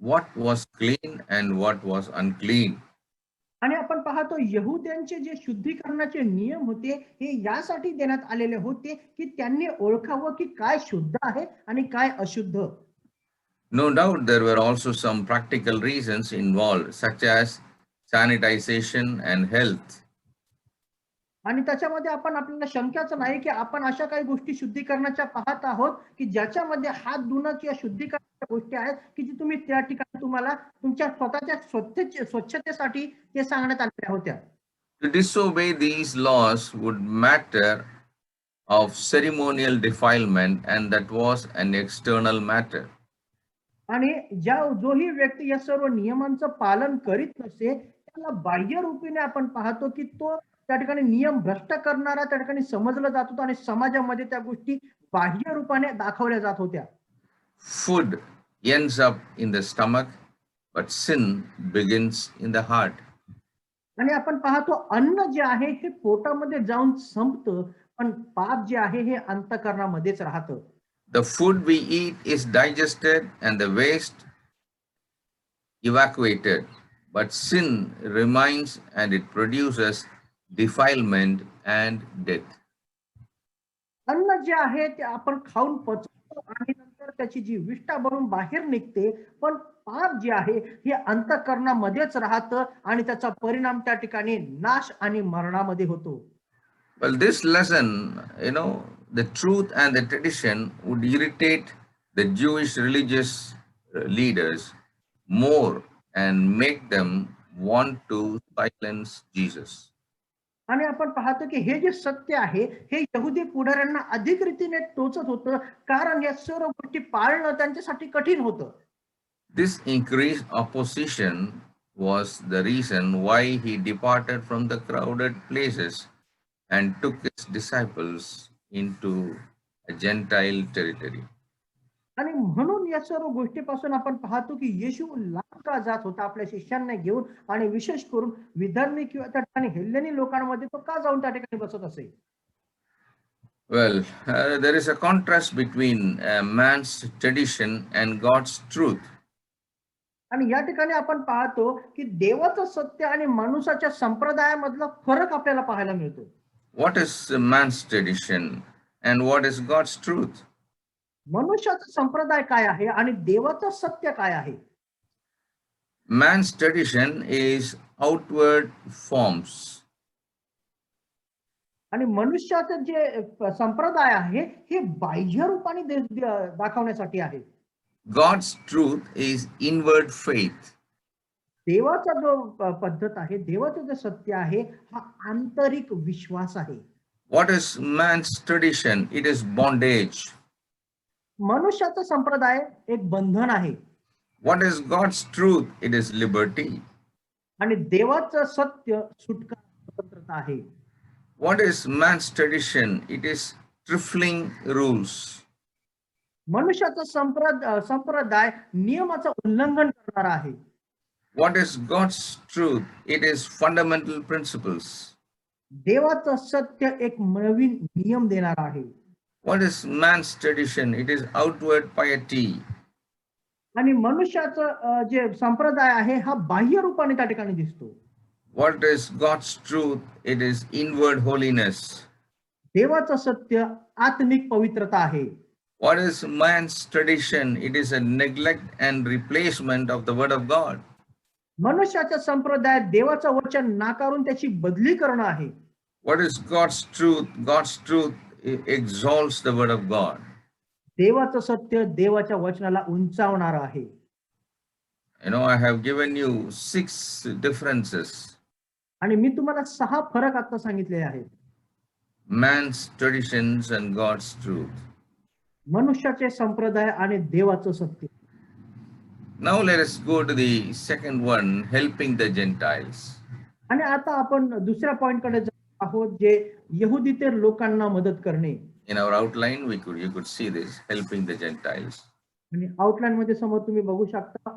what was clean and what was unclean. आणि आपण पाहतो यहुद्यांचे जे शुद्धीकरणाचे नियम होते हे यासाठी देण्यात आलेले होते की त्यांनी ओळखावं की काय शुद्ध आहे आणि काय अशुद्ध. No doubt there were also some practical reasons involved, such as sanitization and health. आणि त्याच्यामध्ये आपल्याला शंकाच नाही की आपण अशा काही गोष्टी शुद्धीकरणाच्या पाहत आहोत की ज्याच्यामध्ये हात धुणं किंवा शुद्धीकरणाच्या गोष्टी आहेत की जी तुम्ही त्या ठिकाणी तुम्हाला तुमच्या स्वतःच्या स्वच्छतेसाठी ते सांगण्यात आलेल्या होत्या. To disobey these laws would matter of ceremonial defilement, and that was an external matter. आणि जोही व्यक्ती या सर्व नियमांचं पालन करीत नसे त्याला बाह्य रूपीने आपण पाहतो की तो त्या ठिकाणी नियम भ्रष्ट करणारा त्या ठिकाणी समजला जात होता आणि समाजामध्ये त्या गोष्टी बाह्य रूपाने दाखवल्या जात होत्या. Food ends up in the stomach, but sin begins in the heart. आणि आपण पाहतो अन्न जे आहे हे पोटामध्ये जाऊन संपतं, पण पाप जे आहे हे अंतःकरणामध्येच राहतं. The food we eat is digested and the waste evacuated, but sin remains and it produces defilement and death. अन्न जे आहे ते आपण खाऊन पचवतो आणि नंतर त्याची जी विष्ठा भरून बाहेर निघते, पण पाप जे आहे हे अंतःकरणामध्येच राहतं आणि त्याचा परिणाम त्या ठिकाणी नाश आणि मरणामध्ये होतो. Well, this lesson, the truth and the tradition would irritate the Jewish religious leaders more and make them want to silence Jesus. आणि आपण पाहतो की हे जे सत्य आहे हे यहुदी पुढाऱ्यांना अधिक रीतीने टोचत होतं, कारण या सर्व गोष्टी पाळणं त्यांच्यासाठी कठीण होतं. This increased opposition was the reason why he departed from the crowded places and took his disciples into a Gentile territory. आणि म्हणून या सर्व गोष्टीपासून आपण पाहतो की येशू लांब का जात होता आपल्या शिष्यांना घेऊन, आणि विशेष करून विधर्मी किंवा त्या ठिकाणी हेलेनी लोकांमध्ये तो का जाऊन त्या ठिकाणी बसत असे. Well, there is a contrast between man's tradition and God's truth. आणि या ठिकाणी आपण पाहतो की देवाचं सत्य आणि माणसाच्या संप्रदायामधला फरक आपल्याला पाहायला मिळतो. What is man's tradition and what is God's truth? मनुष्याचा संप्रदाय काय आहे आणि देवाचं सत्य काय आहे. Man's tradition is outward forms. आणि मनुष्याचं जे संप्रदाय आहे हे बाह्य रूपाने दाखवण्यासाठी आहे. God's truth is inward faith. देवाचा जो पद्धत आहे, देवाचं जे सत्य आहे हा आंतरिक विश्वास आहे. What is man's tradition? It is bondage. मनुष्याचा संप्रदाय एक बंधन आहे. What is God's truth? It is liberty. आणि देवाचं सत्य सुटका, स्वतंत्रता आहे. What is man's tradition? It is trifling rules. मनुष्याचा संप्रदाय नियमाचं उल्लंघन करणारा आहे. What is God's truth? It is fundamental principles. देवाचं सत्य एक नवीन नियम देणारा आहे. What is man's tradition? It is outward piety. आणि मनुष्याचं जे संप्रदाय आहे हा बाह्य रूपाने त्या ठिकाणी दिसतो. What is God's truth? It is inward holiness. देवाचं सत्य आत्मिक पवित्रता आहे. What is man's tradition? It is a neglect and replacement of the word of God. मनुष्याच्या संप्रदायात देवाचं वचन नाकारून त्याची बदली करणं आहे. What is God's truth? God's truth exalts the word of God. देवाचं सत्य देवाच्या वचनाला उंचावणार आहे. You know, I have given you 6 differences. आणि मी तुम्हाला 6 फरक आता सांगितले आहेत. Man's traditions and God's truth. मनुष्याचे संप्रदाय आणि देवाचं सत्य. Now let us go to the second one, helping the Gentiles. आणि आता आपण दुसऱ्या पॉइंट कडे जात आहोत, जे यहुदीतेर लोकांना मदत करणे. In our outline, you could see this, helping the Gentiles. आणि आउटलाईन मध्ये समोर तुम्ही बघू शकता,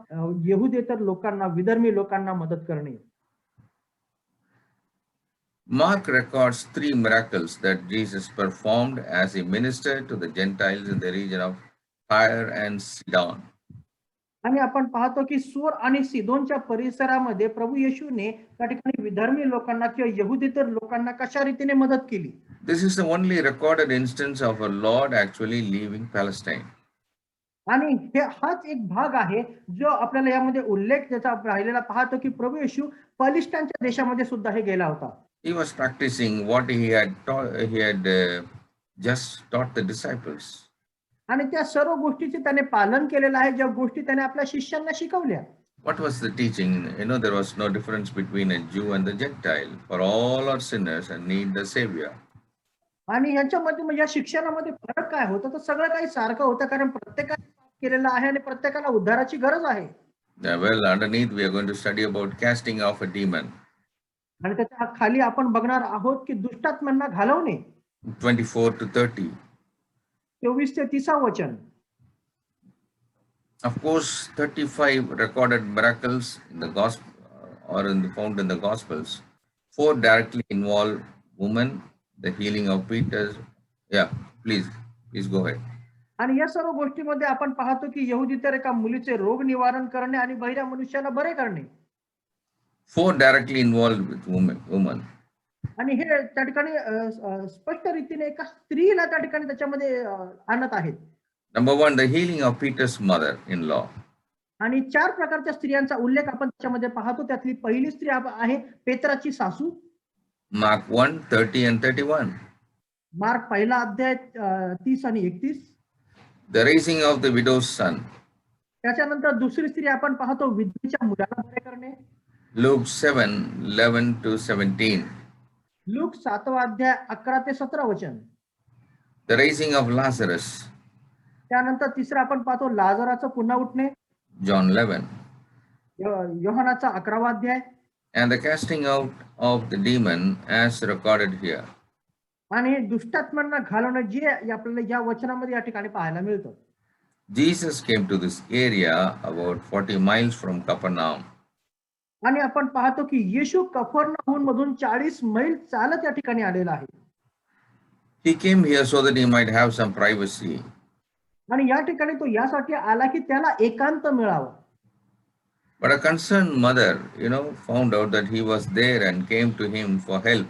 यहुदेतर लोकांना, विधर्मी लोकांना मदत करणे. Mark records 3 miracles that Jesus performed as he ministered to the Gentiles in the region of Tyre and Sidon. आणि आपण पाहतो की सूर आणि सिदोनच्या परिसरामध्ये प्रभू येशूने त्या ठिकाणी विधर्मी लोकांना किंवा यहुदीतर लोकांना कशा रीतीने मदत केली. This is the only recorded instance of our Lord actually leaving Palestine. आणि हाच एक भाग आहे जो आपल्याला यामध्ये उल्लेख त्याचा राहिलेला पाहतो की प्रभू येशू पलिष्ठानच्या देशामध्ये सुद्धा हे गेला होता. He was practicing what he had just taught the disciples. आणि त्या सर्व गोष्टीचे त्याने पालन केलेलं आहे, ज्या गोष्टी त्याने आपल्या शिष्यांना शिकवल्या. What was the teaching? You know, there was no difference between a Jew and the Gentile. For all are sinners and need the Savior. आणि यांच्यामध्ये म्हणजे या शिक्षणामध्ये फरक काय होता, तर सगळं काही सारखं होतं, कारण प्रत्येकाने पाप केलेलं आहे आणि प्रत्येकाला उद्धाराची गरज आहे. Well, underneath we are going to study about casting off a demon. आणि त्याच्या खाली आपण बघणार आहोत की दुष्टात्म्यांना घालवणे. 24 to 30. 24 ते 30 वचन. Of course, 35 recorded miracles in the gospel or found in the Gospels. 4 directly involve women, the healing of Peter. Yeah, please go ahead. आणि या सर्व गोष्टीमध्ये आपण पाहतो की यहुदीतर एका मुलीचे रोग निवारण करणे आणि बहिऱ्या मनुष्याला बरे करणे. 4 directly involved with woman. आणि हे त्या ठिकाणी स्पष्ट रीतीने एका स्त्रीला त्या ठिकाणी त्याच्यामध्ये आणत आहेत. Number 1, the healing of Peter's mother-in-law. आणि 4 प्रकारच्या स्त्रियांचा उल्लेख आपण त्याच्यामध्ये पाहतो. त्यातली पहिली स्त्री आहे पेत्राची सासू. Mark 1, 30 and 31. मार्क 1 अध्याय 30 आणि 31. The raising of the widow's son. त्याच्यानंतर दुसरी स्त्री आपण पाहतो विधवेच्या मुलाला बरे करणे. Luke 7, 11 to 17. लूक 7 अध्याय 11 ते 17 वचन. The raising of Lazarus. त्यानंतर तिसरं आपण पाहतो लाजराचं पुन्हा उठणे. John 11. योहानाचा 11 अध्याय. And the casting out of the demon as recorded here. आणि दुष्टात्म्यांना घालवणं जे आपल्याला या वचनामध्ये या ठिकाणी पाहायला मिळतं. Jesus came to this area about 40 miles from Capernaum. आणि आपण पाहतो की येशू कफरनाहूम मधून 40 मैल चालत या ठिकाणी आलेला आहे. He came here so that he might have some privacy. आणि या ठिकाणी तो यासाठी आला की त्याला एकांत मिळावा. But a concerned mother, found out that he was there and came to him for help.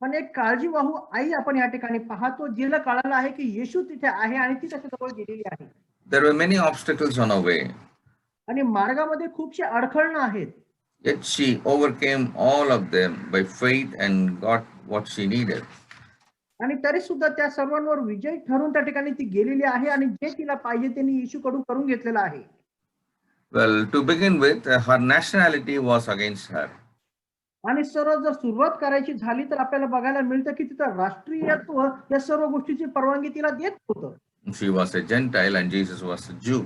पण एक काळजीवाहू आई आपण या ठिकाणी पाहतो, जिला कळालं आहे की येशू तिथे आहे आणि ती त्याच्या जवळ गेलेली आहे. There were many obstacles on her way. आणि मार्गामध्ये खूपशे अडखळणं आहेत. Yet she overcame all of them by faith and got what she needed. आणि तरी सुद्धा त्या सर्वांवर विजय ठरून त्या ठिकाणी ती गेलेली आहे आणि जे तिला पाहिजे त्यांनी येशूकडून करून घेतलेलं आहे. Well, to begin with, her nationality was against her. आणि सर्व जर सुरुवात करायची झाली तर आपल्याला बघायला मिळतं की तिथं राष्ट्रीयत्व या सर्व गोष्टीची परवानगी तिला देत होतं. She was a Gentile and Jesus was a Jew.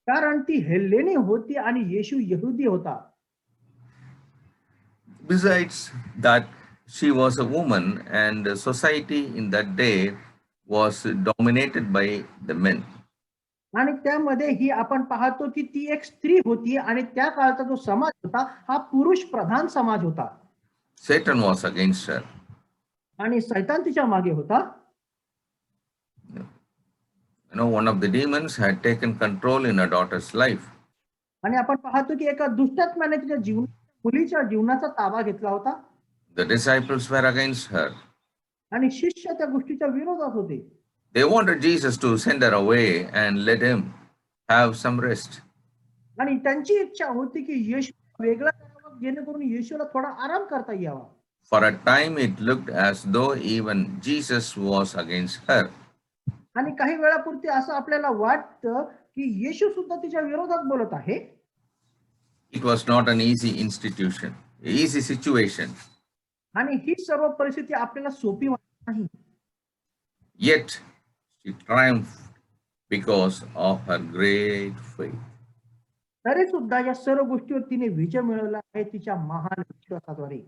कारण ती हेलेनी होती आणि येशू यहुदी होता. Besides that, she was a woman and society in that day was dominated by the men. आणि त्यामध्ये ही आपण पाहतो की ती एक स्त्री होती आणि त्या काळचा जो समाज होता हा पुरुष प्रधान समाज होता. Satan was against her. आणि शैतान तिच्या मागे होता. One of the demons had taken control in her daughter's life. आणि आपण पाहतो की एका दुष्टात्म्याने तिच्या मुलीच्या जीवनाचा ताबा घेतला होता. The disciples were against her. आणि शिष्य त्या गोष्टीच्या विरोधात होते. They wanted Jesus to send her away and let him have some rest. आणि त्यांची इच्छा होती की येशू वेगळा करावा जेणेकरून येशूला थोडा आराम करता यावा. For a time it looked as though even Jesus was against her. आणि काही वेळापुरती असं आपल्याला वाटतं की येशू सुद्धा तिच्या विरोधात बोलत आहे. It was not an easy institution, easy situation. आणि ही सर्व परिस्थिती आपल्याला सोपी वाटत नाही. Yet she triumphed because of her great faith. तरी सुद्धा या सर्व गोष्टीवर तिने विजय मिळवला आहे तिच्या महान विश्वासाद्वारे.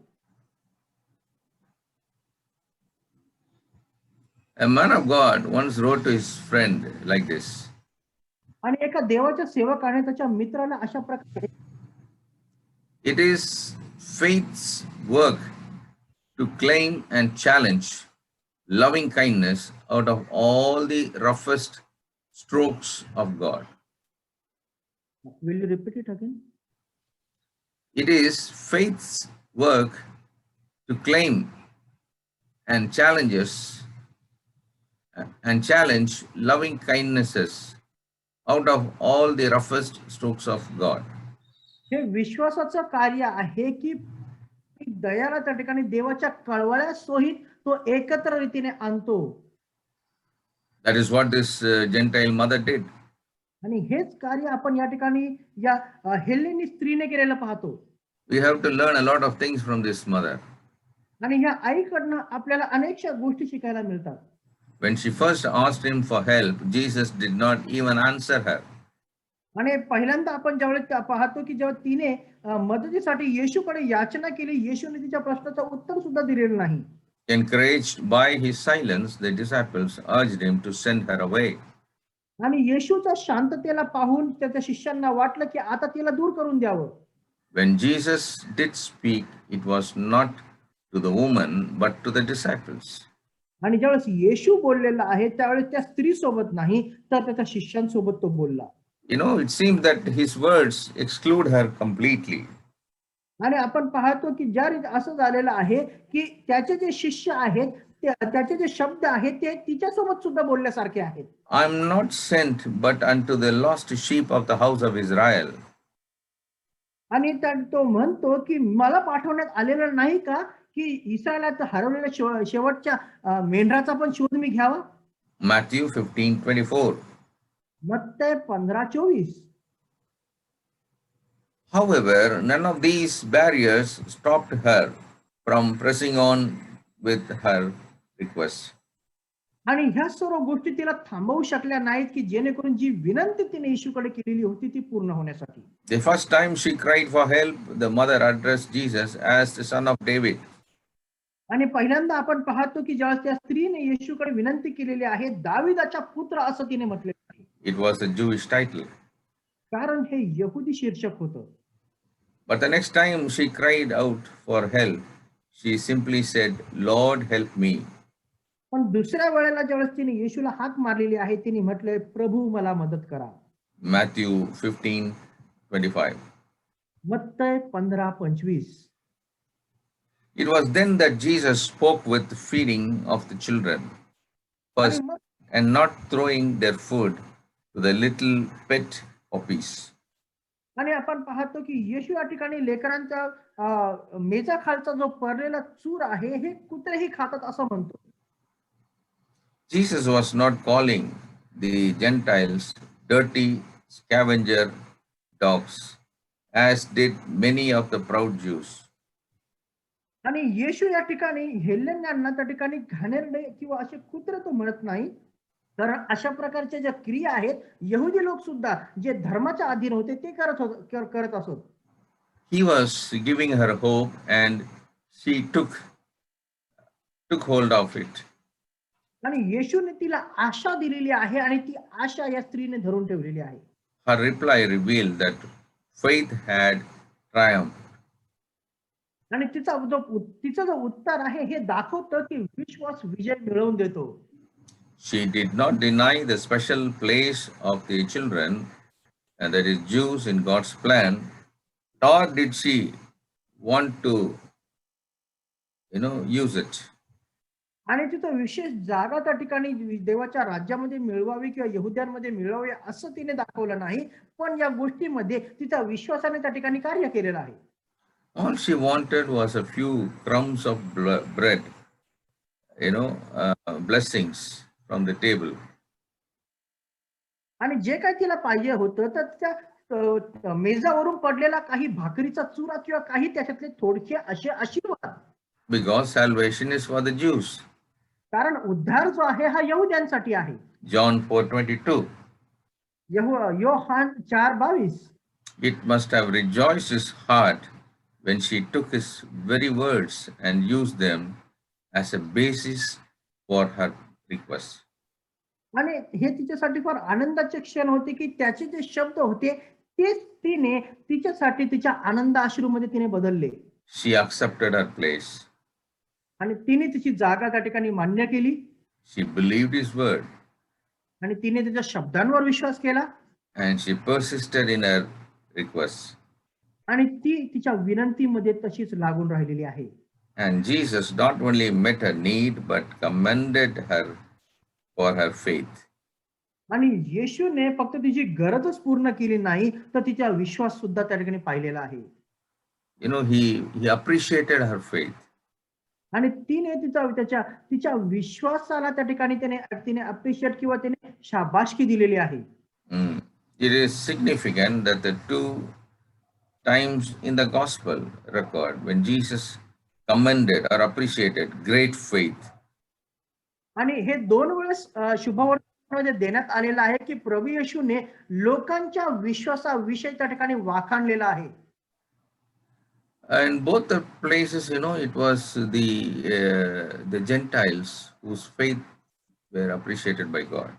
A man of God once wrote to his friend like this. आणि एका देवाच्या सेवकाने त्याच्या मित्राला अशा प्रकारे, It is faith's work to claim and challenge loving kindness out of all the roughest strokes of God. will you repeat it again? It is faith's work to claim and challenge loving kindnesses out of all the roughest strokes of God. हे विश्वासाचं कार्य आहे की दयाला त्या ठिकाणी देवाच्या कळवळ्या सहित तो एकत्र रीतीने आणतो. That is what this Gentile mother did. आणि हेच कार्य आपण या ठिकाणी या हेलेनी स्त्रीने केलेलं पाहतो. We have to learn a lot of things from this mother. आणि ह्या आईकडनं आपल्याला अनेकशा गोष्टी शिकायला मिळतात. When she first asked him for help, Jesus did not even answer her. आणि पहिल्यांदा आपण ज्यावेळेस पाहतो की जेव्हा तिने मदतीसाठी येशूकडे याचना केली, येशूने तिच्या प्रश्नाचं उत्तर सुद्धा दिलेलं नाही. Encouraged by his silence, the disciples urged him to send her away. आणि येशूच्या शांततेला पाहून त्याच्या शिष्यांना वाटलं की आता तिला दूर करून द्यावं. When Jesus did speak, it was not to the woman, but to the disciples. आणि ज्यावेळेस येशू बोललेला आहे त्यावेळेस त्या स्त्री सोबत नाही तर त्याच्या शिष्यांसोबत तो बोलला. You know, it seems that his words exclude her completely. आणि आपण पाहतो की ज्या रीती असं झालेलं आहे की त्याचे जे शिष्य आहेत त्याचे जे शब्द आहेत ते तिच्यासोबत सुद्धा बोलल्यासारखे आहेत. I am not sent but unto the lost sheep of the house of Israel. आणि तो म्हणतो की मला पाठवण्यात आलेलं नाही का की इस्रायलात हरवलेल्या शेवटच्या मेंढराचा पण शोध मी घ्यावा. Matthew 15:24. मत्तय 15:24. However, none of these barriers stopped her from pressing on with her request. आणि ह्या सर्व गोष्टी तिला थांबवू शकल्या नाहीत की जेणेकरून जी विनंती तिने येशूकडे केलेली होती ती पूर्ण होण्यासाठी. The first time she cried for help, the mother addressed Jesus as the son of David. आणि पहिल्यांदा आपण पाहतो की जेव्हा त्या स्त्रीने येशूकडे विनंती केलेली आहे, दाविदाचा पुत्र असं तिने म्हटलेलं आहे. It was a Jewish title. कारण हे यहुदी शीर्षक होतं. But the next time she cried out for help, she simply said, Lord, help me. पण दुसऱ्या वेळेला ज्यावेळेस तिने येशूला हाक मारलेली आहे तिने म्हटलंय, प्रभू मला मदत करा. Matthew 15:25. मत्तय 15:25. It was then that Jesus spoke with the feeding of the children first and not throwing their food to the little pet puppies. आणि आपण पाहतो की येशू या ठिकाणी लेकरांच्या मेजाखालचा जो पडलेला चूर आहे हे कुत्रेही खातात असं म्हणतो. Jesus was not calling the Gentiles dirty scavenger dogs, as did many of the proud Jews. आणि येशू या ठिकाणी हेलेन्यांना त्या ठिकाणी घाणेरडे किंवा असे कुत्रे तो म्हणत नाही. तर अशा प्रकारच्या ज्या क्रिया आहेत यहुदी लोक सुद्धा जे धर्माच्या अधीन होते ते करत असत. He was giving her hope and she took hold of it. आणि येशूने तिला आशा दिलेली आहे आणि ती आशा या स्त्रीने धरून ठेवलेली आहे. Her reply revealed that faith had triumphed. आणि तिचं जो उत्तर आहे हे दाखवतं की विश्वास विजय मिळवून देतो. She did not deny the special place of the children, and that is Jews in God's plan, nor did she want to, use it. आणि तिचं विशेष जागा त्या ठिकाणी देवाच्या राज्यामध्ये मिळवावी किंवा यहुद्यांमध्ये मिळवावी असं तिने दाखवलं नाही, पण या गोष्टीमध्ये तिचा विश्वासाने त्या ठिकाणी कार्य केलेलं आहे. All she wanted was a few crumbs of bread, blessings from the table, आणि जे काही तिला पाहिजे होतं तर त्या मेजावरून पडलेला काही भाकरीचा चुरा किंवा काही त्याच्यातले थोडके असे आशीर्वाद, because salvation is for the Jews. कारण उद्धार जो आहे हा यहुद्यांसाठी आहे. John 4:22. Yohan 4:22. It must have rejoiced his heart when she took his very words and used them as a basis for her request. आणि हे तिच्यासाठी फार आनंदाचे क्षण होते की त्याचे जे शब्द होते तेच तिने तिच्यासाठी तिच्या आनंद अश्रूमध्ये तिने बदलले She accepted her place. आणि तिने तिची जागा त्या ठिकाणी मान्य केली She believed his word आणि तिने त्याच्या शब्दांवर विश्वास केला and she persisted in her request. आणि ती तिच्या विनंतीमध्ये तशीच लागून राहिलेली आहे. And Jesus not only met her need but commended her for her faith. आणि येशूने फक्त तिची गरजच पूर्ण केली नाही तर तिचा विश्वास सुद्धा त्या ठिकाणी पाहिलेला आहे. You know, he appreciated her faith. आणि तिने तिच्या विश्वासाला त्या ठिकाणी तिने अप्रिशिएट किंवा तिने शाबासकी दिलेली आहे. It is significant that the two times in the gospel record when Jesus commended or appreciated great faith. आणि हे 2 वेळेस शुभवर्तमानामध्ये देण्यात आलेलं आहे की प्रभू येशूने लोकांच्या विश्वासाविषयी त्या ठिकाणी वाखाणलेला आहे. And both the places, you know, it was the Gentiles whose faith were appreciated by God.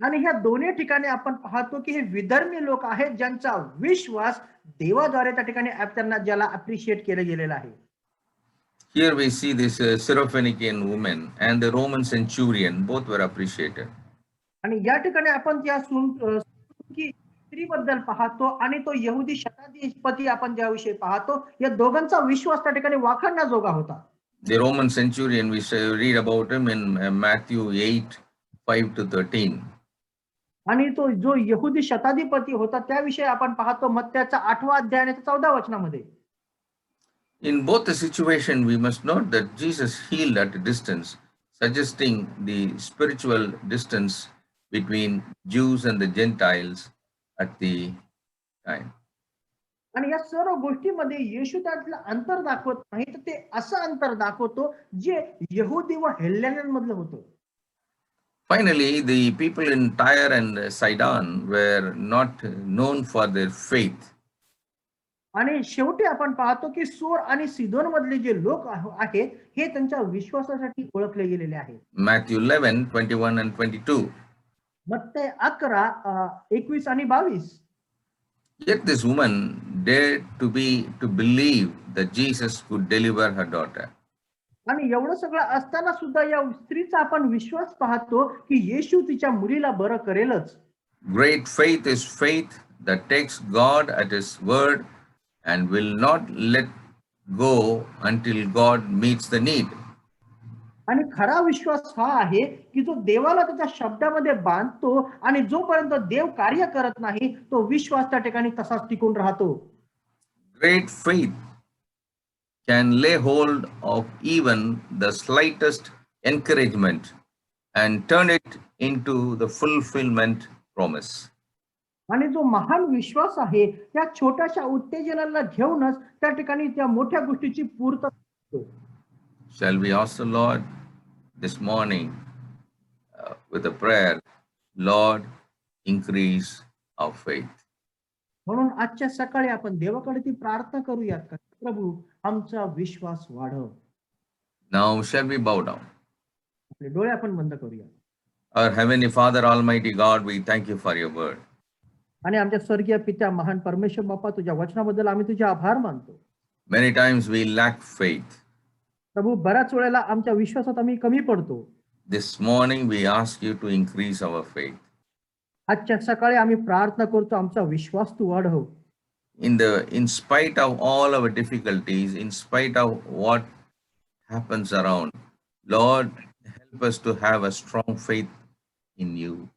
आणि ह्या दोन्ही ठिकाणी आपण पाहतो की हे विधर्मी लोक आहेत ज्यांचा विश्वास देवाद्वारे त्या ठिकाणी त्यांना ज्याला अप्रिशिएट केलं गेलेलं आहे. Here we see this Syrophoenician woman and the Roman centurion, both were appreciated. आणि या ठिकाणी आपण त्या स्त्रीबद्दल पाहतो आणि तो यहुदी शताधिपती आपण ज्याविषयी पाहतो या दोघांचा विश्वास त्या ठिकाणी वाखाणण्याजोगा होता. The Roman centurion, we read about him in Matthew 8:5-13. आणि तो जो यहुदी शताधिपती होता त्याविषयी आपण पाहतो मत्त्याचा 8वा अध्याय आणि 14व्या वचनामध्ये. In both the situation, we must note that Jesus healed at a distance, suggesting the spiritual distance between Jews and the Gentiles at the time. आणि या सर्व गोष्टीमध्ये येशू त्यातलं अंतर दाखवत नाही तर ते असं अंतर दाखवतो जे यहुदी व हेल्लेन्यांमधलं होतं. Finally, the people in Tyre and Sidon were not known for their faith. आणि शेवटी आपण पाहतो की सूर आणि सिदोन मधले जे लोक आहेत हे त्यांच्या विश्वासासाठी ओळखले गेलेले आहेत. Matthew 11:21 and 22. मत्ते 11:21 आणि 22. Yet this woman dared to believe that Jesus could deliver her daughter. आणि एवढं सगळं असताना सुद्धा या स्त्रीचा आपण विश्वास पाहतो की येशू तिच्या मुलीला बरं करेलच. Great faith is faith that takes God at his word and will not let go until God meets the need. आणि खरा विश्वास हा आहे की जो देवाला त्याच्या शब्दामध्ये बांधतो आणि जोपर्यंत देव कार्य करत नाही तो विश्वास त्या ठिकाणी तसाच टिकून राहतो. Great faith can lay hold of even the slightest encouragement and turn it into the fulfillment promise. आणि जो महान विश्वास आहे त्या छोट्याशा उत्तेजनाला घेऊनच त्या ठिकाणी त्या मोठ्या गोष्टीची पूर्तता होतो. Shall we ask the Lord this morning with a prayer, Lord, increase our faith. म्हणून आजच्या सकाळी आपण देवाकडे ती प्रार्थना करूयात का प्रभू आमचा विश्वास वाढव. Now shall we bow down? आपले डोळे आपण बंद करूया. Our Heavenly Father, Almighty God, we thank you for your word. आणि आमच्या स्वर्गीय पित्या महान परमेश्वर बाप्पा तुझ्या वचनाबद्दल आम्ही तुझे आभार मानतो. Many times we lack faith. प्रभू बऱ्याच वेळेला आमच्या विश्वासात आम्ही कमी पडतो. This morning we ask you to increase our faith. आजच्या सकाळी आम्ही प्रार्थना करतो आमचा विश्वास तू वाढव. In spite of all our difficulties, in spite of what happens around, Lord, help us to have a strong faith in you.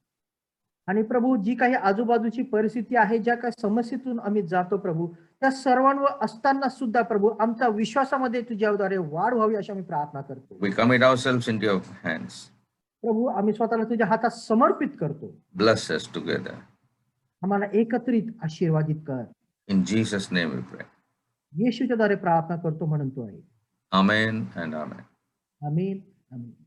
आणि प्रभू जी काही आजूबाजूची परिस्थिती आहे ज्या काही समस्येतून आम्ही जातो प्रभू त्या सर्वांवर असताना सुद्धा प्रभू आमच्या विश्वासामध्ये तुझ्याद्वारे वाढ व्हावी अशी आम्ही प्रार्थना करतो. We commit ourselves into your hands. प्रभू आम्ही स्वतःला तुझ्या हातात समर्पित करतो. Bless us together. आम्हाला एकत्रित आशीर्वादित कर. In Jesus' name we pray. येशूच्या द्वारे प्रार्थना करतो म्हणून तो आहे. Amen and amen. आमीन आमीन.